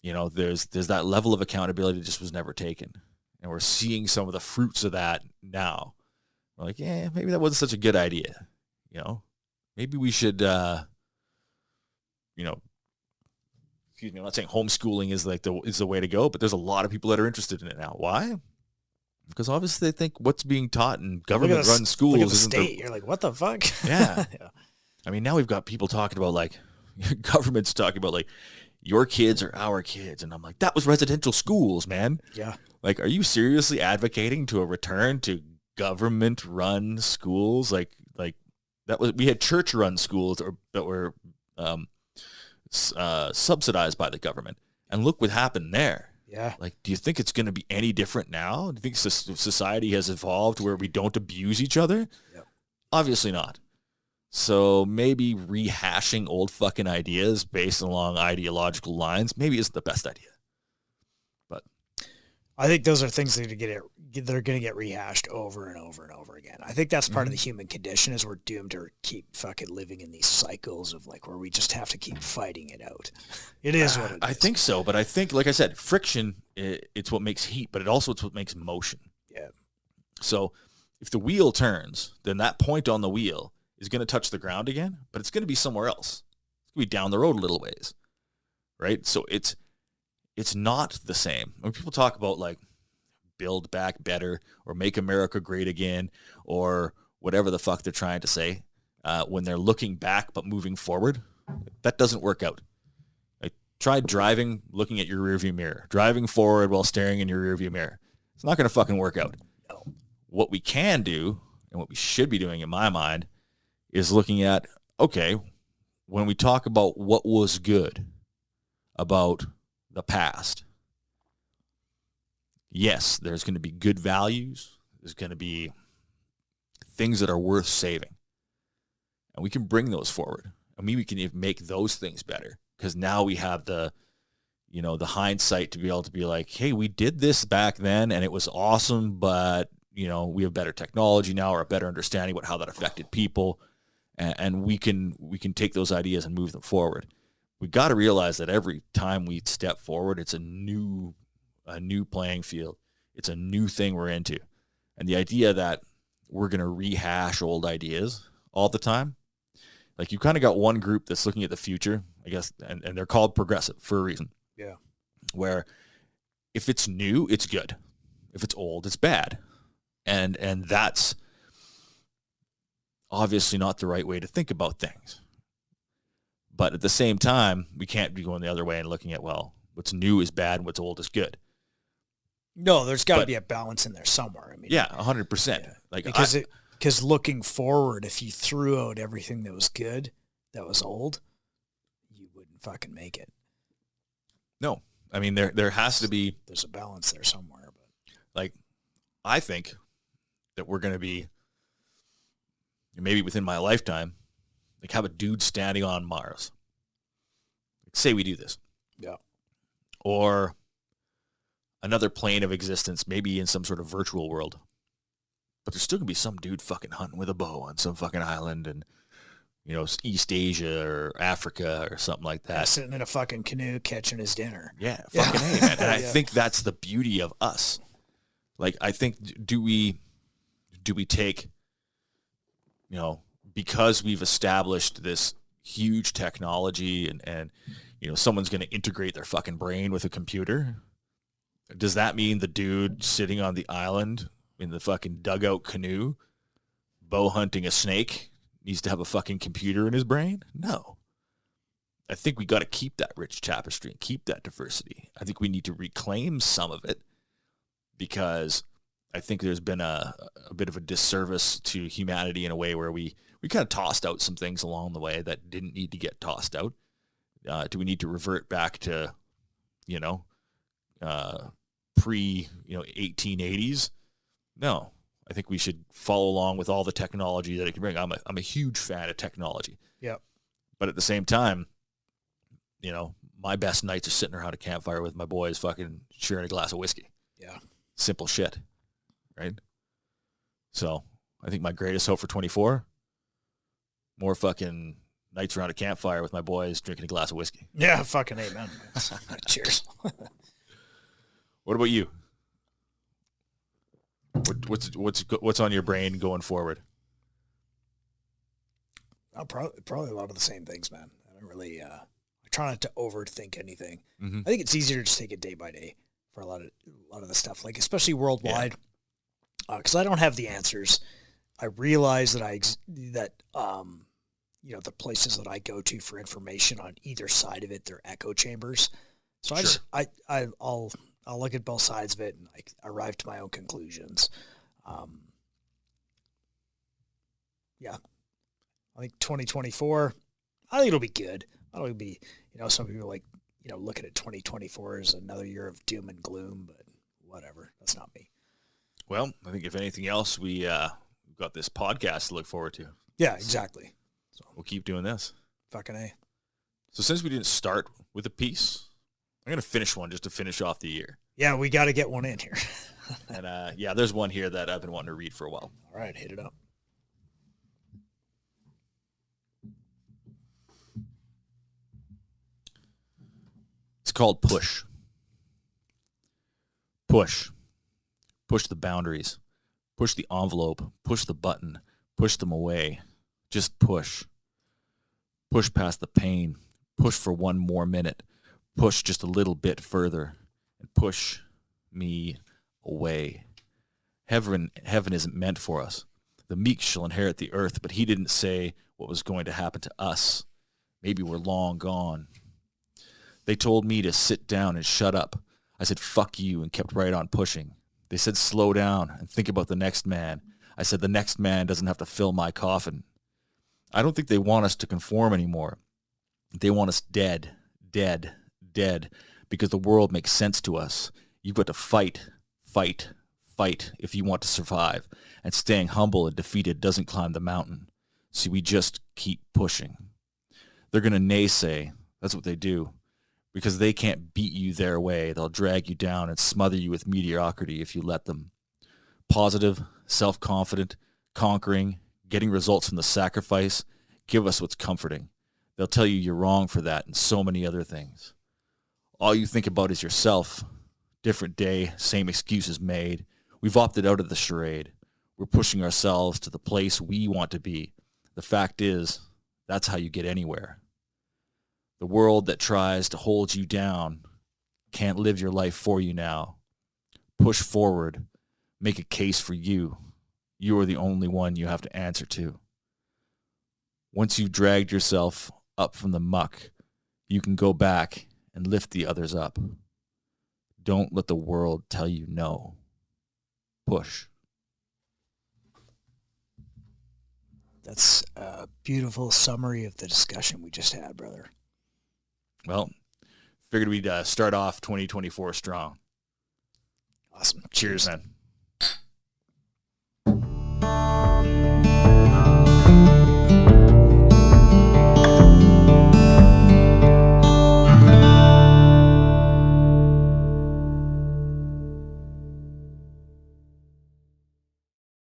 there's that level of accountability that just was never taken. And we're seeing some of the fruits of that now. We're like, yeah, maybe that wasn't such a good idea. Maybe we should, excuse me, I'm not saying homeschooling is the way to go, but there's a lot of people that are interested in it now. Why? Because obviously they think what's being taught in government-run schools isn't the state. You're like, what the fuck? Yeah. I mean, now we've got people talking about, like, government's talking about, like, your kids are our kids. And I'm like, that was residential schools, man. Yeah. Like, are you seriously advocating to a return to government-run schools? Like we had church-run schools that were subsidized by the government. And look what happened there. Yeah. Like, do you think it's going to be any different now? Do you think society has evolved where we don't abuse each other? Yep. Obviously not. So maybe rehashing old fucking ideas based along ideological lines maybe isn't the best idea. But I think those are things that they're going to get rehashed over and over and over again. I think that's part of the human condition is we're doomed to keep fucking living in these cycles of like where we just have to keep fighting it out. It is what it is. I think so, but I think, like I said, friction, it's what makes heat, but it's what makes motion. Yeah. So if the wheel turns, then that point on the wheel is going to touch the ground again, but it's going to be somewhere else. It's going to be down the road a little ways, right? So it's not the same. When people talk about like build back better or make America great again or whatever the fuck they're trying to say, when they're looking back but moving forward, that doesn't work out. Like, try driving, looking at your rearview mirror, driving forward while staring in your rearview mirror. It's not going to fucking work out. No. What we can do and what we should be doing in my mind is looking at, okay, when we talk about what was good about the past, yes, there's going to be good values. There's going to be things that are worth saving. And we can bring those forward. I mean, we can even make those things better because now we have the hindsight to be able to be like, hey, we did this back then and it was awesome, but, we have better technology now or a better understanding about how that affected people. And we can take those ideas and move them forward. We got to realize that every time we step forward, it's a new playing field. It's a new thing we're into. And the idea that we're going to rehash old ideas all the time, like you kind of got one group that's looking at the future, I guess, and they're called progressive for a reason. Yeah. Where if it's new, it's good. If it's old, it's bad. And that's obviously not the right way to think about things. But at the same time, we can't be going the other way and looking at, well, what's new is bad and what's old is good. No, there's got to be a balance in there somewhere. I mean, yeah, 100%. Yeah. Like because looking forward, if you threw out everything that was good, that was old, you wouldn't fucking make it. No, I mean there has to be. There's a balance there somewhere, but like I think that we're going to be maybe within my lifetime, like have a dude standing on Mars. Like, say we do this. Yeah. Or another plane of existence, maybe in some sort of virtual world. But there's still going to be some dude fucking hunting with a bow on some fucking island in, East Asia or Africa or something like that. Sitting in a fucking canoe catching his dinner. Yeah, fucking A, man. And I think that's the beauty of us. Like, I think, do we take, because we've established this huge technology and someone's going to integrate their fucking brain with a computer, does that mean the dude sitting on the island in the fucking dugout canoe, bow hunting a snake, needs to have a fucking computer in his brain? No. I think we got to keep that rich tapestry and keep that diversity. I think we need to reclaim some of it because I think there's been a bit of a disservice to humanity in a way where we kind of tossed out some things along the way that didn't need to get tossed out. Do we need to revert back to, pre 1880s? No. I think we should follow along with all the technology that it can bring. I'm a huge fan of technology. Yeah. But at the same time, my best nights are sitting around a campfire with my boys fucking sharing a glass of whiskey. Yeah. Simple shit. Right? So I think my greatest hope for 24, more fucking nights around a campfire with my boys drinking a glass of whiskey. Yeah, fucking amen. Cheers. What about you? What's on your brain going forward? Probably a lot of the same things, man. I don't really. I try not to overthink anything. Mm-hmm. I think it's easier to just take it day by day for a lot of the stuff, like especially worldwide, because I don't have the answers. I realize that the places that I go to for information on either side of it, they're echo chambers. So I'll look at both sides of it and I arrive to my own conclusions. I think 2024, I think it'll be good. I don't think it'll be, some people looking at 2024 as another year of doom and gloom, but whatever. That's not me. Well, I think if anything else, we've got this podcast to look forward to. Yeah, exactly. So we'll keep doing this. Fucking A. So since we didn't start with a piece, I'm going to finish one just to finish off the year. Yeah, we got to get one in here. And there's one here that I've been wanting to read for a while. All right, hit it up. It's called Push. Push. Push the boundaries. Push the envelope. Push the button. Push them away. Just push. Push past the pain. Push for one more minute. Push just a little bit further. And push me away. Heaven isn't meant for us. The meek shall inherit the earth, but he didn't say what was going to happen to us. Maybe we're long gone. They told me to sit down and shut up. I said, fuck you, and kept right on pushing. They said, slow down and think about the next man. I said, the next man doesn't have to fill my coffin. I don't think they want us to conform anymore. They want us dead, dead, dead, because the world makes sense to us. You've got to fight, fight, fight if you want to survive. And staying humble and defeated doesn't climb the mountain. So we just keep pushing. They're going to naysay. That's what they do. Because they can't beat you their way. They'll drag you down and smother you with mediocrity if you let them. Positive, self-confident, conquering, getting results from the sacrifice, give us what's comforting. They'll tell you you're wrong for that and so many other things. All you think about is yourself. Different day, same excuses made. We've opted out of the charade. We're pushing ourselves to the place we want to be. The fact is, that's how you get anywhere. The world that tries to hold you down can't live your life for you now. Push forward. Make a case for you. You are the only one you have to answer to. Once you've dragged yourself up from the muck, you can go back and lift the others up. Don't let the world tell you no. Push. That's a beautiful summary of the discussion we just had, brother. Well, figured we'd start off 2024 strong. Awesome. Cheers, man.